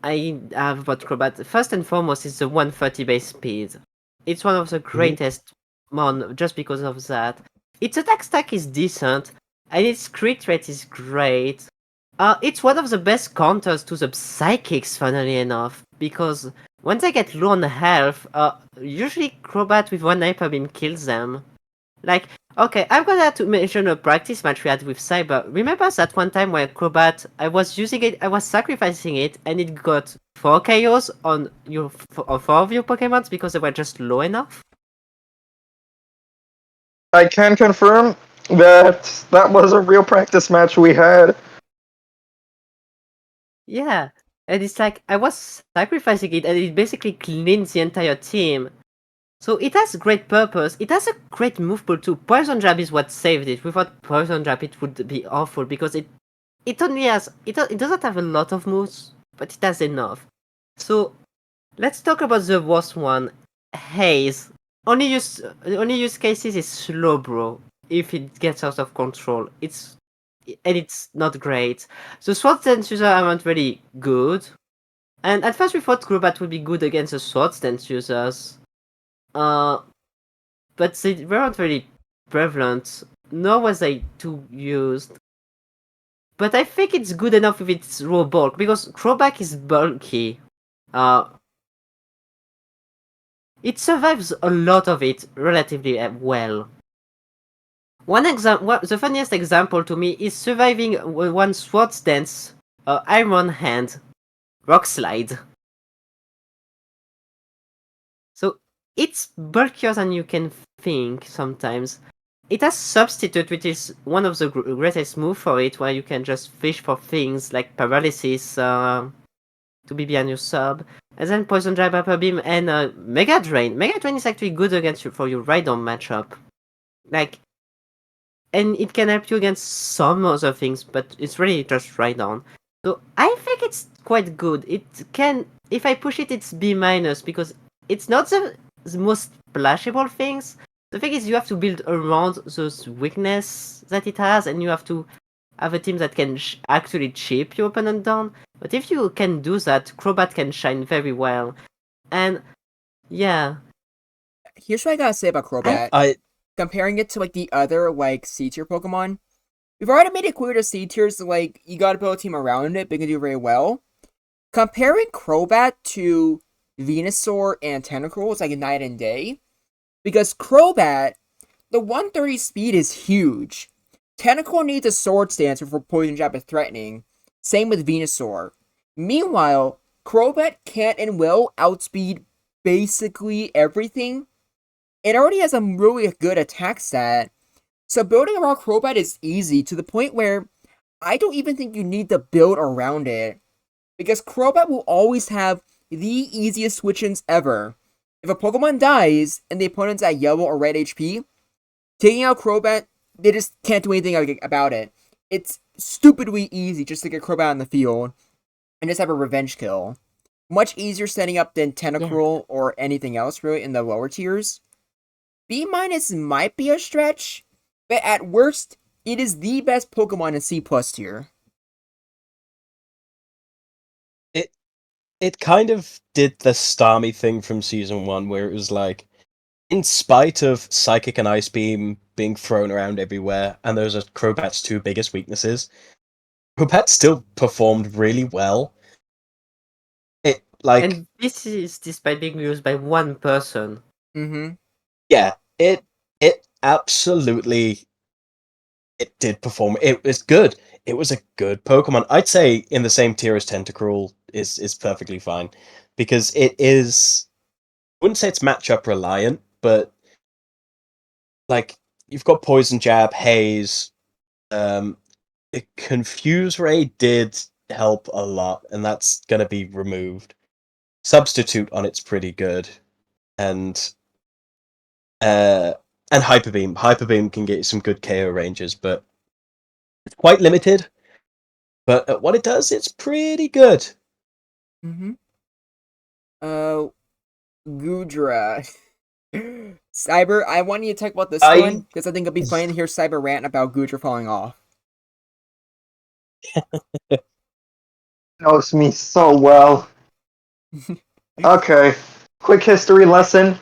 I have about Crobat. First and foremost, is the 130 base speed. It's one of the greatest mon just because of that. Its attack stack is decent, and its crit rate is great. It's one of the best counters to the psychics, funnily enough, because once they get low on health, usually Crobat with one hyper beam kills them. Like, okay, I'm gonna have to mention a practice match we had with Cyber. Remember that one time where Crobat, I was using it, I was sacrificing it, and it got 4 KOs on on 4 of your Pokemons because they were just low enough? I can confirm that that was a real practice match we had. Yeah, and it's like, I was sacrificing it, and it basically cleans the entire team. So it has great purpose. It has a great move pool too. Poison Jab is what saved it. Without Poison Jab, it would be awful because it only has it doesn't have a lot of moves, but it has enough. So let's talk about the worst one, Haze. Only use cases is slow, bro. If it gets out of control, it's not great. The Sword Dance user aren't really good, and at first we thought Crobat would be good against the Sword Dance users. But they weren't very prevalent, nor was they too used. But I think it's good enough with its raw bulk, because Crobat is bulky. It survives a lot of it relatively well. The funniest example to me is surviving one Swords Dance, Iron Hand, Rock Slide. So it's bulkier than you can think sometimes. It has Substitute, which is one of the greatest moves for it, where you can just fish for things like Paralysis to be behind your sub. And then Poison Jab, Upper Beam, and Mega Drain. Mega Drain is actually good against you for your Rhydon matchup. Like, and it can help you against some other things, but it's really just Rhydon. So I think it's quite good. It can, if I push it, it's B minus because it's not the most splashable things. The thing is, you have to build around those weakness that it has, and you have to have a team that can actually chip your opponent down. But if you can do that, Crobat can shine very well. And yeah, Here's what I gotta say about Crobat. I Comparing it to like the other like C tier Pokemon, We've already made it clear to C tiers, like, you gotta build a team around it, but you can do very well. Comparing Crobat to Venusaur and Tentacruel is like night and day. Because Crobat, the 130 speed is huge. Tentacruel needs a Sword Stance before Poison Jab is threatening. Same with Venusaur. Meanwhile, Crobat can't and will outspeed basically everything. It already has a really good attack stat. So building around Crobat is easy to the point where I don't even think you need to build around it. Because Crobat will always have the easiest switch-ins ever. If a Pokemon dies and the opponent's at yellow or red HP, taking out Crobat, they just can't do anything about it. It's stupidly easy just to get Crobat on the field and just have a revenge kill. Much easier setting up than Tentacruel or anything else really in the lower tiers. B- might be a stretch, but at worst, it is the best Pokemon in C+ tier. It kind of did the Starmie thing from season 1, where it was like, in spite of Psychic and Ice Beam being thrown around everywhere, and those are Crobat's two biggest weaknesses, Crobat still performed really well. And this is despite being used by one person. Mm-hmm. Yeah, it absolutely it did perform. It was good. It was a good Pokemon. I'd say in the same tier as Tentacruel is perfectly fine, because it is. I wouldn't say it's matchup reliant, but like you've got Poison Jab, Haze, the Confuse Ray did help a lot, and that's gonna be removed. Substitute on it's pretty good, and and Hyper Beam. Hyper Beam can get you some good KO ranges, but it's quite limited. But at what it does, it's pretty good. Mm-hmm. Goodra. Cyber, I want you to talk about this one, because I think it'll be funny to hear Cyber rant about Goodra falling off. Knows me so well. Okay, quick history lesson.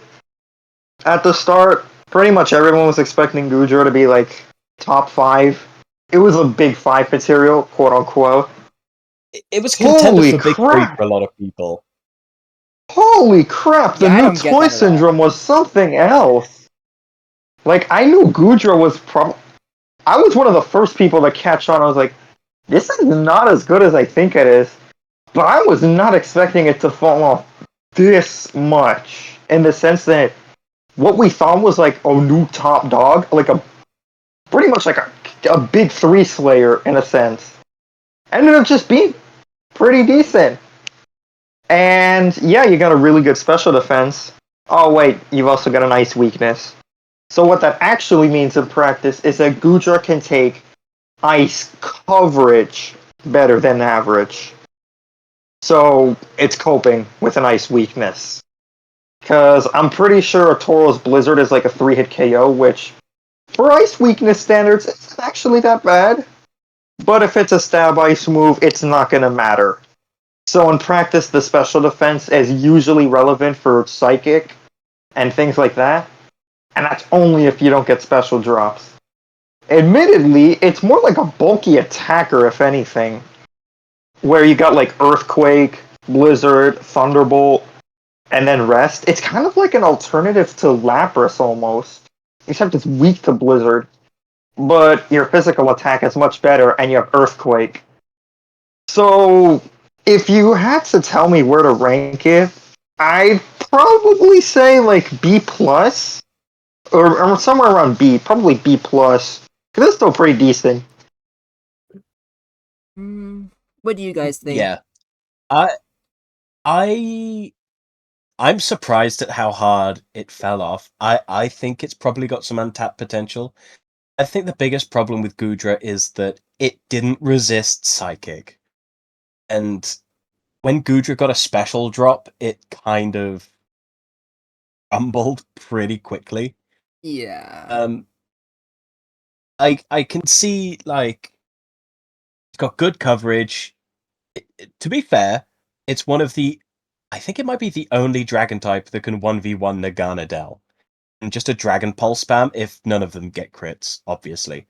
At the start, pretty much everyone was expecting Goodra to be like top 5. It was a big 5 material, quote unquote. It was contender Holy for Big 3 crap! for a lot of people. Holy crap! The Yeah, I new don't get toy that at all. syndrome was something else. Like, I knew Goodra was I was one of the first people to catch on. I was like, this is not as good as I think it is. But I was not expecting it to fall off this much. In the sense that what we thought was like a new top dog, like a pretty much like a big 3 slayer in a sense, ended up just being pretty decent. And yeah, you got a really good special defense. Oh wait, you've also got a nice weakness. So what that actually means in practice is that Goodra can take ice coverage better than average. So it's coping with an ice weakness. Because I'm pretty sure a Tauros Blizzard is like a 3-hit KO, which for ice weakness standards, it's not actually that bad. But if it's a stab ice move, it's not going to matter. So in practice, the special defense is usually relevant for psychic and things like that. And that's only if you don't get special drops. Admittedly, it's more like a bulky attacker, if anything. Where you got like Earthquake, Blizzard, Thunderbolt, and then Rest. It's kind of like an alternative to Lapras almost. Except it's weak to Blizzard. But your physical attack is much better, and you have Earthquake. So, if you had to tell me where to rank it, I'd probably say like B plus, or somewhere around B, probably B plus. Because it's still pretty decent. What do you guys think? Yeah, I I'm surprised at how hard it fell off. I think it's probably got some untapped potential. I think the biggest problem with Goodra is that it didn't resist Psychic. And when Goodra got a special drop, it kind of crumbled pretty quickly. Yeah. I can see, like, it's got good coverage. To be fair, it's one of the, I think it might be the only dragon type that can 1v1 Nagana Dell. And just a Dragon Pulse spam if none of them get crits, obviously.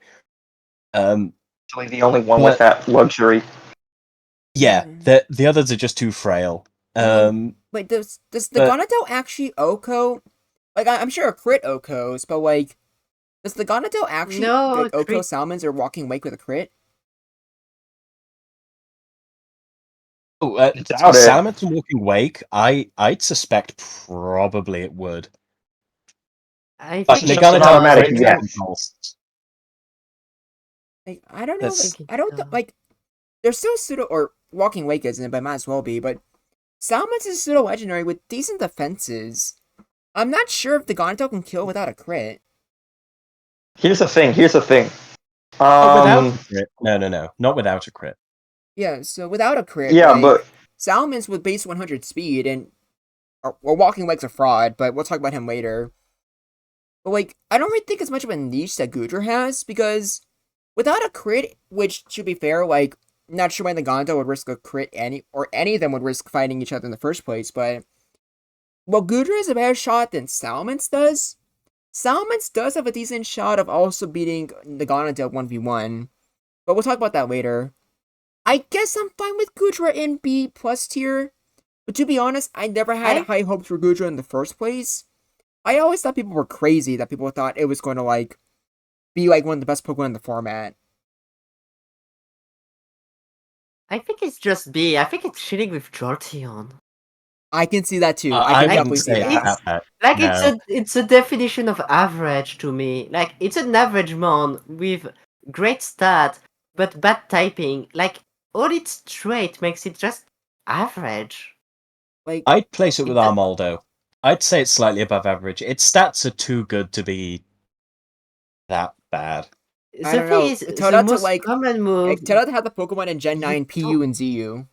Actually, the only one with But that luxury. yeah, the others are just too frail. Wait, does the But Gonadel actually Oko? Like, I'm sure a crit Okos, but like, does the Gonadel actually No, like Oko crit. Salmons or Walking Wake with a crit? Doubt it. Salamence and Walking Wake, I'd suspect probably it would. I But think It's it just an Naganadel automatic does. crits yes. Dragon Pulse. Like, I don't I know. That's Like, think it I don't does. like. They're still pseudo or Walking Wake isn't it, but might as well be. But Salmons is pseudo legendary with decent defenses. I'm not sure if the Gonadel can kill without a crit. Here's the thing. Here's the thing. not without a crit. No, not without a crit. Yeah, so without a crit, Yeah, like but Salmons with base 100 speed and well, Walking Wake's a fraud, but we'll talk about him later. But like, I don't really think it's much of a niche that Gudra has because without a crit, which to be fair, like, not sure when the Gonto would risk a crit any of them would risk fighting each other in the first place, but well, Gudra has a better shot than Salmons does. Salmons does have a decent shot of also beating the Gonadel 1v1, but we'll talk about that later. I guess I'm fine with Gudra in B plus tier, but to be honest, I never had I high hopes for Gudra in the first place. I always thought people were crazy that people thought it was going to like be like one of the best Pokemon in the format. I think it's just B. I think it's chilling with Jolteon. I can see that too. I I can Like definitely wouldn't see say it's that. that bad. like No. it's a definition of average to me. Like it's an average mon with great stat but bad typing. Like all its trait makes it just average. Like, I'd place it with It do- Armaldo. I'd say it's slightly above average. Its stats are too good to be that bad. I the don't thing know. is Tell the that to most like, common move tell that to have the Pokemon in Gen you 9 don't PU and ZU.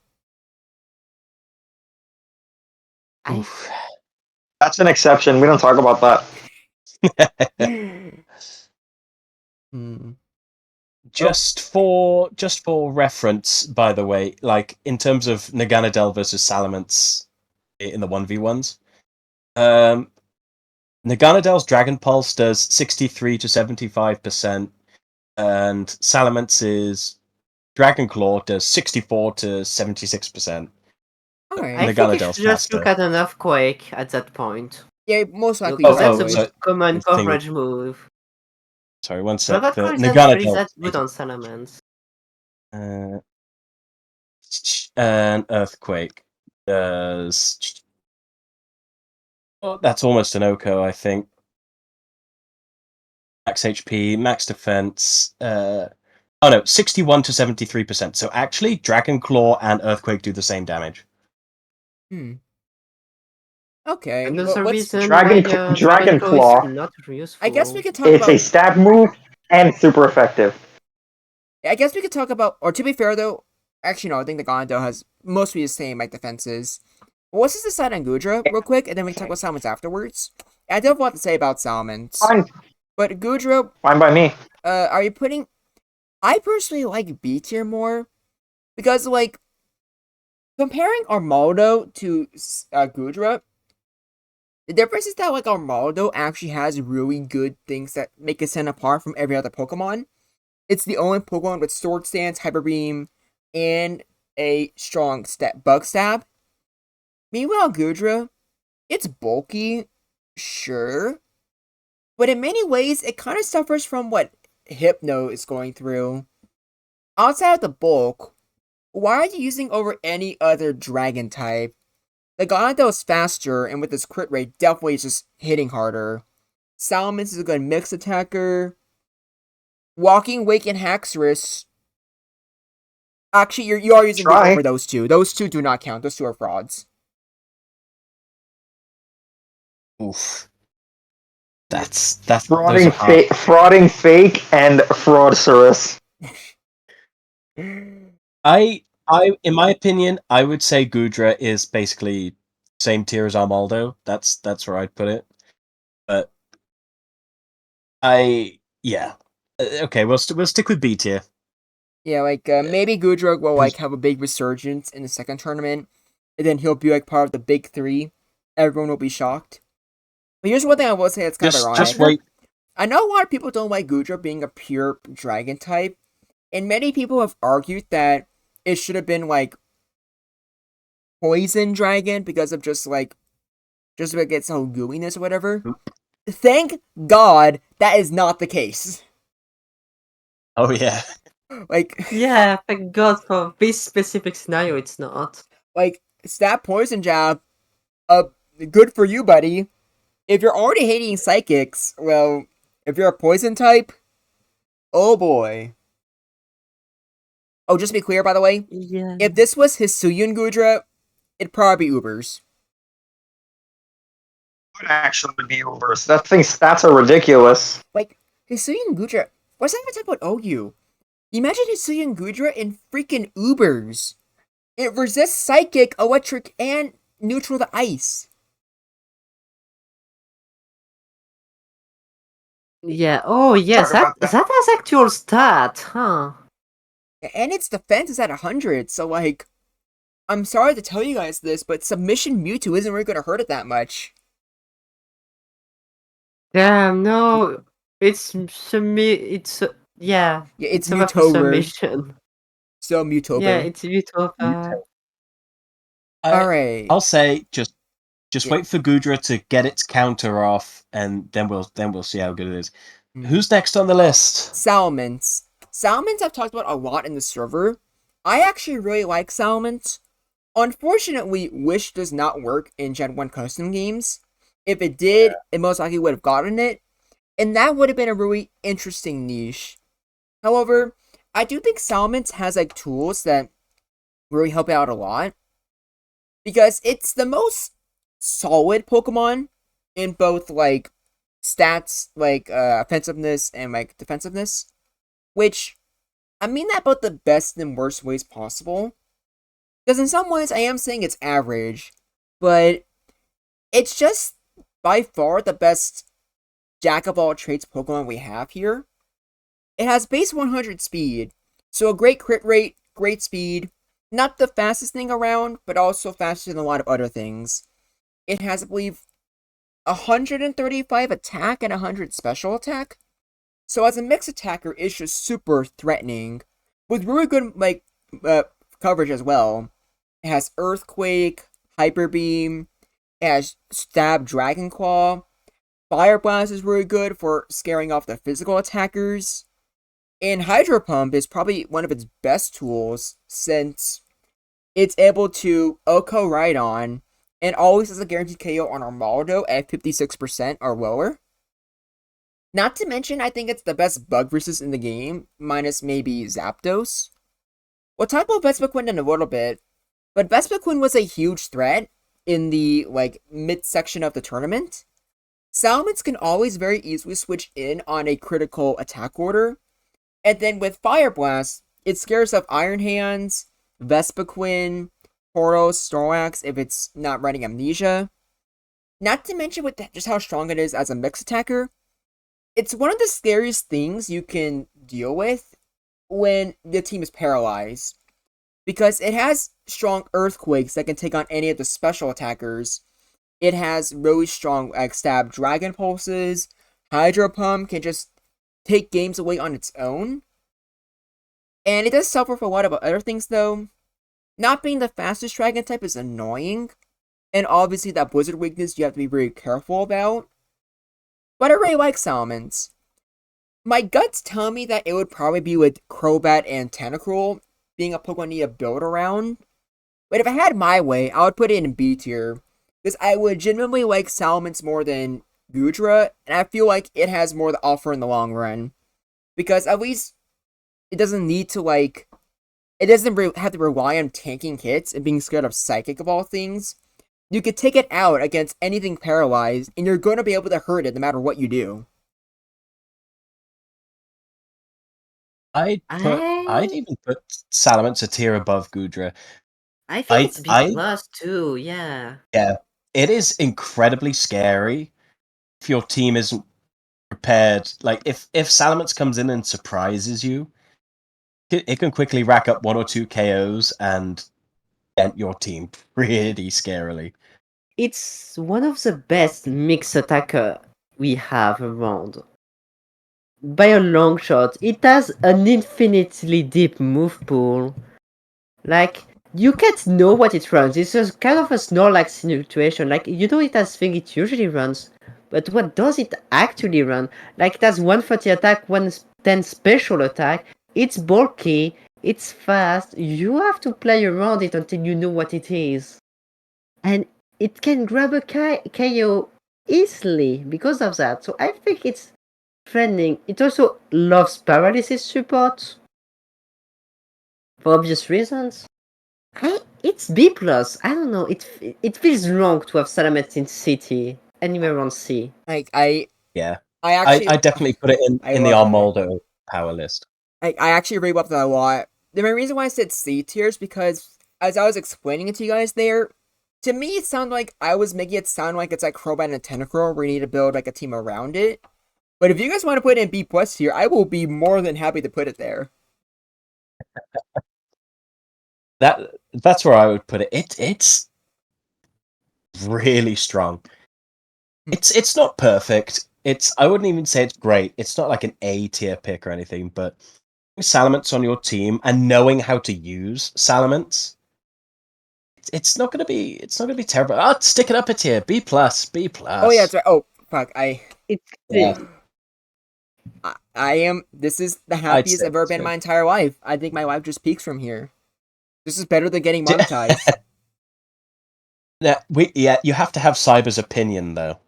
I Oof. that's an exception. We don't talk about that. Hmm. Just for reference, by the way, like in terms of Naganadel versus Salamence in the 1v1s, Naganadel's Dragon Pulse does 63 to 75%, and Salamance's Dragon Claw does 64 to 76%. Alright. I think you should Naganadel's just look faster. at an Earthquake at that point. Yeah, most likely Because that's the probably. So most common the thing with, coverage move. sorry, one sec. Dragon The Claw is not really Naganadel that good on Salamence. uh, and Earthquake does. Oh, that's almost an Oko, I think. Max HP, max defense. Oh no, 61 to 73%. So actually, Dragon Claw and Earthquake do the same damage. Hmm. Okay, well, Another let's. reason why Dragon Dragon Claw is Claw. not I guess we useful. could talk It's a about. stab move and super effective. I guess we could talk about. Or to be fair though, actually no, I think the Gondo has mostly the same like defenses. Well, let's just decide on Gudra real quick, and then we can talk about Salmons afterwards. I do have a lot to say about Salmons, Fine, but Gudra, fine by me. are you putting? I personally like B tier more because like comparing Armaldo to Gudra, the difference is that like Armaldo actually has really good things that make it stand apart from every other Pokemon. It's the only Pokemon with Sword Stance, Hyper Beam, and a strong Bug Stab. Meanwhile, Gudra, it's bulky, sure, but in many ways, it kind of suffers from what Hypno is going through. Outside of the bulk, why are you using over any other dragon type? The Gyarados is faster, and with its crit rate, definitely is just hitting harder. Salamence is a good mixed attacker. Walking Wake and Haxorus. Actually, you are using Gudra Try. over those two. Those two do not count. Those two are frauds. Oof. Those are Frauding, hard. frauding fake, and fraudcerous. In my opinion, I would say Gudra is basically same tier as Armaldo. That's where I'd put it. But yeah. Okay, we'll stick with B tier. Yeah, like maybe Gudra will like have a big resurgence in the second tournament, and then he'll be like part of the big three. Everyone will be shocked. But here's one thing I will say that's kind of ironic. Just wait. I know a lot of people don't like Gudra being a pure dragon type, And many people have argued that it should have been like Poison Dragon because of just like its whole gooiness or whatever. Thank God that is not the case. Oh yeah. Like Yeah, thank God for this specific scenario it's not. like stab poison jab, good for you, buddy. If you're already hating psychics, well, if you're a poison type, oh boy. Oh, just to be clear, by the way, Yeah. if this was Hisuian Gudra, it'd probably be Ubers. Would actually be Ubers. That thing's stats are ridiculous. Like, Hisuian Gudra, what's that even talking about OU? Imagine Hisuian Gudra in freaking Ubers. It resists psychic, electric, and neutral to ice. Yeah. Oh yes, Sorry that about that. that has actual stat, huh? And its defense is at 100, so like, I'm sorry to tell you guys this, but Submission Mewtwo isn't really gonna hurt it that much. Damn, no. It's yeah. Yeah, it's over for Mewtober, submission. so Mewtober. Yeah, it's Utopia. Alright. I'll say just Yeah. wait for Gudra to get its counter off, and then we'll see how good it is. Hmm. Who's next on the list? Salamence. Salamence I've talked about a lot in the server. I actually really like Salamence. Unfortunately, Wish does not work in Gen 1 custom games. If it did, it most likely would have gotten it, and that would have been a really interesting niche. However, I do think Salamence has like tools that really help out a lot. Because it's the most solid Pokemon in both like stats, like offensiveness and like defensiveness. Which I mean that both the best and worst ways possible. Because in some ways I am saying it's average, but it's just by far the best jack of all trades Pokemon we have here. It has base 100 speed, so a great crit rate, great speed, not the fastest thing around, but also faster than a lot of other things. It has, I believe, 135 attack and 100 special attack. So as a mixed attacker, it's just super threatening, with really good like coverage as well. It has Earthquake, Hyper Beam, it has Stab Dragon Claw. Fire Blast is really good for scaring off the physical attackers. And Hydro Pump is probably one of its best tools since it's able to OHKO Rhydon and always has a guaranteed KO on Armaldo at 56% or lower. Not to mention, I think it's the best bug resist in the game, minus maybe Zapdos. We'll talk about Vespiquen in a little bit, but Vespiquen was a huge threat in the like mid-section of the tournament. Salamence can always very easily switch in on a critical attack order, and then with Fire Blast, it scares off Iron Hands, Vespiquen, Tauros, Snorlax if it's not running Amnesia. Not to mention with just how strong it is as a mix attacker, it's one of the scariest things you can deal with when the team is paralyzed. Because it has strong earthquakes that can take on any of the special attackers. It has really strong like stab dragon pulses. Hydro Pump can just take games away on its own. And it does suffer for a lot of other things though. Not being the fastest dragon type is annoying. And obviously that blizzard weakness you have to be very careful about. But I really like Salamence. My guts tell me that it would probably be with Crobat and Tentacruel being a Pokemon I need to build around. But if I had my way, I would put it in B tier. Because I legitimately like Salamence more than Gudra, and I feel like it has more to offer in the long run. Because at least it doesn't need to like... It doesn't have to rely on tanking hits and being scared of Psychic of all things. You could take it out against anything paralyzed, and you're going to be able to hurt it no matter what you do. I'd even put Salamence a tier above Gudra. I think it's B I plus too, yeah. Yeah, it is incredibly scary if your team isn't prepared. Like if Salamence comes in and surprises you, it can quickly rack up 1 or 2 KOs and dent your team pretty scarily. It's one of the best mix attacker we have around. by a long shot. It has an infinitely deep move pool. Like, you can't know what it runs. It's just kind of a Snorlax situation. Like, you know it has thing it usually runs, but what does it actually run? Like, it has 130 attack, 110 special attack. It's bulky, it's fast. You have to play around it until you know what it is. And it can grab a KO easily because of that. So I think it's trending. It also loves paralysis support for obvious reasons. It's B plus. I don't know. It feels wrong to have Salamence in City anywhere on C. Like I Yeah, actually I definitely put it I in the love it. Armaldo power list. I actually agree with that a lot. The main reason why I said C tier is because as I was explaining it to you guys there, to me it sounded like I was making it sound like it's like Crobat and Tentacruel where you need to build like a team around it. But if you guys want to put it in B plus tier, I will be more than happy to put it there. That's where I would put it. It's really strong. It's not perfect. I wouldn't even say it's great. It's not like an A tier pick or anything, but Salamence on your team and knowing how to use Salamence, it's not gonna be terrible. I'd stick it up a tier. B plus, B plus. Oh yeah, that's right. Oh fuck, It's Yeah. I am. This is the I'd happiest say I've ever it's been in good. my entire life. I think my life just peaks from here. This is better than getting monetized. Yeah, you have to have Cyber's opinion though.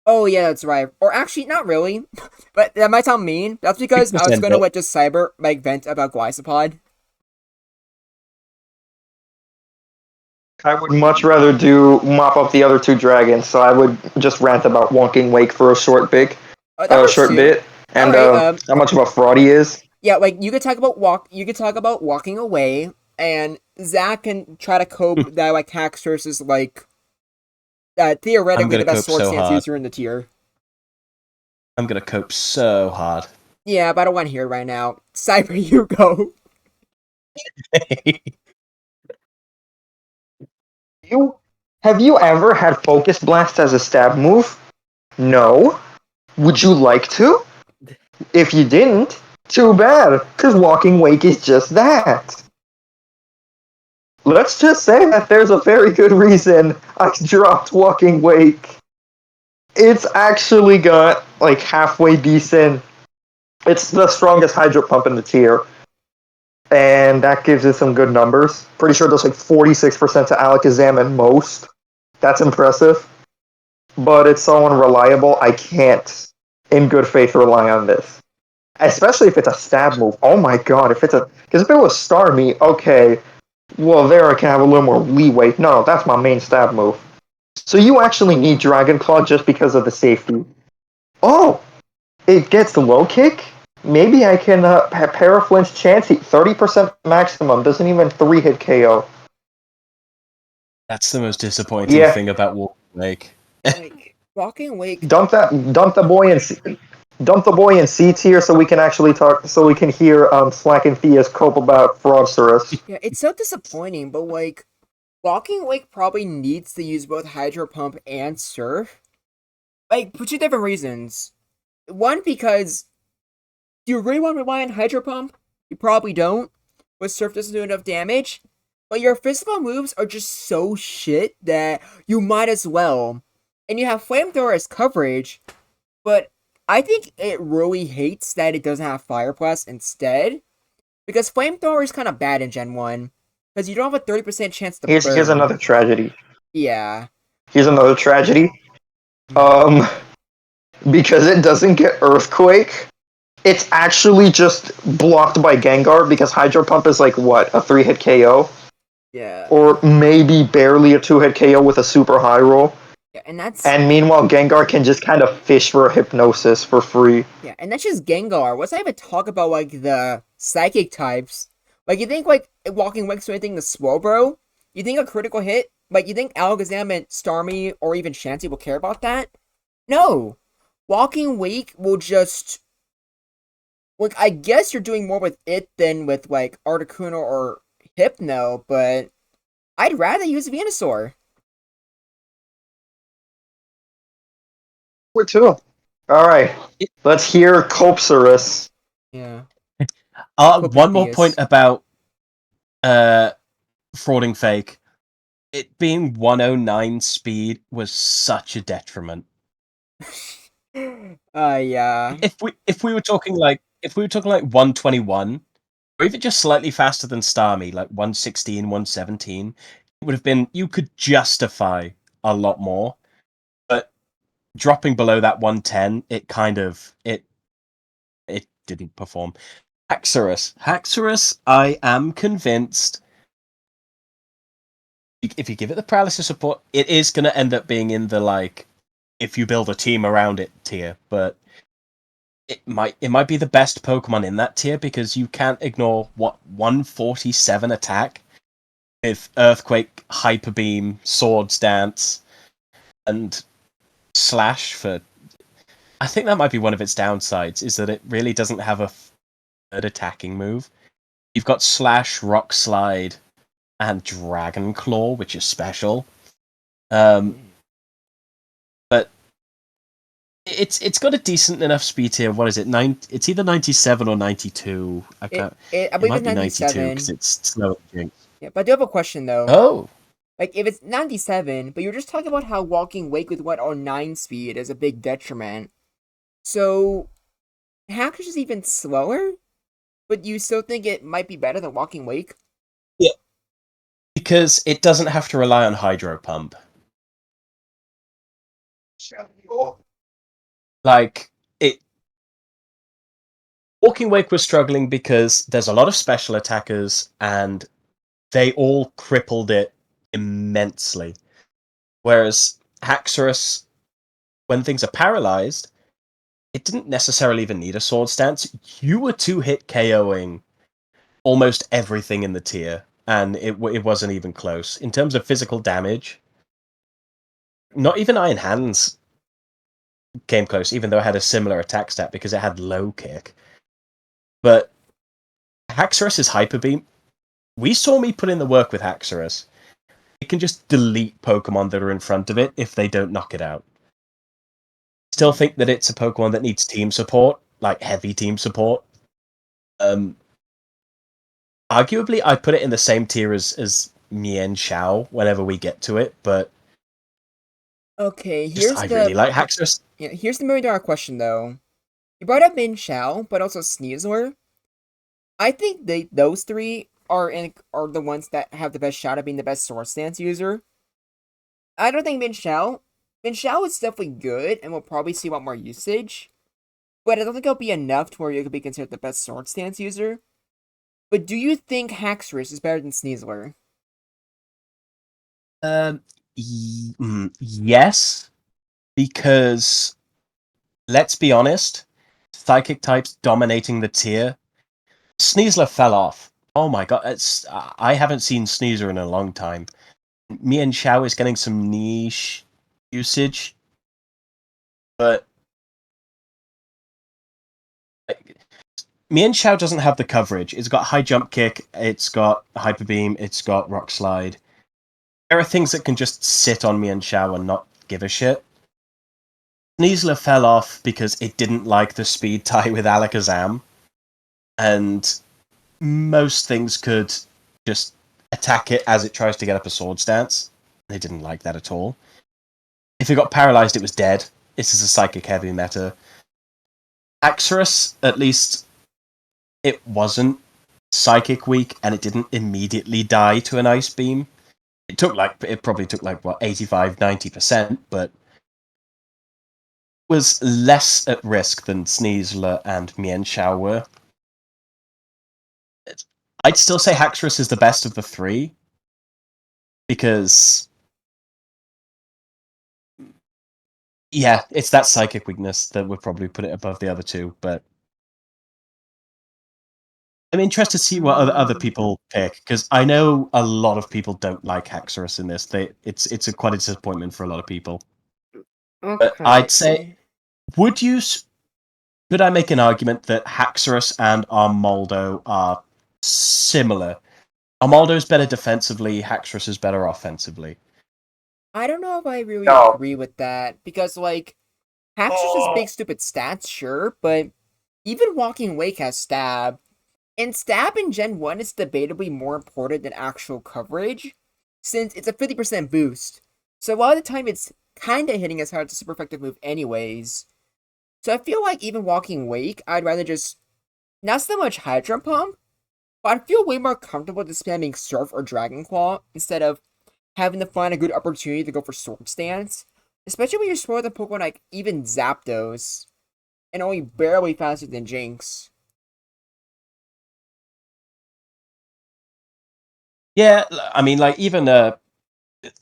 Oh yeah, that's right. Or actually, not really. But that might sound mean. That's because I was 50% gonna it. let just Cyber like vent about Glycopod. I would much rather do mop up the other two dragons, so I would just rant about Wonking Wake for a That works short too. bit, All and right. how much of a fraud he is. Yeah, like you could talk about You could talk about walking away, and Zach can try to cope that like Haxorus is like I'm theoretically gonna the best cope sword so stance hard. user in the tier. I'm gonna cope so hard. Yeah, but I don't want to hear it right now. Cyber, you go. You have you ever had Focus Blast as a stab move? No. Would you like to? If you didn't, too bad, because Walking Wake is just that. Let's just say that there's a very good reason I dropped Walking Wake. It's actually got like halfway decent. It's the strongest Hydro Pump in the tier, and that gives it some good numbers. Pretty sure it does like 46% to Alakazam at most. That's impressive. But it's so unreliable, I can't, in good faith, rely on this. Especially if it's a stab move. Oh my god, if it's a. Because if it was Starmie, okay, well, there I can have a little more leeway. No, that's my main stab move. So you actually need Dragon Claw just because of the safety. Oh, it gets the low kick? Maybe I can Paraflinch Chansey. 30% maximum, doesn't even 3-hit KO. That's the most disappointing Yeah, thing about Walking Lake. Like walking awake. dump the boy in dump the boy in C tier so we can actually talk, so we can hear Slack and Thea's cope about Fraudsterus. Yeah, it's so disappointing. But like, walking awake probably needs to use both Hydro Pump and Surf. Like for two different reasons. One, because do you really want to rely on Hydro Pump? You probably don't. But Surf doesn't do enough damage. But your physical moves are just so shit that you might as well. And you have Flamethrower as coverage, but I think it really hates that it doesn't have Fire Blast instead. Because Flamethrower is kind of bad in Gen 1. Because you don't have a 30% chance to burn. Here's another tragedy. Yeah. Here's another tragedy. Um, because it doesn't get Earthquake, it's actually just blocked by Gengar because Hydro Pump is like what, a 3-hit KO? Yeah. Or maybe barely a 2-hit KO with a super high roll. Yeah, and that's And meanwhile, Gengar can just kind of fish for a Hypnosis for free. yeah, and that's just Gengar. Let's not even talk about like the psychic types. Like you think like Walking Wings or anything the Swabro? You think a critical hit? Like you think Alakazam and Starmie or even Shanty will care about that? No. Walking Wake will just like I guess you're doing more with it than with like Articuno or Hypno, but I'd rather use Venusaur. Where too? All right, let's hear Copserus. Yeah. One more point Copipius. about frauding fake. It being 109 speed was such a detriment. Yeah. If we were talking like 121, or even just slightly faster than Starmie, like 116, 117, it would have been, you could justify a lot more. But dropping below that 110, it didn't perform. Haxorus, I am convinced if you give it the paralysis support, it is going to end up being in the, like, if you build a team around it tier, but it might be the best Pokemon in that tier because you can't ignore 147 attack with Earthquake, Hyper Beam, Swords Dance, and Slash for. I think that might be one of its downsides, is that it really doesn't have a third attacking move. You've got Slash, Rock Slide, and Dragon Claw, which is special. But it's got a decent enough speed tier. What is it? It's either 97 or 92. I can't. I It believe might it's be 92 because 97. it's slower than Jinx. Yeah, but I do have a question though. Oh, Like, if it's 97, but you're just talking about how Walking Wake with 109 speed is a big detriment. So, Hackers is even slower? But you still think it might be better than Walking Wake? yeah, because it doesn't have to rely on Hydro Pump. Like it, Walking Wake was struggling because there's a lot of special attackers and they all crippled it immensely. Whereas Haxorus, when things are paralyzed, it didn't necessarily even need a sword stance. You were two-hit KOing almost everything in the tier, and it wasn't even close. In terms of physical damage, not even Iron Hands came close, even though it had a similar attack stat because it had low kick. But Haxorus's Hyper Beam, we saw me put in the work with Haxorus. It can just delete Pokemon that are in front of it if they don't knock it out. Still think that it's a Pokemon that needs team support, like heavy team support. Arguably, I put it in the same tier as Mien Xiao whenever we get to it, but Okay, I really like Haxorus. Yeah, here's the $1,000,000 question though. You brought up Min Xiao, but also Sneasler. I think those three are the ones that have the best shot at being the best Sword Stance user. I don't think Min Xiao. Min Xiao is definitely good, and we'll probably see a lot more usage. But I don't think it'll be enough to where you could be considered the best Sword Stance user. But do you think Haxorus is better than Sneasler? Yes, because let's be honest, psychic types dominating the tier. Sneasler fell off. Oh my god, I haven't seen Sneasler in a long time. Mien Xiao is getting some niche usage, but Mien Xiao doesn't have the coverage. It's got high jump kick, it's got hyper beam, it's got rock slide. There are things that can just sit on Mien Xiao and not give a shit. Sneasler fell off because it didn't like the speed tie with Alakazam, and most things could just attack it as it tries to get up a sword stance. They didn't like that at all. If it got paralyzed, it was dead. This is a psychic heavy meta. Axorus, at least, it wasn't psychic weak, and it didn't immediately die to an ice beam. It probably took 85, 90%, but was less at risk than Sneasler and Mien Xiao were. I'd still say Haxorus is the best of the three, because yeah, it's that psychic weakness that would probably put it above the other two, but I'm interested to see what other people pick, because I know a lot of people don't like Haxorus in this. It's quite a disappointment for a lot of people. But I'd say, could I make an argument that Haxorus and Armaldo are similar? Armaldo's better defensively, Haxorus is better offensively. I don't know if I really No. agree with that because, like, Haxorus has big stupid stats, sure, but even Walking Wake has stab. And stab in Gen 1 is debatably more important than actual coverage, since it's a 50% boost. So a lot of the time it's kinda hitting as hard as a super effective move anyways. So I feel like even Walking Wake, I'd rather just not so much Hydro Pump, but I feel way more comfortable just spamming Surf or Dragon Claw instead of having to find a good opportunity to go for Sword Stance. Especially when you're smaller than Pokemon like even Zapdos, and only barely faster than Jinx. Yeah, I mean, like even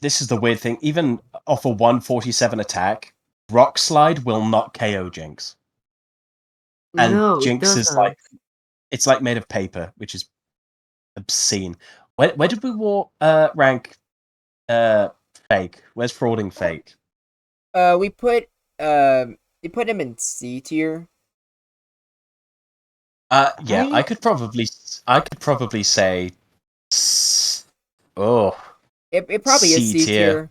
this is the weird thing. Even off a 147 attack, Rock Slide will not KO Jinx, and No, it Jinx is doesn't. like it's like made of paper, which is obscene. Where did we rank Fake? Where's Frauding Fake? We put we put him in C tier. Yeah, I I could probably say, oh, It probably is C C tier. tier.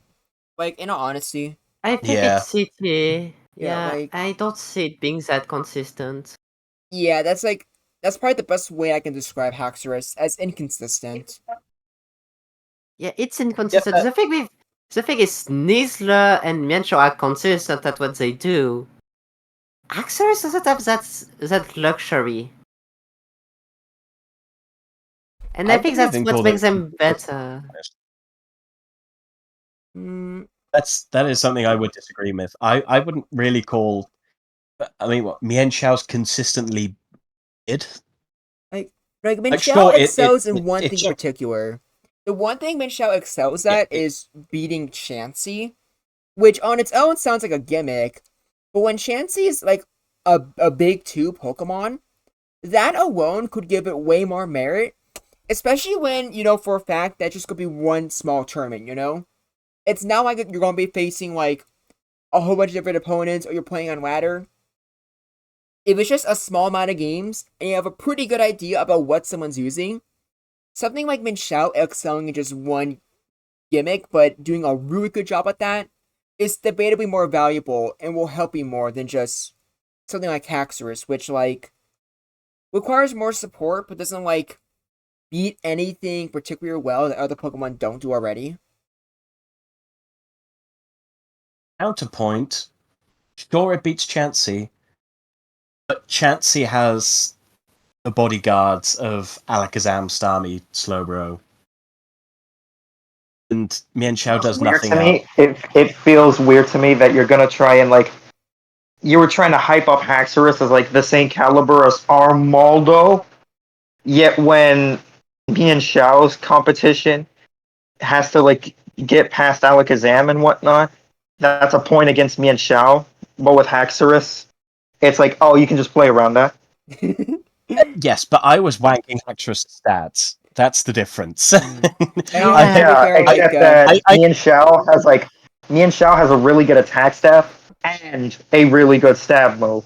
Like in all honesty. I think Yeah. it's CTA. Yeah, Yeah, like I don't see it being that consistent. yeah, that's probably the best way I can describe Haxorus as inconsistent. Yeah, it's inconsistent. The thing is, Nizzler and Mienshao are consistent at what they do. Axorus doesn't have that luxury, and I I think wouldn't that's even what call makes them. them better. Mm, That is something I would disagree with. I wouldn't really call. I mean, what Mien Shao's consistently did. like Like, Minxiao sure, excels in one thing it's in particular. The one thing Minxiao excels yeah, at is beating Chansey, which on its own sounds like a gimmick, but when Chansey is like a big two Pokemon, that alone could give it way more merit. Especially when, for a fact that just could be one small tournament. It's not like you're gonna be facing like a whole bunch of different opponents or you're playing on ladder. If it's just a small amount of games and you have a pretty good idea about what someone's using, something like Minxiao excelling in just one gimmick but doing a really good job at that is debatably more valuable and will help you more than just something like Haxorus, which like requires more support but doesn't like beat anything particularly well that other Pokemon don't do already. counterpoint. Sure, it beats Chansey, but Chansey has the bodyguards of Alakazam, Starmie, Slowbro, and Mien Shao Feels does weird nothing to else. me. It feels weird to me that you're gonna try and like you were trying to hype up Haxorus as like the same caliber as Armaldo, yet when me and Xiao's competition has to like get past Alakazam and whatnot, that's a point against me and Xiao. But with Haxorus, it's like, oh, you can just play around that. Yes, but I was wanking Haxorus stats. That's the difference. And Yeah. to be Yeah, fair, like, except that I Me and Xiao has a really good attack staff and a really good stab move.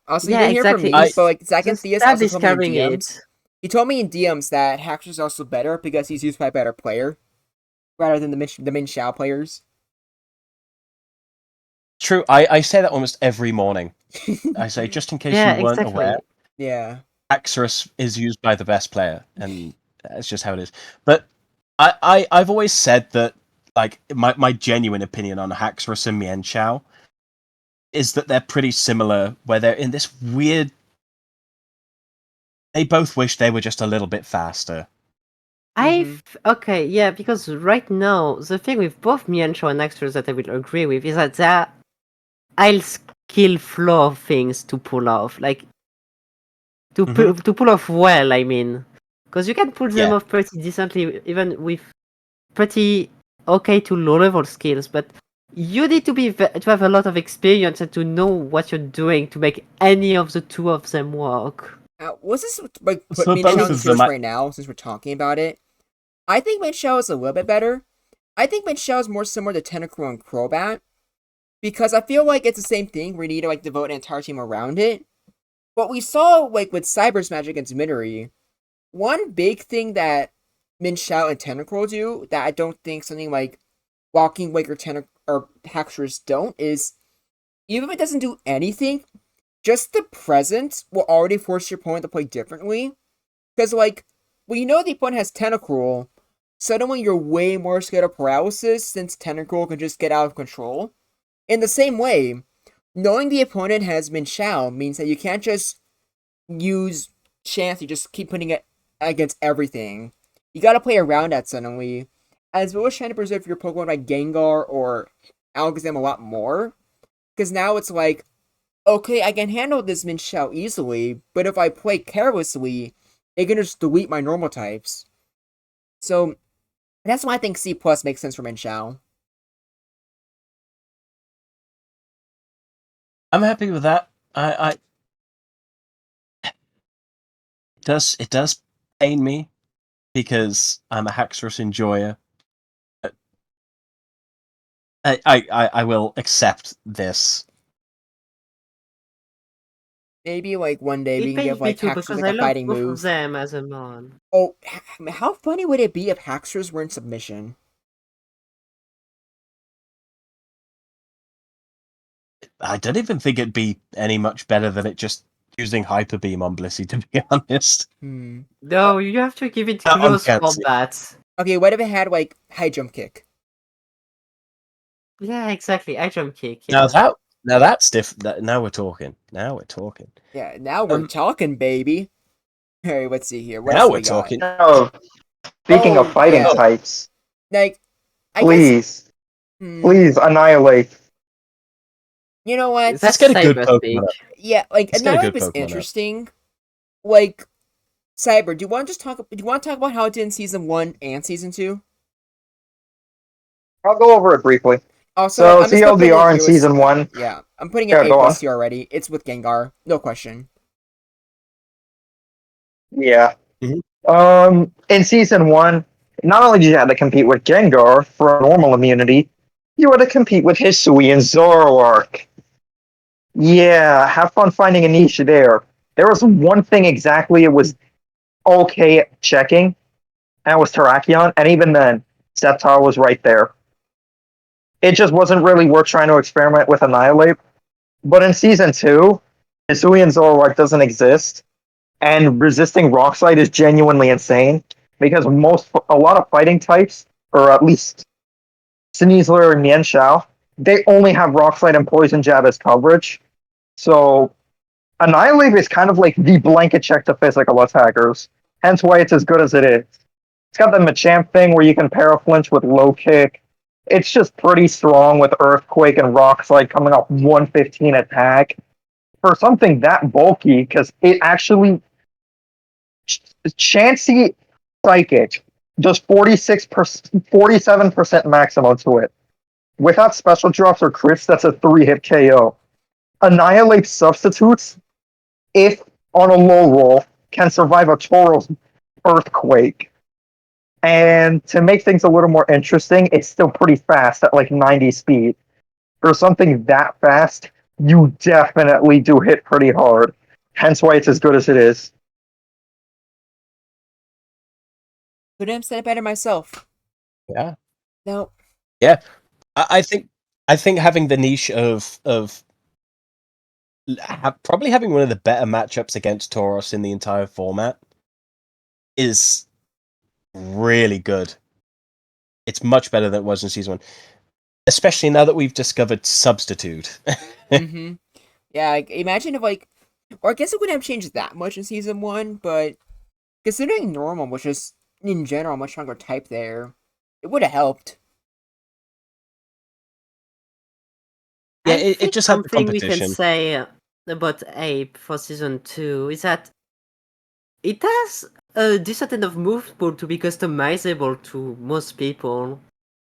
also you Yeah, didn't hear from exactly. me, but like The Second Theus stab also is told me in carrying DMs. it. He told me in DMs that Haxorus is also better because he's used by a better player rather than the Min Xiao players. True. I say that almost every morning. I say, just in case Yeah, you weren't aware, exactly. Yeah. Axorus is used by the best player, and that's just how it is. But I've always said that, like, my genuine opinion on Haxorus and Mienshao is that they're pretty similar, where they're in this weird. They both wish they were just a little bit faster. Okay, yeah, because right now the thing with both me and Shaw and Axters that I will agree with is that there I'll skill flow things to pull off, like to pull off well. I mean, because you can pull them Yeah. off pretty decently, even with pretty okay to low level skills. But you need to to have a lot of experience and to know what you're doing to make any of the two of them work. Let's just like put For Min Xiao both in of them, tiers right now since we're talking about it. I think Min Xiao is a little bit better. I think Min Xiao is more similar to Tentacruel and Crobat because I feel like it's the same thing where you need to like devote an entire team around it. But we saw like with Cyber Smash against Minori, one big thing that Min Xiao and Tentacruel do that I don't think something like Walking Wake or Haxorus don't is even if it doesn't do anything, just the presence will already force your opponent to play differently. Because, like, when you know the opponent has Tentacruel, suddenly you're way more scared of paralysis since Tentacruel can just get out of control. In the same way, knowing the opponent has Min Shao means that you can't just use chance, you just keep putting it against everything. You gotta play around that suddenly, as well as trying to preserve your Pokemon like Gengar or Alakazam a lot more. Because now it's like, okay, I can handle this Min Shao easily, but if I play carelessly, it can just delete my normal types. So, that's why I think C plus makes sense for Min Shao. I'm happy with that. It does pain me because I'm a Haxorus enjoyer. I will accept this. Maybe like one day we It can give pains me like too Haxorus because like I a love fighting both of move. them as a mon. Oh, how funny would it be if Haxorus were in submission? I don't even think it'd be any much better than it just using Hyper Beam on Blissey, to be honest. No, you have to give it That one close can't see. combat. Okay, what if it had like high jump kick? Yeah, exactly. I jump kick. Yeah. Now that's different. Now we're talking. Now we're talking. Yeah, now we're talking, baby. Alright, let's see here. What else Now do we're we got? talking. Oh, speaking of Oh, fighting yeah. types, Like, I guess. please, Hmm, please annihilate. you know what? Let's That's get a good Cyber Pokemon speak. up. Yeah, like Let's get a good Annihilate is Pokemon up. interesting. Like, Cyber, do you want to just talk? Do you want to talk about how it did in season 1 and season 2? I'll go over it briefly. Also, So I'm just gonna put it TLDR in here with, season 1. yeah, I'm putting it Yeah, A go on. plus here already. It's with Gengar, no question. Yeah. Mhm. In season 1, not only did you have to compete with Gengar for normal immunity, you had to compete with Hisui and Zoroark. Yeah, have fun finding a niche there. There was one thing exactly it was okay at checking, and it was Terrakion, and even then, Sceptile was right there. It just wasn't really worth trying to experiment with Annihilate. But in season 2, Hisui and Zoroark doesn't exist, and resisting Rock Slide is genuinely insane because a lot of fighting types, or at least Sneasler and Mian Shao, they only have Rock Slide and Poison Jab as coverage. So Annihilate is kind of like the blanket check to physical attackers, hence why it's as good as it is. It's got the Machamp thing where you can paraflinch with low kick. It's just pretty strong with Earthquake and Rock Slide coming off 115 attack. For something that bulky, because it actually Chansey Psychic does 47% maximum to it. Without special drops or crits, that's a 3-hit KO. Annihilate substitutes, if on a low roll, can survive a Tauros Earthquake. And to make things a little more interesting, it's still pretty fast at like 90 speed. For something that fast, you definitely do hit pretty hard. Hence why it's as good as it is. Couldn't have said it better myself. Yeah. No. Yeah. I think having the niche of probably having one of the better matchups against Tauros in the entire format is really good. It's much better than it was in season 1. Especially now that we've discovered Substitute. Mm-hmm. Yeah, like, imagine if like, or I guess it wouldn't have changed that much in season 1, but considering normal was just in general a much stronger type there, it would have helped. Yeah, I it think just had the something we can competition. say about Ape for season 2 is that it has a decent enough move pool to be customizable to most people.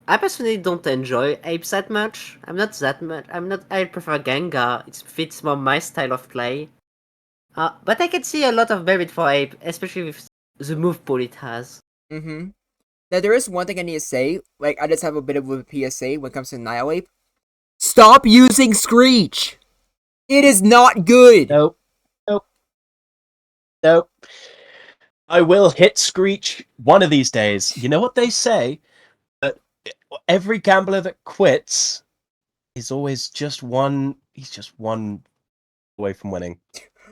I personally don't enjoy Apes that much. I prefer Gengar. It fits more my style of play. But I can see a lot of merit for Ape, especially with the move pool it has. Mm-hmm. Now there is one thing I need to say. Like, I just have a bit of a PSA when it comes to Annihilate. Stop using Screech! It is not good! Nope. Nope. Nope. I will hit Screech one of these days. You know what they say? That every gambler that quits is always just one he's just one away from winning.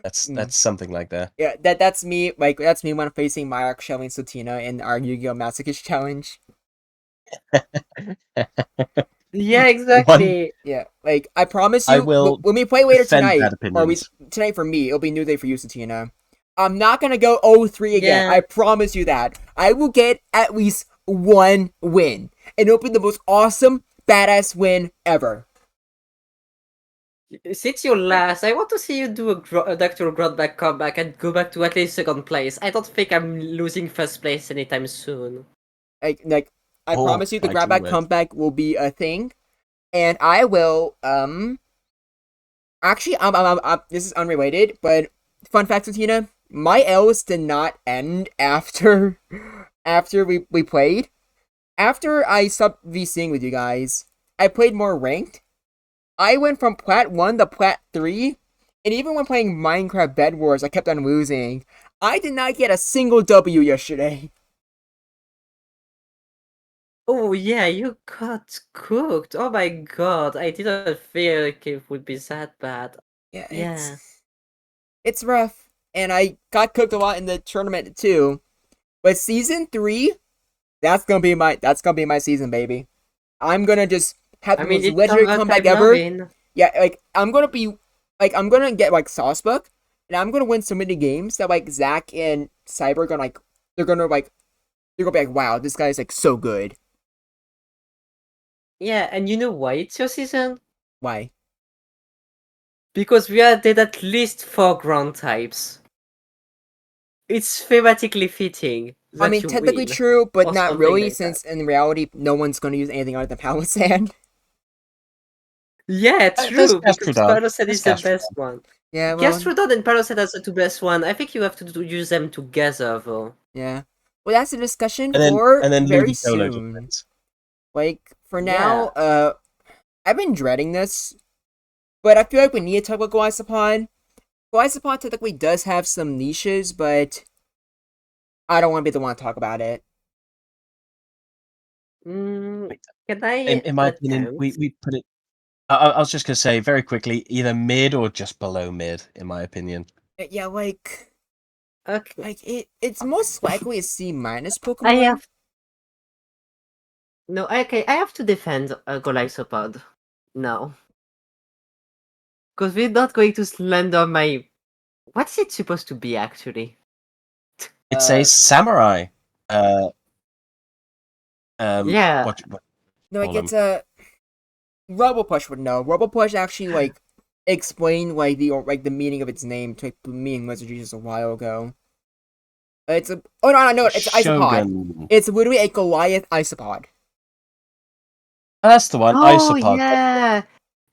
That's something like that. Yeah, that's me. Like that's me when facing Myok, Shelly, and Satina in our Yu-Gi-Oh! Masochist challenge. Yeah, One, exactly. Yeah, like I promise I you, will when we play later defend tonight, that opinion. tonight for me, it'll be New Day for you, Satina. I'm not gonna go 0-3 again. Yeah. I promise you that. I will get at least one win, and it'll be the most awesome, badass win ever. Since you're last, I want to see you do a Dr. Grotback comeback and go back to at least second place. I don't think I'm losing first place anytime soon. Like I Oh, promise you, the I grab do back wish. comeback will be a thing, and I will actually this is unrelated, but fun fact, Satina, my L's did not end after we played. After I stopped VCing with you guys, I played more ranked. I went from Plat 1 to Plat 3, and even when playing Minecraft Bed Wars, I kept on losing. I did not get a single W yesterday. Oh yeah, you got cooked. Oh my god, I didn't think it would be that bad. Yeah, Yeah. it's rough, and I got cooked a lot in the tournament too. But season 3, that's gonna be my season, baby. I'm gonna just have I the mean, most it's some legendary comeback time ever. loving. Yeah, like I'm gonna be like I'm gonna get like Saucebook, and I'm gonna win so many games that like Zach and Cyber are gonna like they're gonna be like, wow, this guy's like so good. Yeah, and you know why it's your season? Why? Because we added at least 4 ground types. It's thematically fitting I that mean, you technically win. true, but Or not something really, like that. since in reality, no one's gonna use anything other than Palisand. Yeah, There's true, because Gastrodon. Parasad There's is the best Gastrodon. one. Yeah, well, Gastrodon and Parasad are the two best one. I think you have to use them together, though. yeah. Well, that's a discussion And for then very Ludicolo just soon. wins. Like, for now, Yeah. I've been dreading this, but I feel like we need to talk about Goisopod. Goisopod technically does have some niches, but I don't want to be the one to talk about it. Mm, can I In my opinion, attempt? we put it. I was just gonna say very quickly, either mid or just below mid, in my opinion. Yeah, Okay. it's most likely a C minus I Pokemon. have no. Okay, I have to defend Golaisopod now, because we're not going to slander my. What's it supposed to be actually? It's a samurai. Uh, Yeah, what No, like call them? it's a Robopush would know. Robopush actually like explained like the meaning of its name to me and Wizard just a while ago. It's a oh no, it's an isopod. Shogun. It's literally a Goliath isopod. That's the one. oh Isopod. yeah,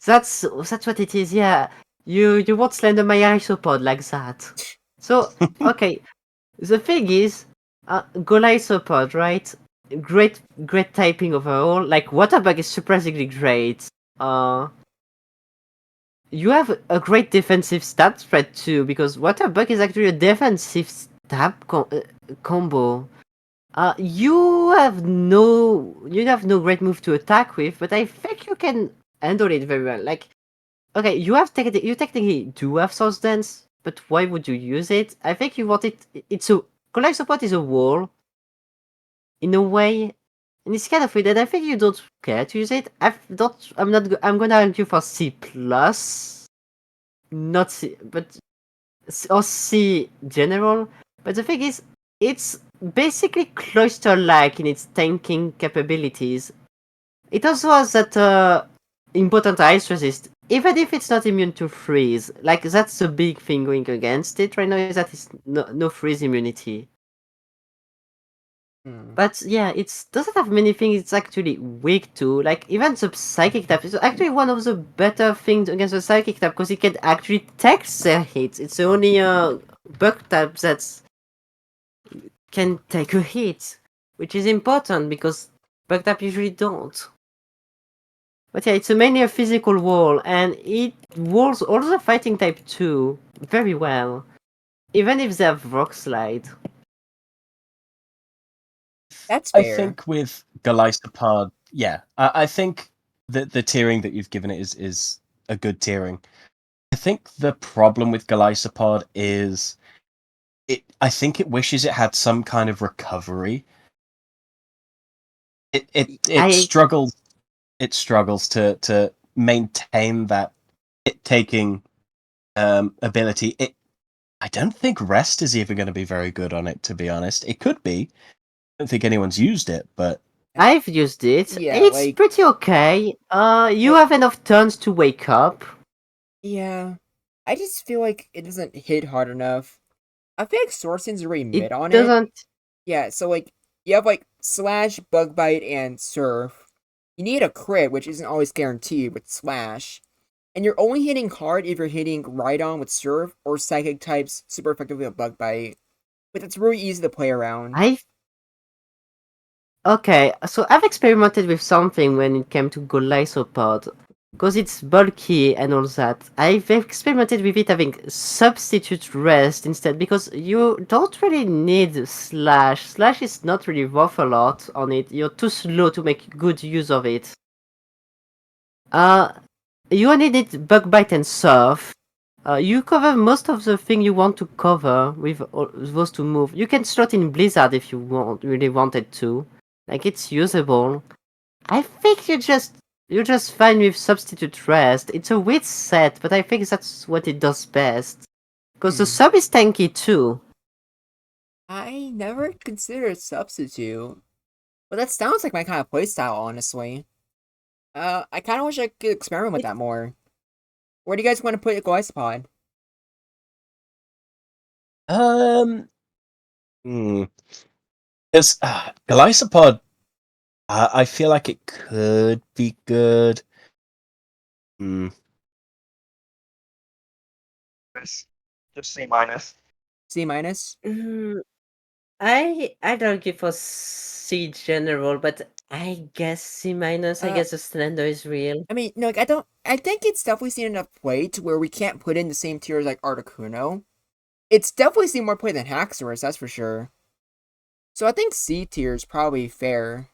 that's what it is. Yeah, you won't slander my isopod like that. So okay, the thing is, Golaisopod, right? Great typing overall. Like Waterbug is surprisingly great. Uh, you have a great defensive stat spread too, because Waterbug is actually a defensive stab combo. You have no great move to attack with, but I think you can handle it very well. Like, okay, you technically do have Source Dance, but why would you use it? I think you want it. It's a Collect Support is a wall in a way, and it's kind of weird. And I think you don't care to use it. I'm gonna argue for C plus, not C, but or C general. But the thing is, it's basically cloister-like in its tanking capabilities. It also has that important ice resist, even if it's not immune to freeze. Like that's the big thing going against it right now is that it's no freeze immunity. But yeah, it doesn't have many things it's actually weak to. Like even the psychic type is actually one of the better things against the psychic type because it can actually text their hits. It's the only bug type that can take a hit, which is important because bug type usually don't. But yeah, it's mainly a physical wall, and it walls all the fighting type too very well, even if they have rock slide. That's I fair. think with Galaisopod, yeah, I think the tiering that you've given it is a good tiering. I think the problem with Golisopod is I think it wishes it had some kind of recovery. It I struggles to maintain that hit taking ability. I don't think rest is even going to be very good on it, to be honest. It could be. I don't think anyone's used it, but I've used it. Yeah, It's like, pretty okay. You Like- have enough turns to wake up. yeah. I just feel like it doesn't hit hard enough. I feel like Sourcing's already It mid on it. doesn't. Yeah, so like you have like Slash, Bug Bite, and Surf. You need a crit, which isn't always guaranteed with Slash. And you're only hitting hard if you're hitting Rhydon with Surf or Psychic types super effectively with Bug Bite. But it's really easy to play around. Okay, so I've experimented with something when it came to Golisopod. Because it's bulky and all that. I've experimented with it having substitute rest instead, because you don't really need Slash. Slash is not really worth a lot on it. You're too slow to make good use of it. You only need Bug Bite and Surf. You cover most of the thing you want to cover with those two moves. You can slot in Blizzard if you really wanted to. Like, it's usable. I think you're just fine with Substitute Rest. It's a weird set, but I think that's what it does best. Because the sub is tanky too. I never considered Substitute. But that sounds like my kind of playstyle, honestly. I kind of wish I could experiment with that more. Where do you guys want to put your Golisopod? Because Golisopod, I feel like it could be good. Just C minus. C minus? I'd argue for C general, but I guess C minus. I guess the slender is real. I mean, no, like, I think it's definitely seen enough play to where we can't put in the same tier as like Articuno. It's definitely seen more play than Haxorus, that's for sure. So I think C tier is probably fair.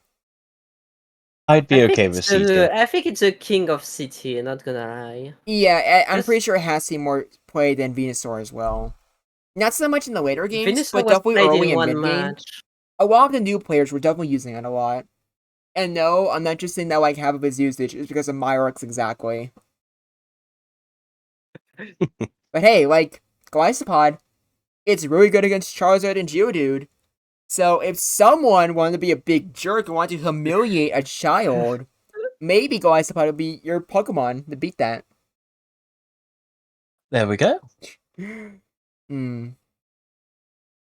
I'd be okay with C tier. I think it's a king of C tier, not gonna lie. Yeah, I'm Just- pretty sure it has seen more play than Venusaur as well. Not so much in the later games, Venusaur but was definitely played early in and one mid game. match. A lot of the new players were definitely using it a lot. And no, I'm not just saying that like half of his usage is because of Myrox exactly. But hey, like, Golisopod, it's really good against Charizard and Geodude. So if someone wanted to be a big jerk and wanted to humiliate a child, maybe Golisopod would be your Pokemon to beat that. There we go.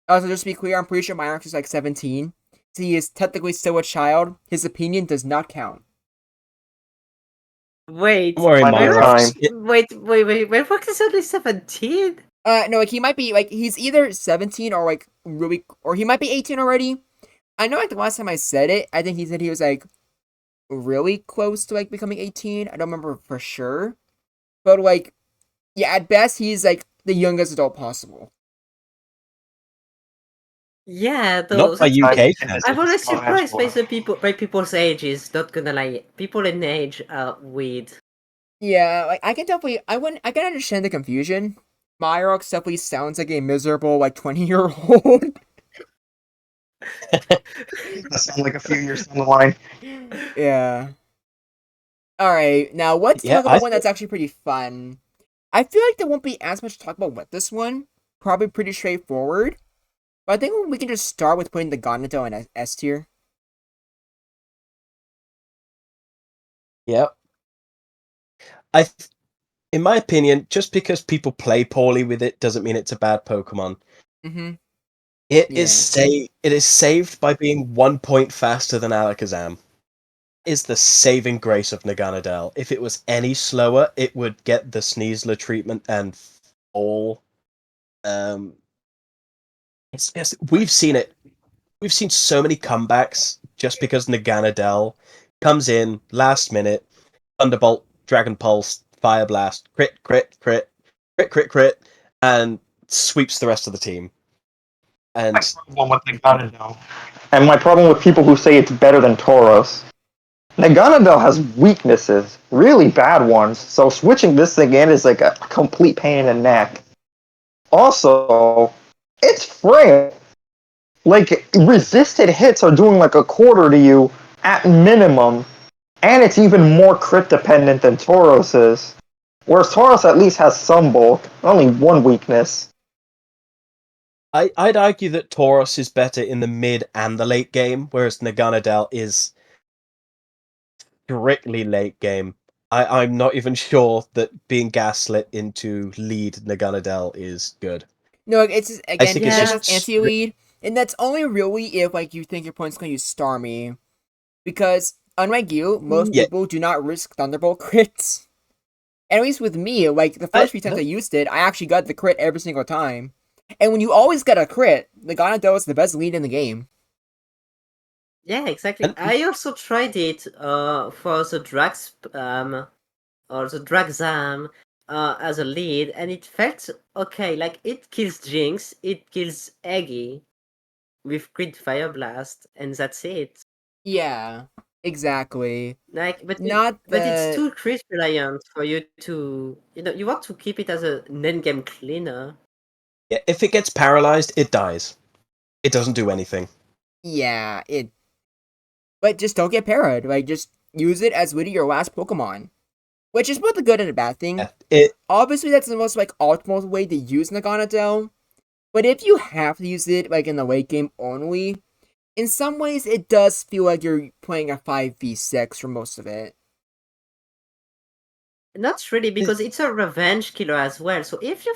Also, just to be clear, I'm pretty sure Myrox is like 17. So he is technically still a child. His opinion does not count. Wait, Don't worry, Plenty of Myrox. time. wait, Myrox is only 17? No, like he might be like he's either 17 or like really, or he might be 18 already. I know like the last time I said it, I think he said he was like really close to like becoming 18. I don't remember for sure, but like yeah, at best he's like the youngest adult possible. Yeah, Not by UK standards. I'm always Oh, surprised by absolutely. by people's ages. Not gonna lie, people in age are weird. Yeah, like I can understand the confusion. Myrox definitely sounds like a miserable like 20-year-old. That sounds like a few years down the line. Yeah. All right, now let's Yeah, talk about one that's actually pretty fun. I feel like there won't be as much to talk about with this one. Probably pretty straightforward. But I think we can just start with putting the Gonito in S tier. Yep. In my opinion, just because people play poorly with it doesn't mean it's a bad Pokemon. Mm-hmm. It Yeah. it is saved by being 1 point faster than Alakazam. Is the saving grace of Naganadel. If it was any slower, it would get the Sneasler treatment and fall. We've seen it. We've seen so many comebacks just because Naganadel comes in last minute, Thunderbolt, Dragon Pulse, Fire Blast, crit, crit, crit, crit, crit, crit, and sweeps the rest of the team. And My problem with the Gonadel. And my problem with people who say it's better than Tauros. Naganadel has weaknesses, really bad ones, so switching this thing in is like a complete pain in the neck. Also, it's frail. Like, resisted hits are doing like a quarter to you at minimum, and it's even more crit dependent than Tauros is. Whereas Tauros at least has some bulk, only one weakness. I'd argue that Tauros is better in the mid and the late game, whereas Naganadel is strictly late game. I'm not even sure that being gaslit into lead Naganadel is good. No, it's just, I again, think he it's says Yeah. it's just anti-lead, and that's only really if like you think your opponent's going to use Starmie, because unlike you, most Yeah. people do not risk Thunderbolt crits. At least with me, like the first few times I used it, I actually got the crit every single time. And when you always get a crit, the Ganondorf is the best lead in the game. Yeah, exactly. And- I also tried it for the drag or the Dragzam as a lead, and it felt okay. Like it kills Jinx, it kills Eggy with Crit Fire Blast, and that's it. Yeah, exactly. Like, Not but it's the too crit reliant for you to, you want to keep it as an endgame cleaner. Yeah, if it gets paralyzed, it dies. It doesn't do anything. yeah it. But just don't get parried. Like just use it as literally your last Pokemon, which is both a good and a bad thing. It Obviously, that's the most like optimal way to use Naganadel. But if you have to use it like in the late game only, in some ways it does feel like you're playing a 5v6 for most of it. Not really, because it's a revenge killer as well. So if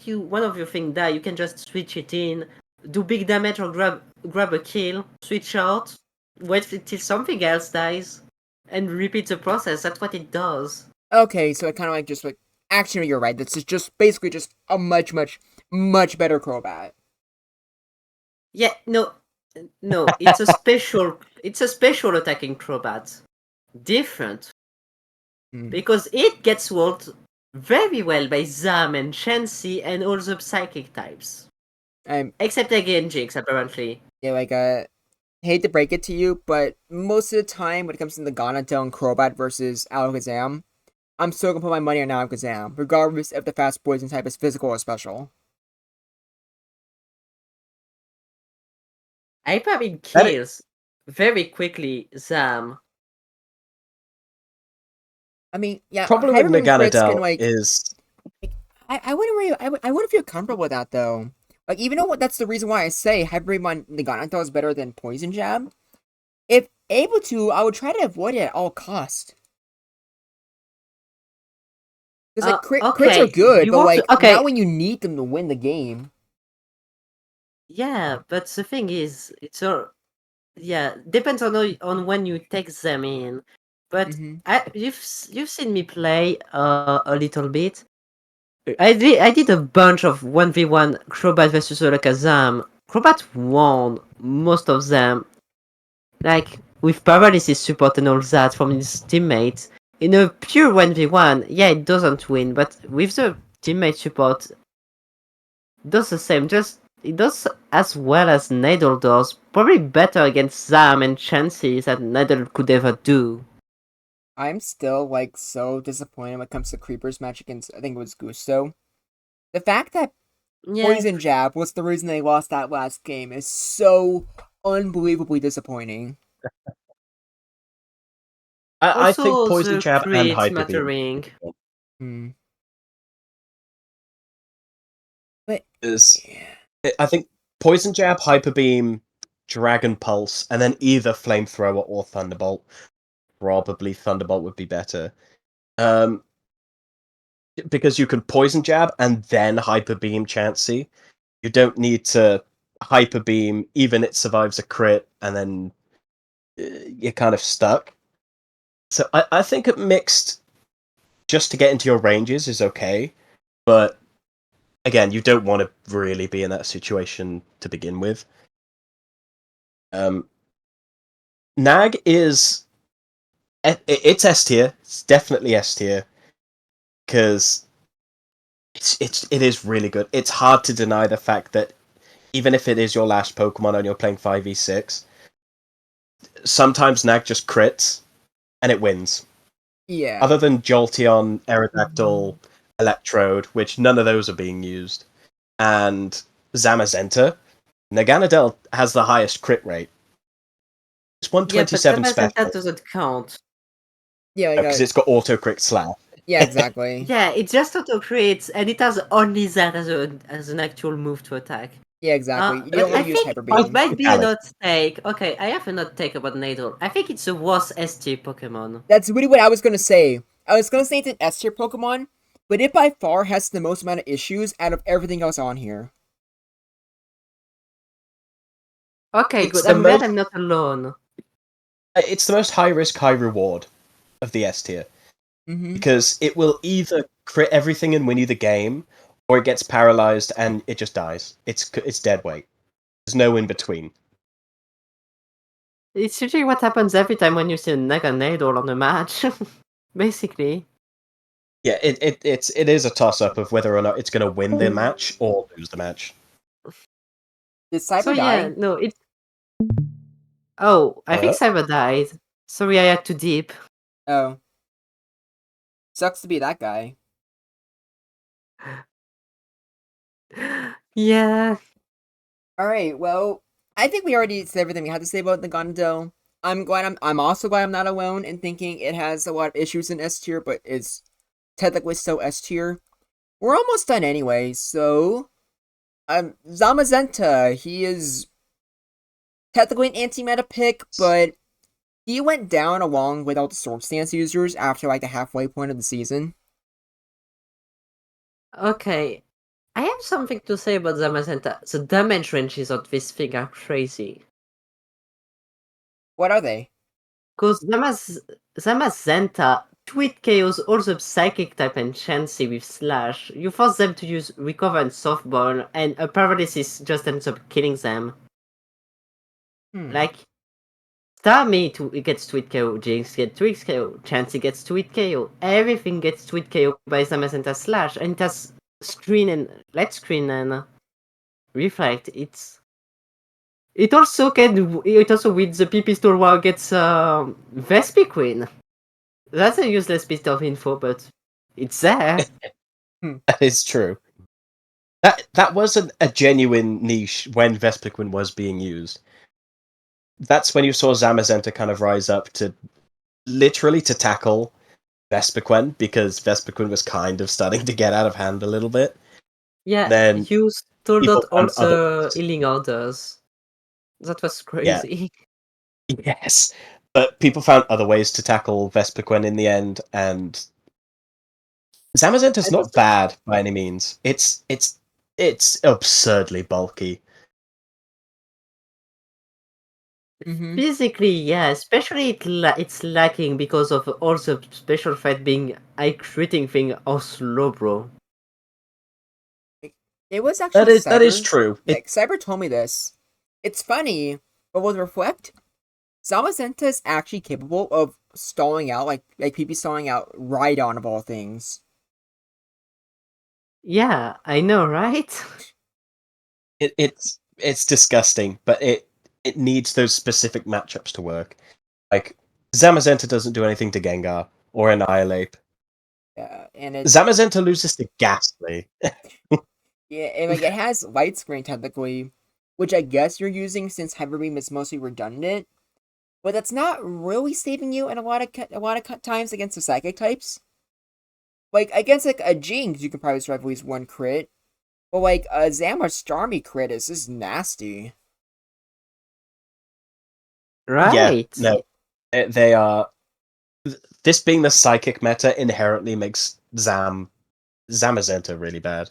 one of your thing die, you can just switch it in, do big damage or grab a kill, switch out, wait till something else dies, and repeat the process. That's what it does. Okay, so it kind of like just like actually you're right. This is just basically just a much better Crobat. Yeah, no, it's a special attacking Crobat. Different. Hmm. Because it gets worked very well by Zam and Chansey and all the psychic types. I'm Except again Jinx, apparently. yeah like hate to break it to you, but most of the time when it comes to the Ganondorf and Crobat versus Alakazam, I'm still gonna put my money on Alakazam, regardless if the fast poison type is physical or special. I probably that it, kills very quickly Zam. I mean, yeah, problem with Hyperbeam crits can Naganadel like is I wouldn't really I wouldn't feel comfortable with that though. Like even though that's the reason why I say Hyperbeam on Naganadel is better than Poison Jab. If able to, I would try to avoid it at all cost. Because like crits are Okay, good, you but want like to? Okay, not when you need them to win the game. yeah, but the thing is, yeah, depends on when you take them in. But Mm-hmm. you've seen me play a little bit. I did a bunch of 1v1 Crobat versus Alakazam. Crobat won most of them, like with paralysis support and all that from his teammates. In a pure 1v1, yeah, it doesn't win, but with the teammate support, it does the same. Just it does as well as Nadal does. Probably better against Zam and Chansey than Nadal could ever do. I'm still like so disappointed when it comes to Creeper's match against I think it was Gusto. The fact that Yeah. Poison Jab was the reason they lost that last game is so unbelievably disappointing. I think Also, Poison the Jab and crit Hyper Beam mattering. Hmm. But is I think Poison Jab, Hyper Beam, Dragon Pulse, and then either Flamethrower or Thunderbolt. Probably Thunderbolt would be better. Um, because you can Poison Jab and then Hyper Beam Chansey. You don't need to Hyper Beam, even it survives a crit, and then you're kind of stuck. So I think it mixed just to get into your ranges is okay, but again, you don't want to really be in that situation to begin with. Nag is it's S tier. It's definitely S tier because it is really good. It's hard to deny the fact that even if it is your last Pokemon and you're playing 5v6, sometimes Nag just crits, and it wins. Yeah. Other than Jolteon, Aerodactyl, Electrode, which none of those are being used, and Zamazenta, Naganadel has the highest crit rate. It's Yeah, but 127 Zamazenta special doesn't count. Yeah, because it's got auto crit slash. yeah, exactly. Yeah, it just auto crits, and it has only that as an actual move to attack. Yeah, exactly. You But don't want I to use think Hyper it Beam. might be an Valid. hot take. Okay, I have an hot take about Nadal. I think it's the worst S tier Pokemon. That's really what I was gonna say. I was gonna say it's an S tier Pokemon, but it by far has the most amount of issues out of everything else on here. Okay, It's good. the I'm glad most- I'm not alone. It's the most high risk, high reward of the S tier Mm-hmm. because it will either crit everything and win you the game, or it gets paralyzed and it just dies. It's dead weight. There's no in between. It's usually what happens every time when you see a Nadal on a match. Basically. Yeah, it is a toss up of whether or not it's going to win the match or lose the match. Did Cyber So die? yeah, no, it. Oh, I think Uh? Cyber died. Sorry, I had too deep. Oh. Sucks to be that guy. Yeah. Alright, well, I think we already said everything we had to say about the Gondel. I'm also glad I'm not alone in thinking it has a lot of issues in S tier, but is technically still S tier. We're almost done anyway, so Zamazenta, he is technically an anti-meta pick, but he went down along with all the Sword Stance users after like the halfway point of the season. Okay. I have something to say about Zamazenta. The damage ranges of this thing are crazy. What are they? Because Zamazenta tweet KOs all the psychic type and Chansey with Slash. You force them to use Recover and Softball, and a paralysis just ends up killing them. Like, Starmie gets tweet KO, Jinx gets tweet KO, Chansey gets tweet KO, everything gets tweet KO by Zamazenta Slash, and it has screen and light screen and reflect. It also with the PP store while gets Vespiquen. That's a useless bit of info, but it's there. That is true. That was a genuine niche when Vespiquen was being used. That's when you saw Zamazenta kind of rise up to literally to tackle Vespiquen because Vespiquen was kind of starting to get out of hand a little bit. Yeah, Then you stole people out all found other the ways. healing orders. That was Yeah. crazy. Yes, but people found other ways to tackle Vespiquen in the end, and Zamazenta's not bad by any means. It's absurdly bulky. Mm-hmm. Physically, yeah, especially it's lacking because of all the special fight being eye critting thing or slow, bro. It was actually That is Cyber. true. Like, Cyber told me this. It's funny, but with Reflect, Zamazenta is actually capable of stalling out, like PP stalling out Rhydon of all things. Yeah, I know, right? It's disgusting, but it needs those specific matchups to work. Like Zamazenta doesn't do anything to Gengar or Annihilate. Yeah, and it Zamazenta loses to Ghastly. yeah, and like it has light screen technically, which I guess you're using since Hyper Beam is mostly redundant. But that's not really saving you in a lot of times against the psychic types. Like against like a Jinx, you can probably survive at least one crit. But like a Zam or Starmie crit is just nasty. Right. Yeah, no, they are. This being the psychic meta inherently makes Zamazenta really bad.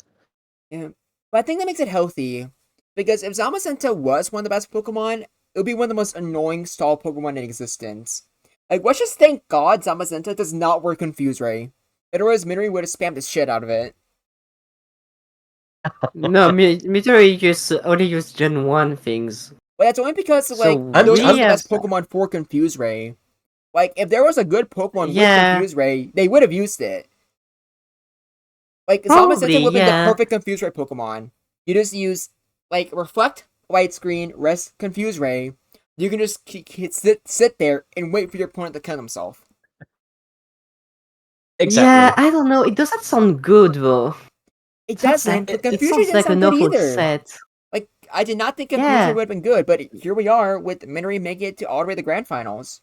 Yeah. But I think that makes it healthy. Because if Zamazenta was one of the best Pokemon, it would be one of the most annoying stall Pokemon in existence. Like, let's just thank God Zamazenta does not work Confuse Ray. Otherwise, Minori would have spammed the shit out of it. No, Midori only use Gen 1 things. But that's only because, So like, those aren't the best Pokemon for Confuse Ray. Like, if there was a good Pokemon with Confuse Ray, they would have used it. Like, Zamazenta would have been the perfect Confuse Ray Pokemon. You just use, like, Reflect, Light Screen, Rest, Confuse Ray. You can just sit there and wait for your opponent to kill himself. Exactly. I don't know. It doesn't sound good though. It Sounds doesn't, like but it Confusion sounds didn't like sound an good awful either. set. Like, I did not think Confusion Yeah. would have been good, but here we are with Minori making it to all the way to the grand finals.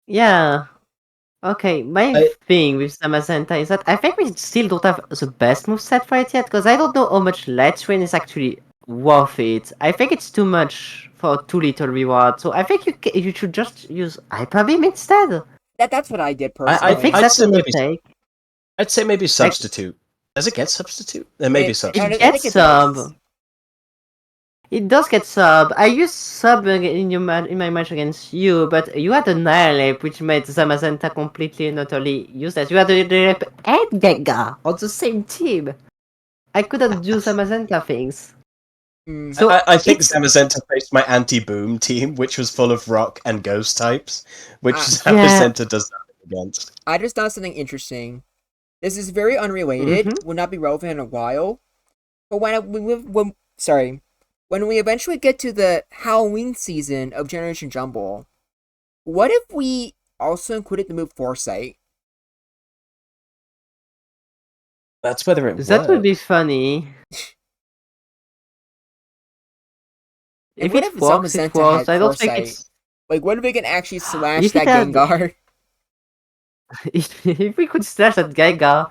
Yeah. Okay, my I, thing with Samazenta is that I think we still don't have the best moveset for it yet, because I don't know how much Let's Win is actually worth it. I think it's too much for too little reward, so I think you should just use Hyper Beam instead. That's what I did I, I I personally. think I'd that's say a maybe mistake. I'd say maybe Like, substitute. Does it get substitute? There may be I substitute. it think gets it does. sub. It does get sub. I used sub in my match against you, but you had a Nihilip, which made Zamazenta completely and utterly useless. You had a Nihilip and Gengar on the same team. I couldn't do Zamazenta things. Mm. So I think it's Zamazenta faced my anti-boom team, which was full of rock and ghost types, which Uh, yeah. Zamazenta does nothing against. I just thought something interesting. This is very unrelated, Mm-hmm. will not be relevant in a while. But when we eventually get to the Halloween season of Generation Jumble, what if we also included the move Foresight? That's whether it That would be works. funny. And If what if it works, it Zamazenta works. had I don't think Foresight? it's. Like, what if we can actually slash If it that had. Gengar? If we could slash that Gengar,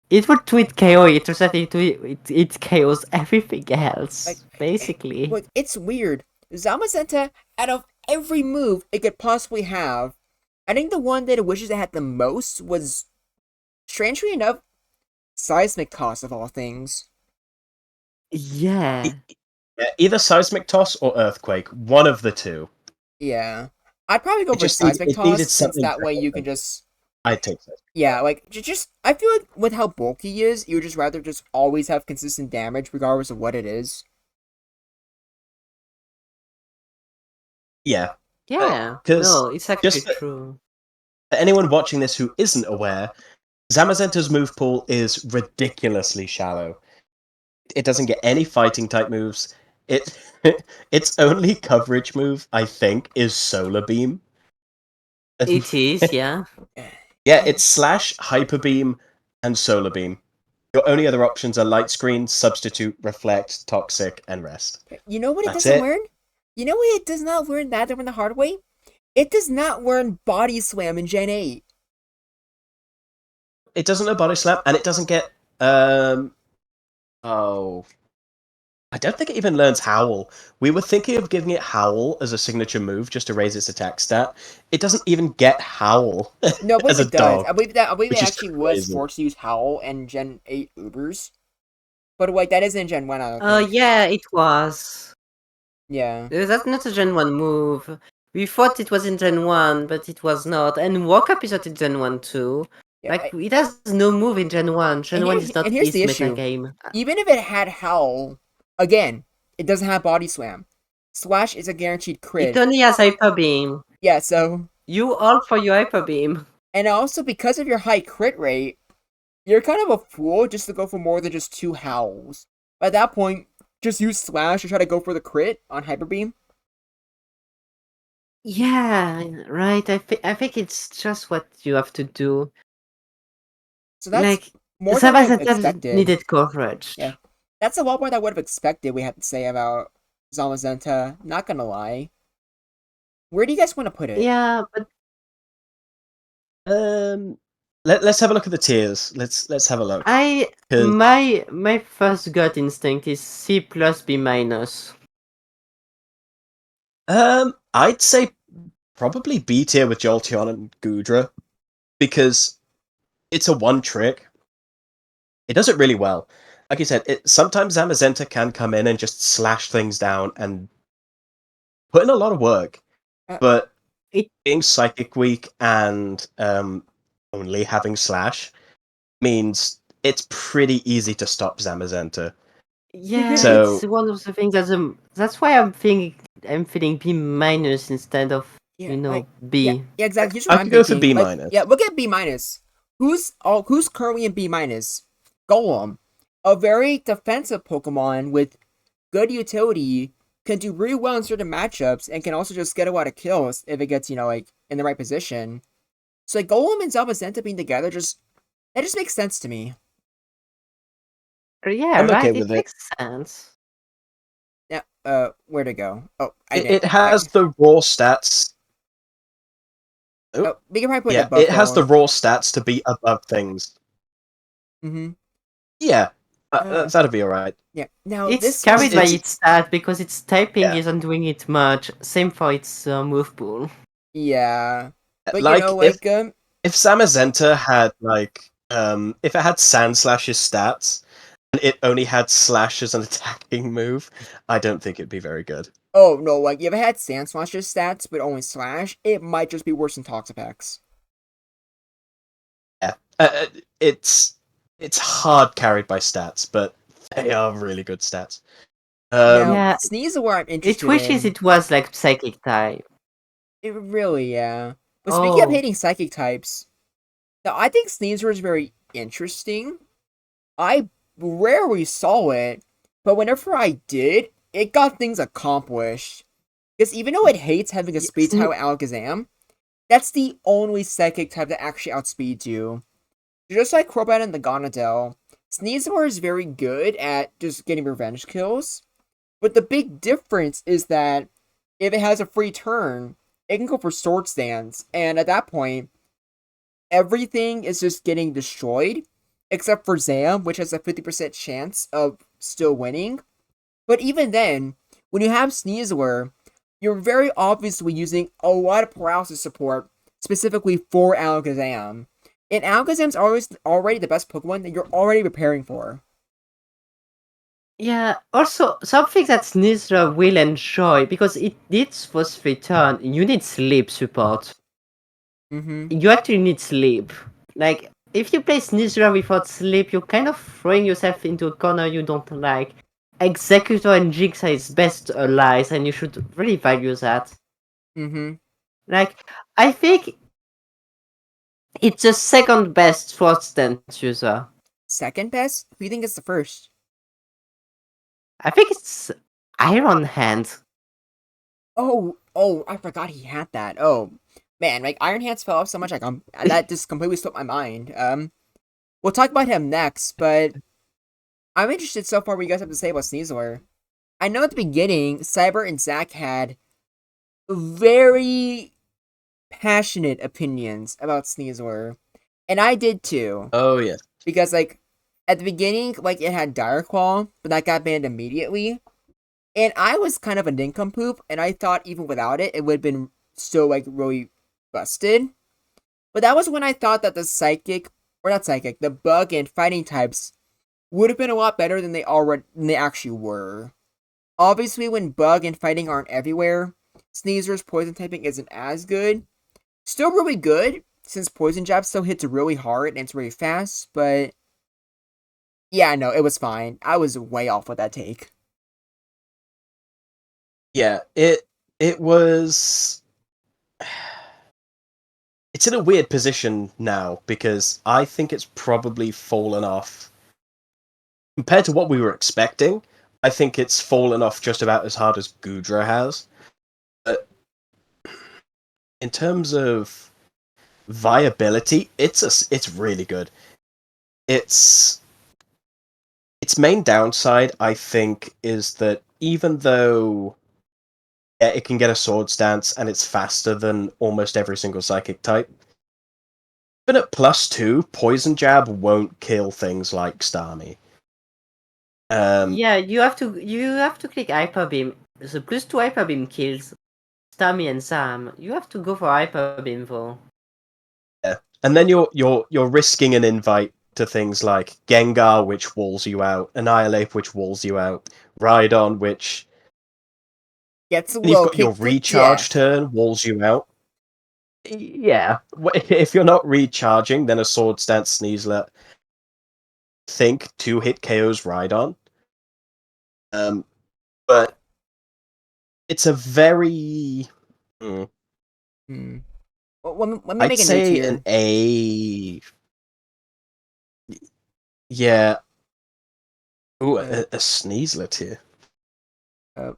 it would tweet KO it, so that it KOs everything else, basically. Like, it's weird. Zamazenta, out of every move it could possibly have, I think the one that it wishes it had the most was, strangely enough, Seismic Toss of all things. Yeah. Yeah, either seismic toss or earthquake, one of the two. Yeah. I'd probably go It for just need, Seismic it Toss, needed since something that way you can different. just, I'd take that. yeah, like, just, I feel like with how bulky he is, you would just rather just always have consistent damage regardless of what it is. Yeah, Yeah. because No, it's actually just for true. anyone watching this who isn't aware, Zamazenta's move pool is ridiculously shallow. It doesn't get any fighting type moves. It its only coverage move, I think, is Solar Beam. It is, yeah. Yeah, it's Slash, Hyper Beam, and Solar Beam. Your only other options are Light Screen, Substitute, Reflect, Toxic, and Rest. You know what it That's doesn't it. learn? You know what it does not learn that in the hard way? It does not learn Body Slam in Gen 8. It doesn't know Body Slam, and it doesn't get oh, I don't think it even learns Howl. We were thinking of giving it Howl as a signature move just to raise its attack stat. It doesn't even get Howl No, I believe as a it does. dog, I believe it which is actually was crazy. forced to use Howl and Gen 8 Ubers. But like that is in Gen 1, I don't think. Yeah, it was. Yeah. That's not a Gen 1 move. We thought it was in Gen 1, but it was not. And Walk Up is not in Gen 1 too. Yeah. Like, it has no move in Gen 1. Gen 1 is not And here's its the issue. metagame. Even if it had Howl, again, it doesn't have Body Slam. Slash is a guaranteed crit. It only has Hyper Beam. Yeah, so. You all for your Hyper Beam. And also, because of your high crit rate, you're kind of a fool just to go for more than just 2 Howls. At that point, just use Slash to try to go for the crit on Hyper Beam. Yeah, right. I think it's just what you have to do. So that's Like, more than I Sabazeta expected. needed coverage. Yeah. That's a lot more than I would have expected we had to say about Zamazenta, not gonna lie. Where do you guys want to put it? Yeah, but Let's have a look at the tiers. Let's have a look. 'Cause, my first gut instinct is C plus B minus. I'd say probably B tier with Jolteon and Gudra because it's a one trick. It does it really well. Like you said, sometimes Zamazenta can come in and just slash things down and put in a lot of work. But being Psychic Weak and only having Slash means it's pretty easy to stop Zamazenta. Yeah, So- it's one of the things that's why I'm feeling B minus instead of B. Yeah, exactly. Here's I what I'm could go for thinking. B Like, minus. yeah, look at B minus. Who's currently in B minus? Golem, a very defensive Pokemon with good utility, can do really well in certain matchups and can also just get a lot of kills if it gets like in the right position. So like Golem and Zamazenta being together that just makes sense to me. Yeah, I'm right. okay It with it. makes sense. Now, where to go? Oh, It has the raw stats. Oh, we can probably put it yeah, above it has the though. raw stats to be above things. Mm-hmm. Yeah, Uh, that'd be alright. yeah. Now It's this one, carried by it's- its stat because its typing Yeah. isn't doing it much. Same for its move pool. yeah. But you Like know, like if Zamazenta had if it had Sand Slash's stats and it only had Slash as an attacking move, I don't think it'd be very good. oh no, like if it had Sand Slasher's stats but only Slash, it might just be worse than Toxapex. Yeah, it's hard carried by stats, but they are really good stats. Now, Yeah, Sneeze is where I'm it interested wishes in. it was like psychic type. It really, yeah. But speaking of Oh, hating psychic types, now I think Sneezer is very interesting. I rarely saw it, but whenever I did, it got things accomplished. Because even though it hates having a speed type with Alakazam, that's the only psychic type that actually outspeeds you. Just like Crobat and the Gonadel, Sneasler is very good at just getting revenge kills. But the big difference is that if it has a free turn, it can go for Sword Stance, and at that point, everything is just getting destroyed, except for Zam, which has a 50% chance of still winning. But even then, when you have Sneasler, you're very obviously using a lot of paralysis support specifically for Alakazam. And Alakazam's already the best Pokemon that you're already preparing for. yeah. Also, something that Sneasler will enjoy because it needs first return. You need sleep support. Mm-hmm. You actually need sleep. Like, if you play Sneasler without sleep, you're kind of throwing yourself into a corner you don't like. Executor and Jinx are its best allies, and you should really value that. Mm-hmm. Like, I think it's the second best Frost Stance user. Second best? Who do you think is the first? I think it's Iron Hand. Oh, I forgot he had that. Oh, man, like Iron Hands fell off so much, like that just completely slipped my mind. We'll talk about him next, but I'm interested so far what you guys have to say about Sneasler. I know at the beginning, Cyber and Zach had very passionate opinions about Sneasler, and I did too, Oh yeah. because like at the beginning, like it had Dire Claw, but that got banned immediately. And I was kind of a nincompoop, and I thought even without it, it would have been still like really busted. But that was when I thought that the bug and fighting types would have been a lot better than they actually were. Obviously, when bug and fighting aren't everywhere, Sneezer's poison typing isn't as good. Still really good, since poison jab still hits really hard and it's really fast, but yeah, no, it was fine. I was way off with that take. Yeah, it was. It's in a weird position now because I think it's probably fallen off compared to what we were expecting. I think it's fallen off just about as hard as Gudra has. But in terms of viability, it's really good. Its main downside, I think, is that even though it can get a sword stance and it's faster than almost every single psychic type, even at +2, poison jab won't kill things like Starmie. Yeah, you have to click Hyper Beam. The +2 Hyper Beam kills Stami and Sam. You have to go for Hyper Beam though. Yeah. And then you're risking an invite to things like Gengar, which walls you out, Annihilate, which walls you out, Rhydon, which Gets you've low got your kick to recharge death. turn, walls you out. Yeah, if you're not recharging, then a Sword Stance Sneasler, think 2-hit KOs Rhydon. But it's a very, Hmm. Well, let me I'd make a note say an here. A. Yeah. Ooh, a Sneasler tier. Uh,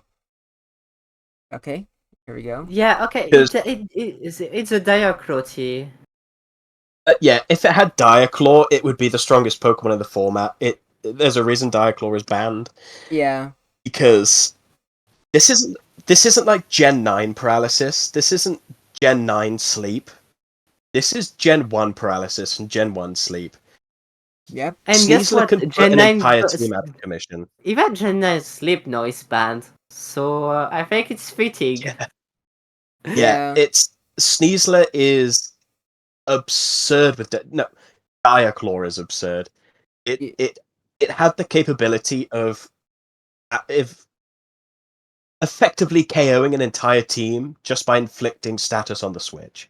okay, here we go. Yeah, okay. Because It's a Diacrotty. Yeah, if it had Diaclaw, it would be the strongest Pokemon in the format. There's a reason Diaclaw is banned Yeah. because this isn't this isn't like Gen 9 paralysis. This isn't Gen 9 sleep. This is Gen 1 paralysis and Gen 1 sleep. Yep. And guess Sneasler what? can put Gen an 9 entire team out of commission. even Gen 9 sleep now is banned. So I think it's fitting. Yeah. Yeah, Yeah. it's Sneasler is absurd with no Diaclaw is absurd. It Y- it it had the capability of if effectively KOing an entire team just by inflicting status on the Switch.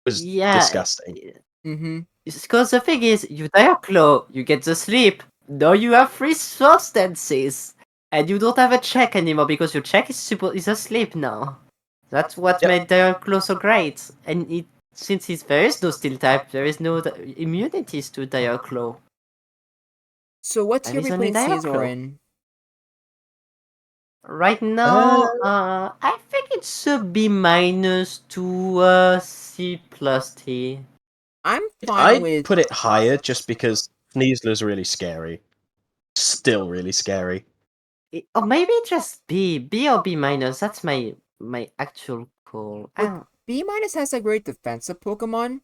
It was Yeah. disgusting. Mm-hmm. Because the thing is, you Diaclaw, you get the sleep. Now you have 3 substances. And you don't have a check anymore because your check is asleep now. That's what Yep. made Diaclaw so great. And since there is no steel type, there is no immunities to Diaclaw. So what And tier are it's we only putting Sneasel Diaclaw. in? Right now, I think it's a B minus to a C plus T. I'm fine I'd with put it higher just because Sneasler's really scary. Still really scary. Or maybe just B or B minus. That's my actual call. Look, B minus has like great defensive Pokemon.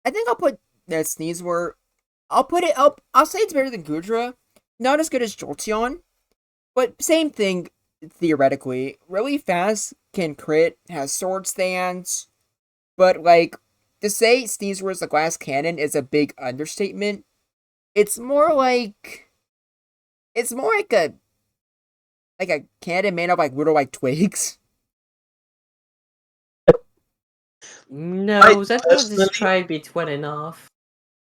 I think I'll put that Sneasler. I'll put it up. I'll say it's better than Gudra. Not as good as Jolteon, but same thing theoretically. Really fast, can crit, has sword stance, but like to say Sneasler is a glass cannon is a big understatement. It's more like a cannon made of like little like twigs. No, that will Personally, describe it well enough.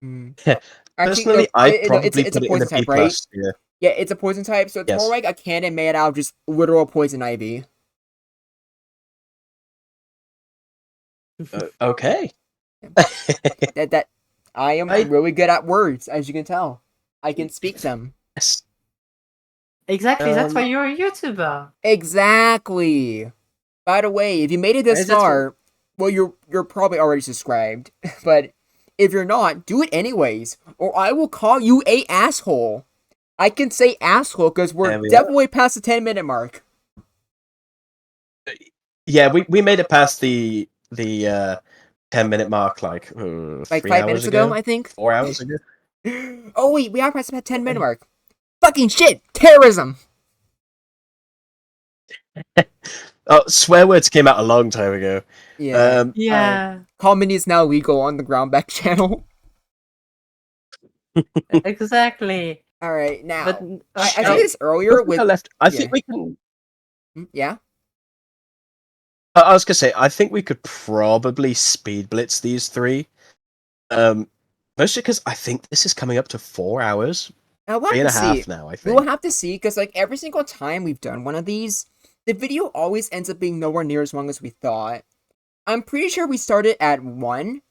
Actually, no, personally, I'd it's probably it's a put it in the poison B type, right? plus tier. Yeah, it's a poison type, so it's more Yes. like a cannon made out of just literal poison ivy. Okay. That I am I really good at words, as you can tell. I can speak them. yes. Exactly, that's why Um, you're a YouTuber. Exactly. By the way, if you made it this that's what- far, well, you're probably already subscribed. But if you're not, do it anyways, or I will call you a asshole. I can say asshole because we're There we are. definitely past the 10-minute mark. Yeah, we made it past the 10-minute mark like Like 3 5 hours minutes ago, ago, I think. 4 hours ago. Oh wait, we are past the 10-minute mark. Fucking shit! Terrorism! Oh, swear words came out a long time ago. Yeah. Yeah, Comedy is now legal on the Groundback channel. exactly. Alright, now. But I said okay. this earlier With with. left, I Yeah. think we can. Yeah? I was gonna say, I think we could probably speed blitz these three. Mostly because I think this is coming up to 4 hours, We'll have 3 and to a half see. now. I We will think. have to see, because like every single time we've done one of these, the video always ends up being nowhere near as long as we thought. I'm pretty sure we started at 1.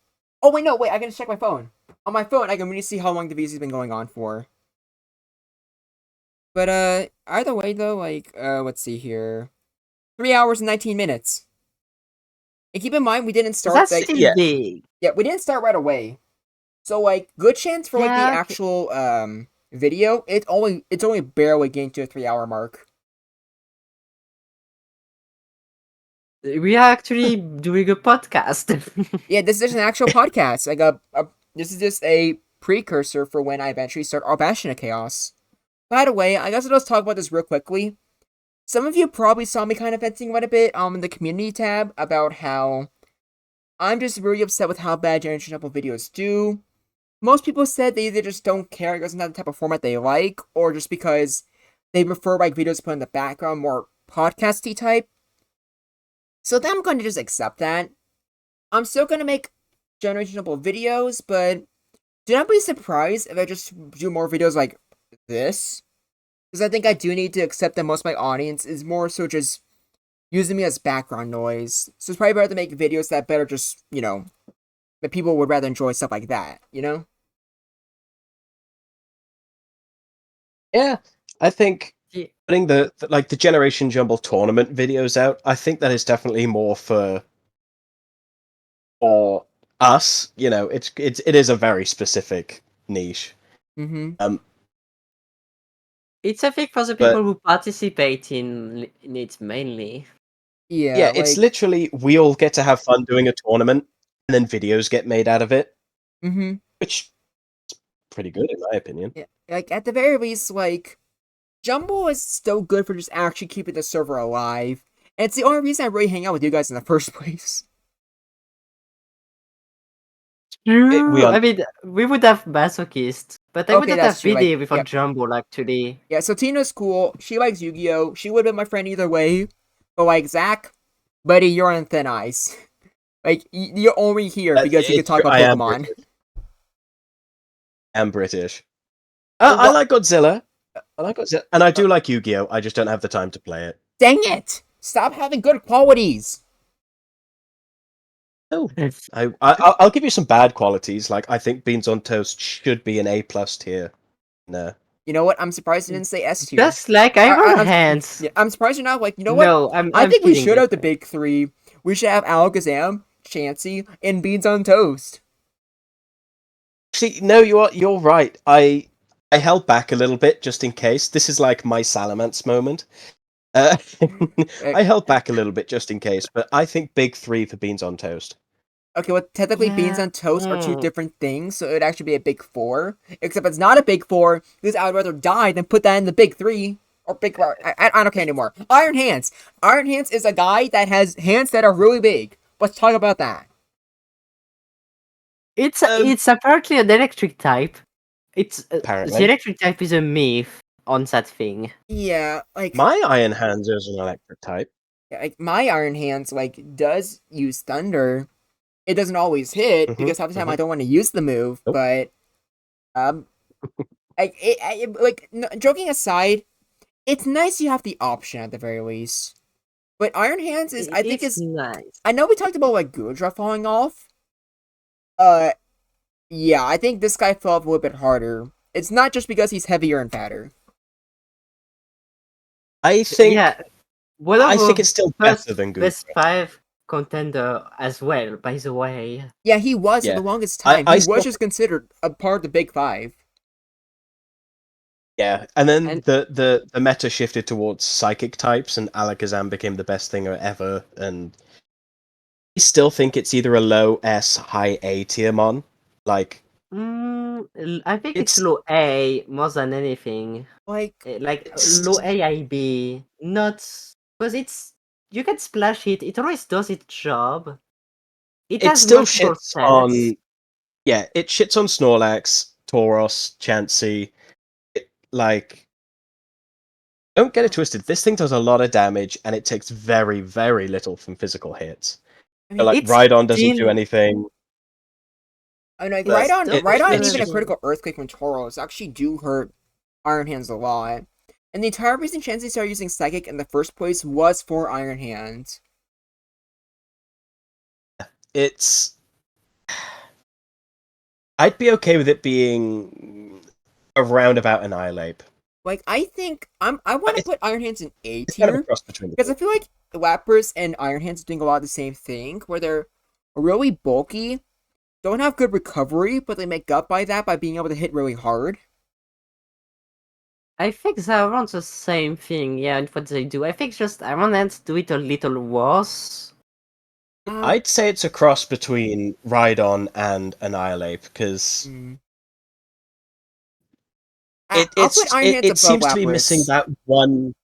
Oh wait, no, wait, I gotta check my phone. On my phone, I can really see how long the video's been going on for. But either way though, like let's see here. 3 hours and 19 minutes. And keep in mind we didn't start That's like still Yeah. big. yeah, we didn't start right away. So like good chance for like the Yeah, okay. actual video, it's only barely getting to a 3-hour mark. We are actually doing a podcast. Yeah, this is an actual podcast. Like this is just a precursor for when I eventually start our Bastion of Chaos. By the way, I guess I'll just talk about this real quickly. Some of you probably saw me kind of venting quite a bit in the community tab about how I'm just really upset with how bad Generation Jumble videos do. Most people said they either just don't care, it doesn't have the type of format they like, or just because they prefer like videos put in the background, more podcasty type. So then I'm going to just accept that. I'm still going to make Generation Jumble videos, but do not be surprised if I just do more videos like this. Because I think I do need to accept that most of my audience is more so just using me as background noise. So it's probably better to make videos that better just, that people would rather enjoy stuff like that, you know? Yeah, I think Yeah. putting the Generation Jumble tournament videos out, I think that is definitely more for us, it is a very specific niche. Mm-hmm. It's a thing for the But- people who participate in it mainly. Yeah, it's like, literally we all get to have fun doing a tournament, and then videos get made out of it, mm-hmm. which is pretty good in my opinion. Yeah, like at the very least, like, Jumble is still good for just actually keeping the server alive. And it's the only reason I really hang out with you guys in the first place. True. un- I mean, we would have masochists, but I Okay, wouldn't that's have true, like, BD without yep. Jumble, actually. Yeah, so Tina's cool. She likes Yu-Gi-Oh! She would have been my friend either way. But like, Zach, buddy, you're on thin ice. Like, you're only here because you can It's talk true, about I am Pokemon. British. I Well, like Godzilla. I like Godzilla, and I do like Yu-Gi-Oh. I just don't have the time to play it. dang it! Stop having good qualities! Oh, I'll give you some bad qualities. Like I think Beans on Toast should be an A+ tier. No, You know what? I'm surprised you didn't say S tier. Just like Iron Hands. Yeah, I'm surprised you're not like, you know what? No, I I'm think we kidding should with have the that. big three. We should have Alakazam, Chansey, and Beans on Toast. see, no, you're right. I held back a little bit just in case. This is like my Salamence moment. Uh, I held back a little bit just in case, but I think big three for Beans on Toast. Okay, well, technically, Beans Yeah. on Toast are two different things, so it would actually be a big four. Except it's not a big four, because I would rather die than put that in the big three. Or big... I don't care anymore. Iron Hands. Iron Hands is a guy that has hands that are really big. Let's talk about that. It's apparently an electric type. It's the Apparently. electric type is a myth on that thing. Yeah, like... My Iron Hands is an electric type. Like, my Iron Hands, like, does use Thunder. It doesn't always hit, because half the time I don't want to use the move, Nope. but... joking aside, it's nice you have the option at the very least. But Iron Hands is, I think, It's is... nice. I know we talked about, like, Gudra falling off. Yeah, I think this guy fell off a little bit harder. It's not just because he's heavier and fatter. I think Yeah, one I of think the it's still first better than Gudra. best 5 contender as well, by the way. Yeah, he was for Yeah. the longest time. I He still- was just considered a part of the Big Five. Yeah, and then And- the meta shifted towards psychic types, and Alakazam became the best thing ever. And I still think it's either a low S, high A tier mon. Like I think it's It's- low A more than anything. Like, Like It's- low AIB, not because you can splash it. It always does its job. It it has still multiple shits sets. on. Yeah, it shits on Snorlax, Tauros, Chansey. Like, don't get it twisted. This thing does a lot of damage, and it takes very, very little from physical hits. I So, mean, like, it's Rhydon doesn't do still- anything. I know, like, But Rhydon, it- Rhydon and it's even a just- critical Earthquake from Tauros actually do hurt Iron Hands a lot. And the entire reason Chansey started using Psychic in the first place was for Iron Hands. It's. I'd be okay with it being around about Annihilate. Like, I think I want to It's- put Iron Hands in A It's kind of a tier. cross between the Because two. I feel like Lapras and Iron Hands are doing a lot of the same thing, where they're really bulky, don't have good recovery, but they make up by that by being able to hit really hard. I think they're around the same thing, yeah, and what they do. I think just Iron Hands do it a little worse. I'd say it's a cross between Rhydon and Annihilate, because Mm. it I'll put Iron Hands above seems to be missing Lapras. that one.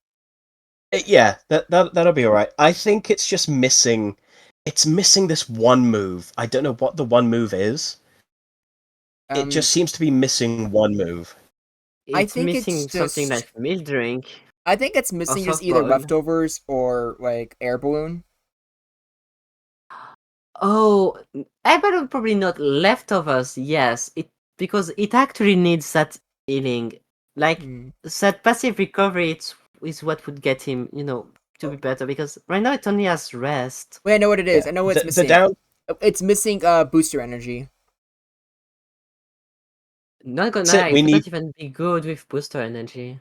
Yeah, that'll be alright. I think it's just missing. It's missing this one move. I don't know what the one move is. It just seems to be missing one move. It's I think it's missing something just- like Milk Drink. I think it's missing just soft either bug. leftovers or like air balloon. Oh, I bet probably not leftovers. Yes, because it actually needs that healing. Like Mm. that passive recovery is what would get him, to be better. Because right now it only has rest. Wait, I know what it is. Yeah. I know what it's The missing. down. It's missing booster energy. Not gonna That's it, lie, we it would need- not even be good with booster energy.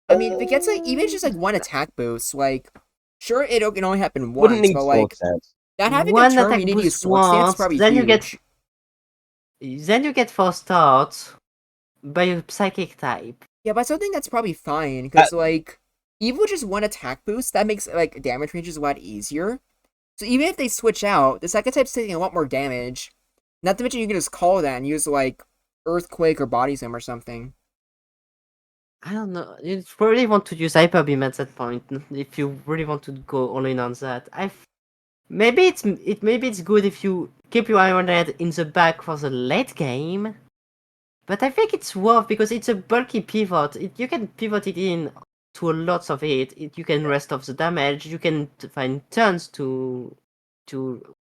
I mean, if it gets like even just like one attack boost, like sure it can only happen Wouldn't once, need but full like sense. That having a one turn attack you need to use boost sword stance is once, probably then huge. you get forced out by a psychic type. Yeah, but I still think that's probably fine, That- because, like, even with just one attack boost, that makes, like, damage ranges a lot easier. So even if they switch out, the second type's taking a lot more damage. Not to mention you can just call that and use, like, Earthquake or Body Slam or something. I don't know. You probably want to use Hyper Beam at that point if you really want to go all in on that. Maybe it's good if you keep your Iron Head in the back for the late game. But I think it's worth because it's a bulky pivot. You can pivot it in to lots of it. You can rest off the damage. You can find turns to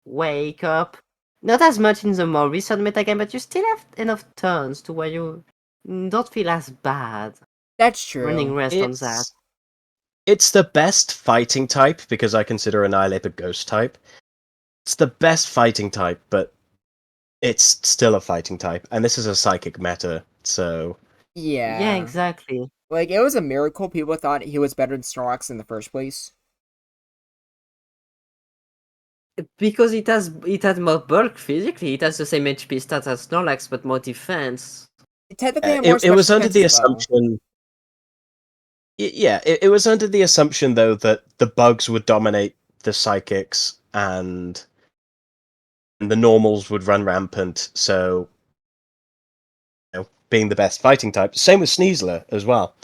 wake up. Not as much in the more recent metagame, but you still have enough turns to where you don't feel as bad That's running true. rest on that. It's the best fighting type because I consider Annihilate a ghost type. It's the best fighting type, but it's still a fighting type, and this is a psychic meta, so Yeah, Yeah. exactly. Like, it was a miracle people thought he was better than Snorlax in the first place. Because it had more bulk physically. It has the same HP stats as Snorlax, but more defense. It technically had more it special was under defense the as well. assumption. Yeah, it was under the assumption though that the bugs would dominate the psychics and the normals would run rampant. So, being the best fighting type, same with Sneasler as well.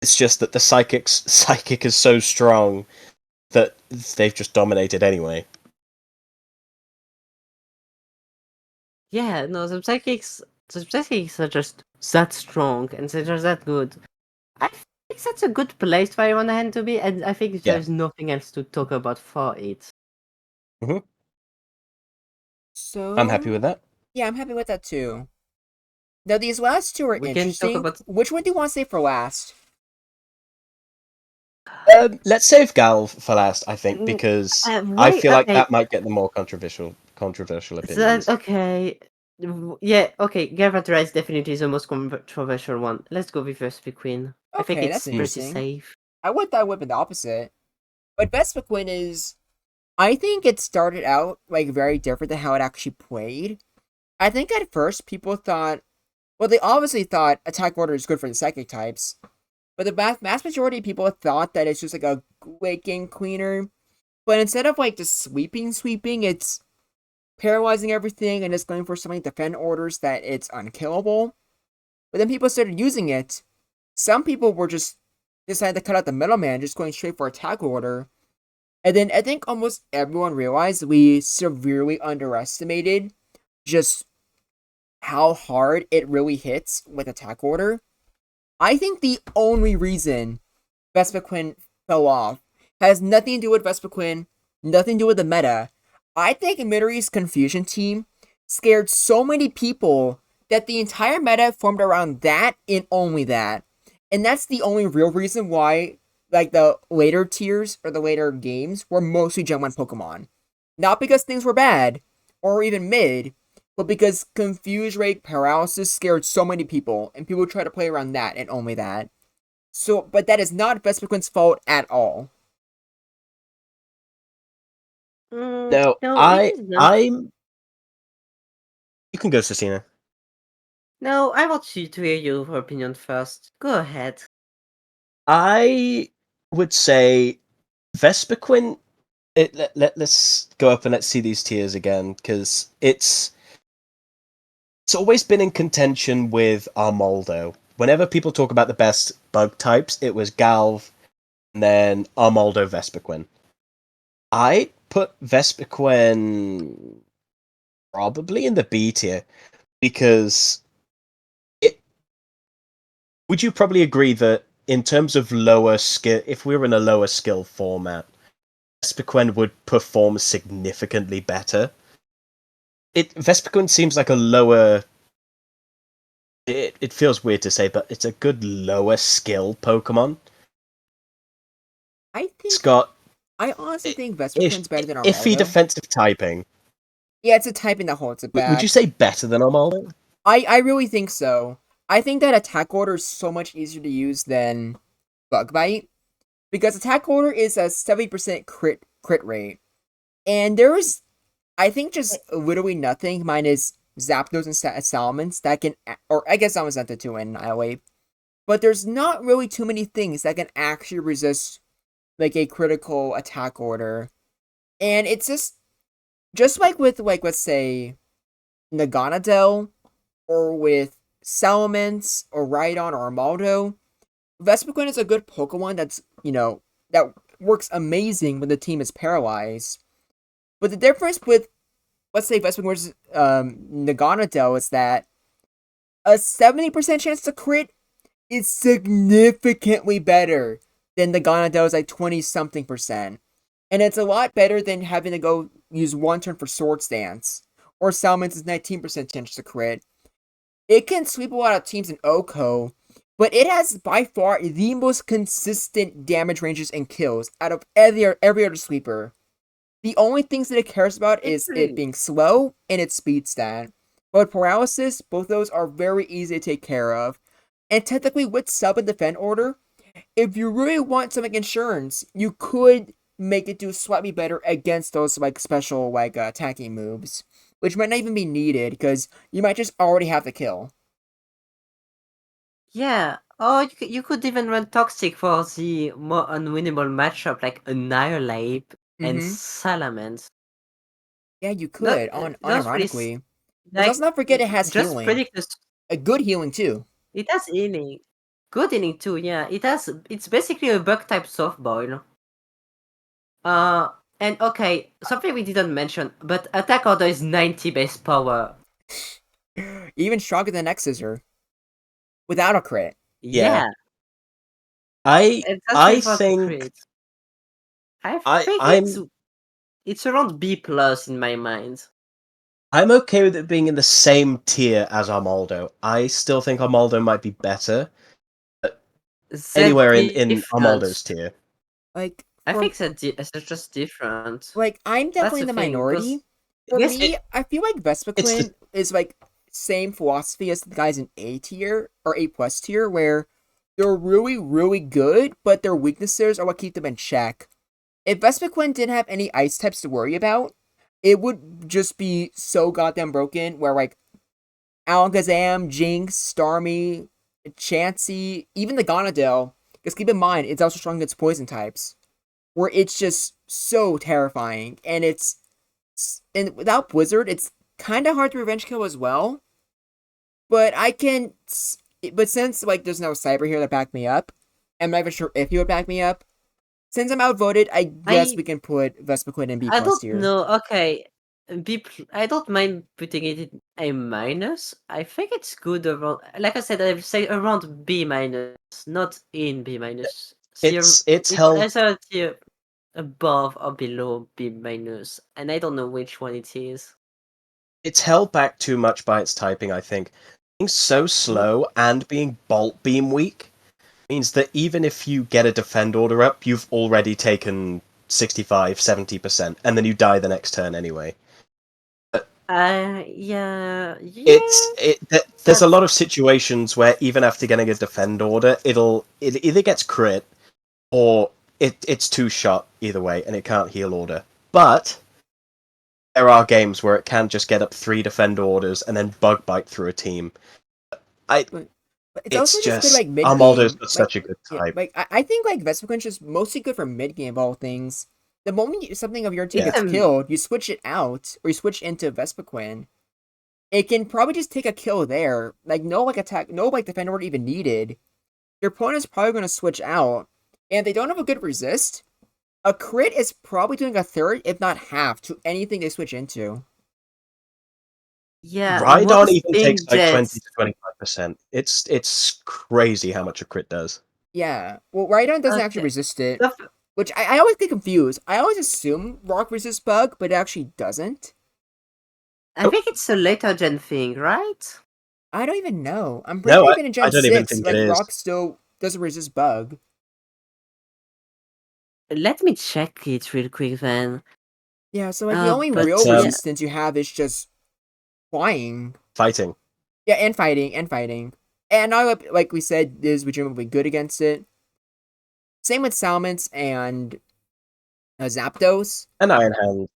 It's just that the psychic is so strong that they've just dominated anyway. Yeah, no, the psychics are just that strong and they're just that good. I think that's a good place for Iron Hand to be, and I think Yeah. there's nothing else to talk about for it. So I'm happy with that. Yeah, I'm happy with that too. Now these last two are We can talk interesting. about Which one do you want to say for last? Let's save Gal for last, I think, because I wait, feel like okay. that might get the more controversial opinions. Okay. Yeah, okay, Gavatra is definitely the most controversial one. Let's go with Vespiquen. I think Okay, it's that's pretty interesting. safe. I would thought it would have been the opposite. But Vespiquen is, I think it started out like very different than how it actually played. I think at first people thought, well, they obviously thought attack order is good for the psychic types, but the mass majority of people thought that it's just like a waking cleaner. But instead of like just sweeping, it's paralyzing everything and just going for so many defend orders that it's unkillable. But then people started using it. Some people were just decided to cut out the middleman, just going straight for attack order. And then I think almost everyone realized we severely underestimated just how hard it really hits with attack order. I think the only reason Vespiquen fell off has nothing to do with Vespiquen, nothing to do with the meta. I think Midori's Confusion team scared so many people that the entire meta formed around that and only that. And that's the only real reason why, like, the later tiers or the later games were mostly Gen 1 Pokemon. Not because things were bad or even mid, but because Confuse Rate Paralysis scared so many people and people tried to play around that and only that. So, but that is not Vespiquen's fault at all. No, it isn't. I'm. You can go, Cecina. No, I want you to hear your opinion first. Go ahead. I would say Vespiquen. Let's go up and let's see these tiers again because it's always been in contention with Armaldo. Whenever people talk about the best bug types, it was Galv and then Armaldo Vespiquen. I put Vespiquen probably in the B tier because it. Would you probably agree that in terms of lower skill, if we were in a lower skill format, Vespiquen would perform significantly better? Vespiquen seems like a lower. It feels weird to say, but it's a good lower skill Pokemon. It's got I honestly think Vespiquen's better than iffy Armaldo. defensive typing. Yeah, it's a typing that holds it back. Would you say better than Armaldo? I really think so. I think that attack order is so much easier to use than Bug Bite. Because attack order is a 70% crit rate. And there is, I think, just literally nothing minus Zapdos and Salamence that can, or I guess Salamence not the two in Annihilate, but there's not really too many things that can actually resist like a critical attack order. And it's just like with like let's say Naganadel or with Salamence or Rhydon or Armaldo, Vespiquen is a good Pokemon that's, that works amazing when the team is paralyzed. But the difference with, let's say, Vespiquen versus Naganadel is that a 70% chance to crit is significantly better than Naganadel's like 20 something percent. And it's a lot better than having to go use one turn for Swords Dance or Salmon's 19% chance to crit. It can sweep a lot of teams in OHKO, but it has by far the most consistent damage ranges and kills out of every other sweeper. The only things that it cares about is it being slow and its speed stat. But paralysis, both those are very easy to take care of. And technically, with sub and defend order, if you really want some like insurance, you could make it do slightly better against those like special like attacking moves, which might not even be needed because you might just already have the kill. Yeah. Oh, you could even run Toxic for the more unwinnable matchup like Annihilate and Mm-hmm. Salamence. Yeah, you Not could, just really unironically. But like let's not forget it has just healing. predict this. A good healing too. It has healing. Good healing too, yeah. It's basically a bug type softball. Uh and okay, something we didn't mention, but attack order is 90 base power. Even stronger than X Scissor. Without a crit. Yeah. Yeah. I And that's I without think crit. I I think I'm it's around B plus in my mind. I'm okay with it being in the same tier as Armaldo. I still think Armaldo might be better. That Anywhere in Armaldo's different. tier. Like I for think that's just different. like I'm That's definitely in the the thing, because minority. For yes, me, I feel like It's the Vespiquen is like same philosophy as the guys in A tier or A plus tier, where they're really, really good, but their weaknesses are what keep them in check. If Vespiquen didn't have any ice types to worry about, it would just be so goddamn broken. Where like Alakazam, Jinx, Starmie, Chansey, even the Gonadale. Because keep in mind, it's also strong against poison types. Where it's just so terrifying. And without Blizzard, it's kind of hard to revenge kill as well. But but since like there's no Cyber here to back me up, I'm not even sure if he would back me up. Since I'm outvoted, I guess I we can put Vespiquen in B I plus don't tier. know. Okay, I don't mind putting it in A minus. I think it's good around. Like I said, I would say around B minus, not in B minus. it's It's held either a tier above or below B minus, and I don't know which one it is. it's held back too much by its typing, I think. Being so slow and being bolt beam weak means that even if you get a defend order up, you've already taken 65, 70%, and then you die the next turn anyway. Yeah, There's a that's lot of situations where even after getting a defend order, it either gets crit or it's two shot either way, and it can't heal order. But there are games where it can just get up 3 defend orders and then bug bite through a team. I But it's it's also just good just like mid Armaldo's game. got Like such a good yeah, type. like I think like Vespiquen's just mostly good for mid game of all things. The moment something of your team Yeah. gets killed, you switch it out or you switch into Vespiquen. It can probably just take a kill there. Like no like attack, no like defender order even needed. Your opponent's probably going to switch out, and they don't have a good resist. A crit is probably doing a third, if not half, to anything they switch into. yeah. Rhydon Worst even takes being like that 20 to 25%. It's crazy how much a crit does. Yeah, well, Rhydon doesn't actually okay. resist it, Stuff which I always get confused. I always assume Rock resists bug, but it actually doesn't. I think it's a later gen thing, right? I don't even know. I'm pretty No, sure even in I Gen don't even 6, think it like, is. Rock still doesn't resist bug. Let me check it real quick then. Yeah, so, like, the only But real yeah, resistance you have is just flying. Fighting. Yeah, and fighting. And now, like we said, is legitimately good against it. Same with Salamence and Zapdos. And Iron Hand.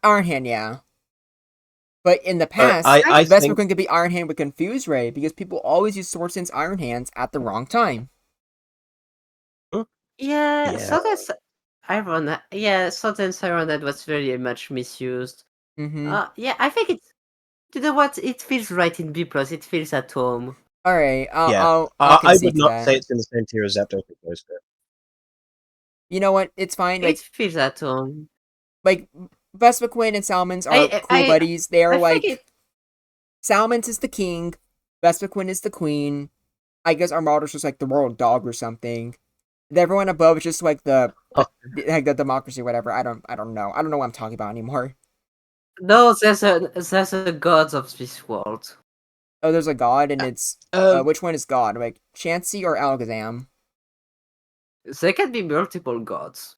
Iron Hand, yeah. But in the But past, I think Vespiquen could be Iron Hand with Confuse Ray because people always use Sword Sense Iron Hands at the wrong time. Yeah, Yeah. sometimes sometimes Iron that was very much misused. Mm-hmm. Yeah, I think it's, you know what? It feels right in B plus. It feels at home. All right, yeah. I'll I would concede to not say that. it's in the same tier as Zapdos or Ghost. You know what? It's fine. It feels at home. Like Vespiquen and Salamence are I cool I buddies. They are I think it. like Salamence is the king, Vespiquen is the queen. I guess Armaldo's just like the royal dog or something. And everyone above is just like Oh, the democracy, or whatever. I don't know. I don't know what I'm talking about anymore. No, there's a gods of this world. Oh, there's a god, and it's um, which one is god? Like Chansey or Alakazam? There can be multiple gods.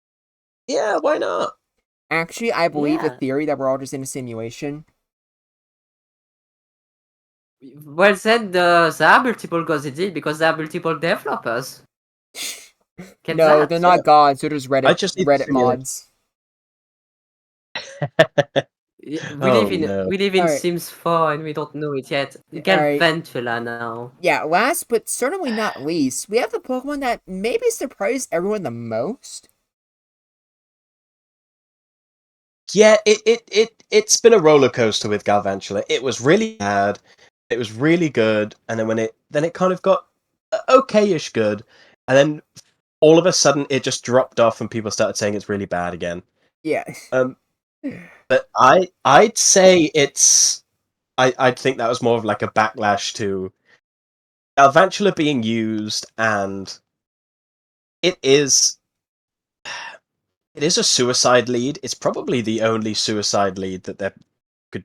yeah, why not? Actually, I believe the Yeah. theory that we're all just in a simulation. Well, then there are multiple gods indeed because there are multiple developers. Get No, that? they're not gods. They're just I just need the Reddit simulation. mods. Oh no. We live in Alright. Sims 4 and we don't know it yet. All Get right. Ventula now. Yeah, last but certainly not least, we have the Pokemon that maybe surprised everyone the most. Yeah, it's been a roller coaster with Galvantula. It was really bad, it was really good, and then it kind of got okay-ish good, and then all of a sudden it just dropped off, and people started saying it's really bad again. Yeah. Um, but I'd say I'd think that was more of like a backlash to Galvantula being used, and it is it is a suicide lead. It's probably the only suicide lead that they could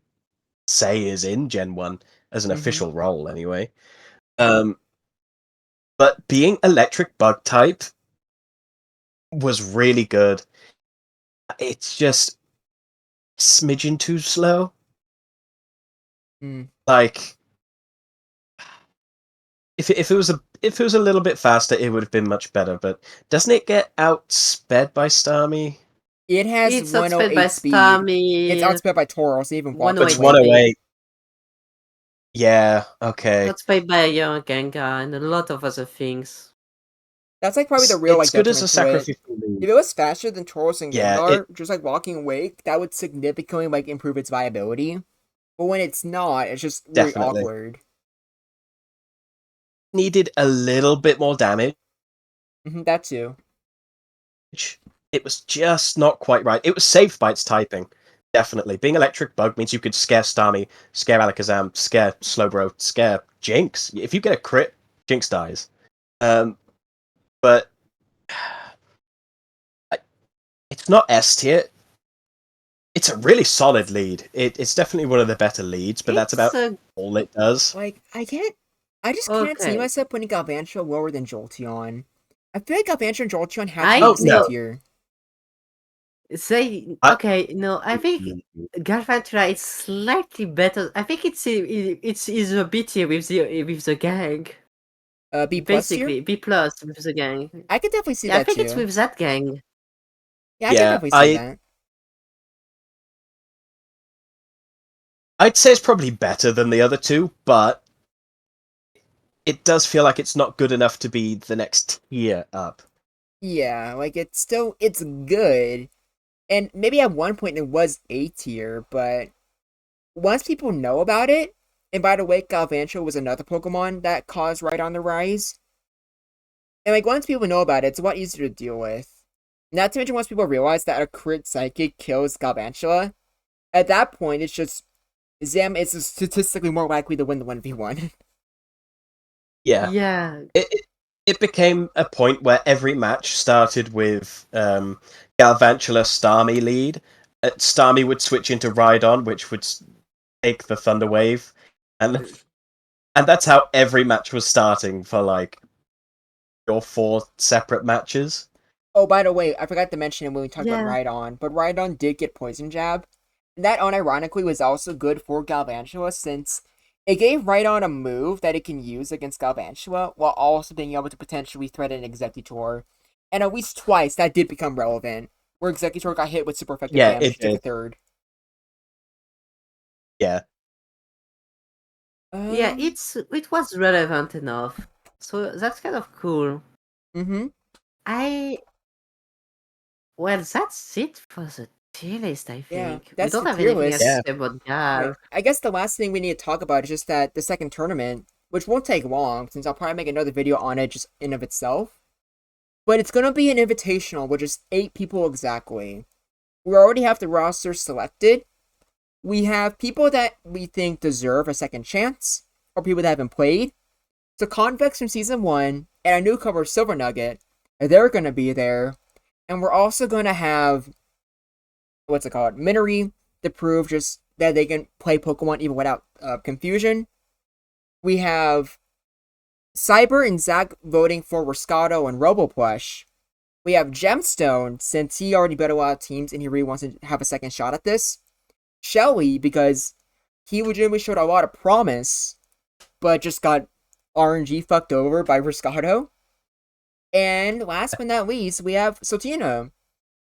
say is in Gen 1 as an official role, anyway. But being electric bug type was really good. It's just smidgen too slow. Mm. Like if it was a little bit faster, it would have been much better. But doesn't it get outsped by Starmie? It has It's outsped 108 by speed. It's Starmie. outsped by Tauros, even One But way it's Walking Wake. 108. Yeah, okay. Outsped by Gengar and a lot of other things. That's like probably the real It's like good as detriment a to it. sacrificial lead. If it was faster than Tauros and Yeah, Gengar, just like Walking Wake, that would significantly like improve its viability. But when it's not, it's just really definitely awkward. needed a little bit more damage. That too. It was just not quite right. It was safe by its typing. Definitely. Being Electric Bug means you could scare Starmie, scare Alakazam, scare Slowbro, scare Jinx. If you get a crit, Jinx dies. But it's not S tier. It's a really solid lead. It's definitely one of the better leads, but that's about all it does. Like, I just can't see Okay. myself putting Galvantula lower than Jolteon. I feel like Galvantula and Jolteon have I to be in the same no. tier. I think Galvantula is slightly better. I think it's a B tier with the gang. B plus tier? Basically, B plus with the gang. I could definitely see Yeah, I that think too. it's with that gang. Yeah, I could definitely see that. I'd say it's probably better than the other two, but it does feel like it's not good enough to be the next tier up. Yeah, like it's good. And maybe at one point it was A tier, but once people know about it, and by the way, Galvantula was another Pokemon that caused Right on the rise. And like once people know about it, it's a lot easier to deal with. Not to mention once people realize that a crit psychic kills Galvantula, at that point it's just Zam is statistically more likely to win the 1v1. Yeah. Yeah. It became a point where every match started with Galvantula Starmie lead. Starmie would switch into Rhydon, which would take the Thunder Wave, and that's how every match was starting for like 3 or 4 separate matches. Oh, by the way, I forgot to mention it when we talked about Yeah. Rhydon, but Rhydon did get Poison Jab. And that unironically was also good for Galvantula since it gave Rhydon a move that it can use against Galvantula while also being able to potentially threaten Executor. And at least twice that did become relevant, where Executor got hit with super effective Yeah, damage, it took a did. third. Yeah. Yeah, it was relevant enough. So that's kind of cool. Mm-hmm. I Well, that's it for the tier list, I Yeah, think. We that's don't the have tier anything else to Yeah. list. say about Right. Gav. I guess the last thing we need to talk about is just that the second tournament, which won't take long, since I'll probably make another video on it just in of itself. But it's gonna be an invitational, which is 8 people exactly. We already have the roster selected. We have people that we think deserve a second chance, or people that haven't played. So Convex from season 1 and a newcomer Silver Nugget, they're gonna be there. And we're also gonna have what's it called? Minori to prove just that they can play Pokemon even without confusion. We have Cyber and Zach voting for Rascato and Roboplush. We have Gemstone, since he already beat a lot of teams and he really wants to have a second shot at this. Shelly, because he legitimately showed a lot of promise, but just got RNG fucked over by Rascato. And last but not least, we have Sotina,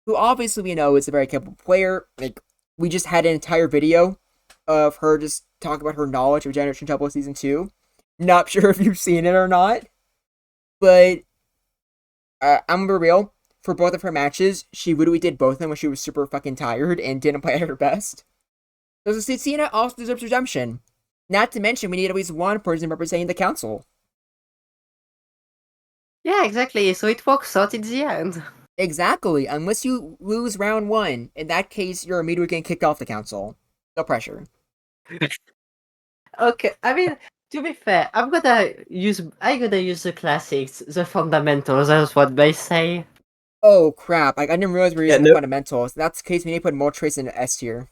who obviously we know is a very capable player. Like, we just had an entire video of her just talking about her knowledge of Generation Jumble Season 2. Not sure if you've seen it or not, but I'm gonna be real. For both of her matches, she literally did both of them when she was super fucking tired and didn't play at her best. So Cena also deserves redemption. Not to mention, we need at least one person representing the council. Yeah, exactly. So it works out in the end. Exactly, unless you lose round 1. In that case, you're immediately getting kicked off the council. No pressure. Okay, I mean, to be fair, I'm gonna use the classics, the fundamentals, that's what they say. Oh crap, I didn't realize we were Yeah, using the no, fundamentals. In that case, we need to put Moltres in S tier.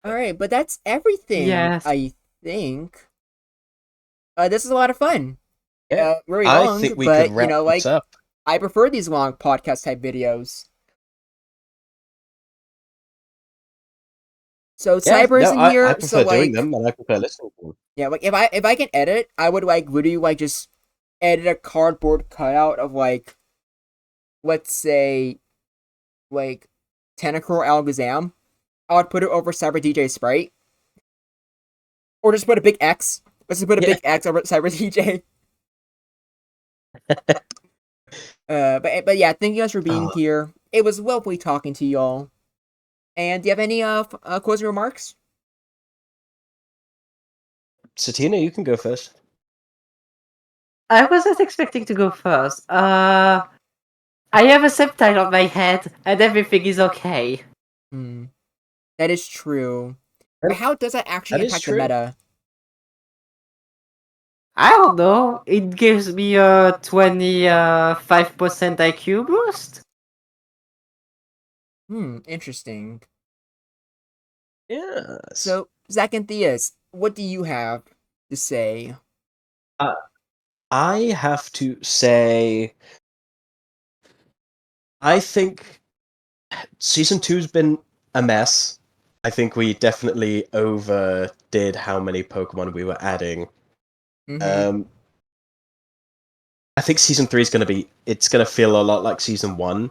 Alright, but that's everything, Yes. I think. This is a lot of fun. yeah. Very I long, think we could but, you wrap know, this like, up. I prefer these long podcast type videos. So Yeah, Cyber no, isn't I here, so prefer doing like, them and I prefer listening to them. yeah, like if I can edit, I would like literally like just edit a cardboard cutout of like, let's say, like Tentacruel Alakazam. I would put it over Cyber DJ Sprite, or just put a big X. Let's just put a Yeah. big X over Cyber DJ. But yeah, thank you guys for being Oh, here. It was lovely talking to y'all. And do you have any closing remarks? Satina, you can go first. I wasn't expecting to go first. I have a subtitle on my head, and everything is okay. That is true. But how does that actually That is impact the true. meta? I don't know. It gives me a 25% IQ boost. Interesting. Yes. So, Zach and Theus, what do you have to say? I have to say, I think season two's been a mess. I think we definitely overdid how many Pokemon we were adding. Mm-hmm. I think season three is it's gonna feel a lot like season one.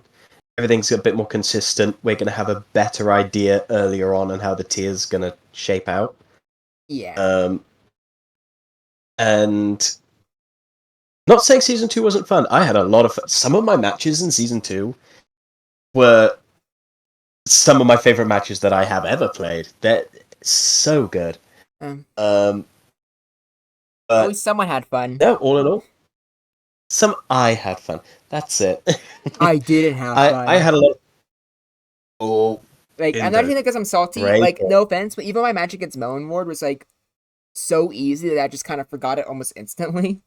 Everything's a bit more consistent. We're gonna have a better idea earlier on how the tier's gonna shape out. Yeah. And not saying season two wasn't fun. I had a lot of fun. Some of my matches in season two were some of my favorite matches that I have ever played. They're so good. At But least someone had fun. no, all in all, I had fun. That's it. I didn't have I fun. had a lot. Oh, Like, I'm not saying that because I'm salty. break Like, it. no offense, but even my Magic Against Moan Ward was like so easy that I just kind of forgot it almost instantly.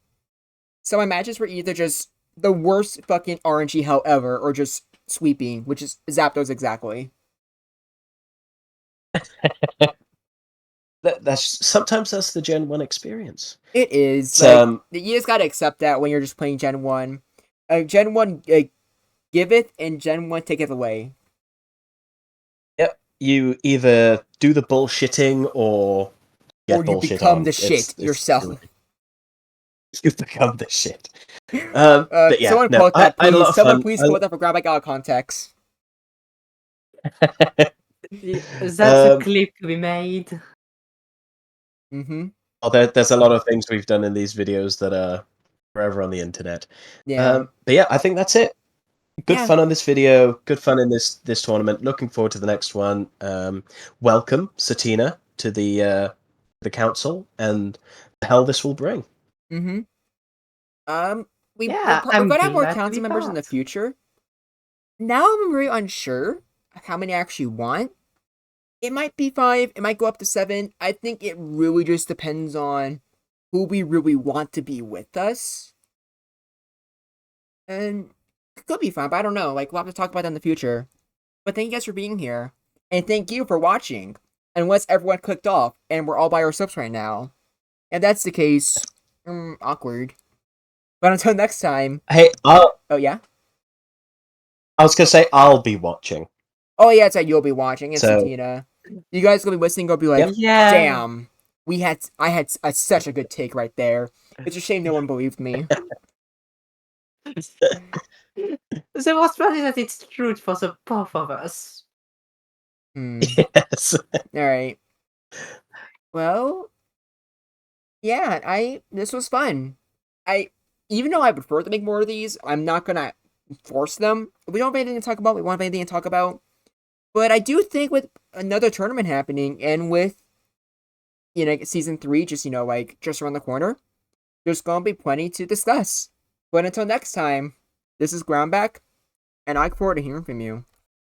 So my matches were either just the worst fucking RNG hell ever, or just sweeping, which is Zapdos exactly. Sometimes that's the Gen 1 experience. It is It's, like you just gotta accept that when you're just playing Gen 1. Gen 1 giveth and Gen 1 taketh away. Yep. You either do the bullshitting or get Or you bullshit become on. the shit yourself. You become the shit. But yeah, Someone no, quote that, I had a please. lot of Someone fun. please quote that for grab like out of context. That's a Um, clip to be made. Mm-hmm. oh, there's a lot of things we've done in these videos that are forever on the internet. Yeah. But yeah, I think that's it. Good Yeah. fun on this video. Good fun in this tournament. Looking forward to the next one. Welcome, Satina, to the council and the hell this will bring. Mm-hmm. We're Yeah, I'm gonna have more glad to council be members in the part. future. Now I'm very unsure of how many I actually want. It might be 5, it might go up to 7. I think it really just depends on who we really want to be with us. And it could be fun, but I don't know. Like, we'll have to talk about that in the future. But thank you guys for being here. And thank you for watching. Unless everyone clicked off and we're all by ourselves right now. If that's the case, awkward. But until next time. Hey, Oh, yeah? I was gonna say I'll be watching. Oh, yeah, it's like you'll be watching. It's So Satina. You guys gonna be listening, gonna be like, Yep. Yeah. damn. I had such a good take right there. It's a shame no one believed me. The worst part is that it's true for the both of us. yes. Alright. Well, yeah, this was fun. Even though I prefer to make more of these, I'm not gonna force them. If we don't have anything to talk about, we won't have anything to talk about. But I do think with another tournament happening and with season 3 just like just around the corner, there's gonna be plenty to discuss. But until next time, this is Groundback, and I look forward to hearing from you.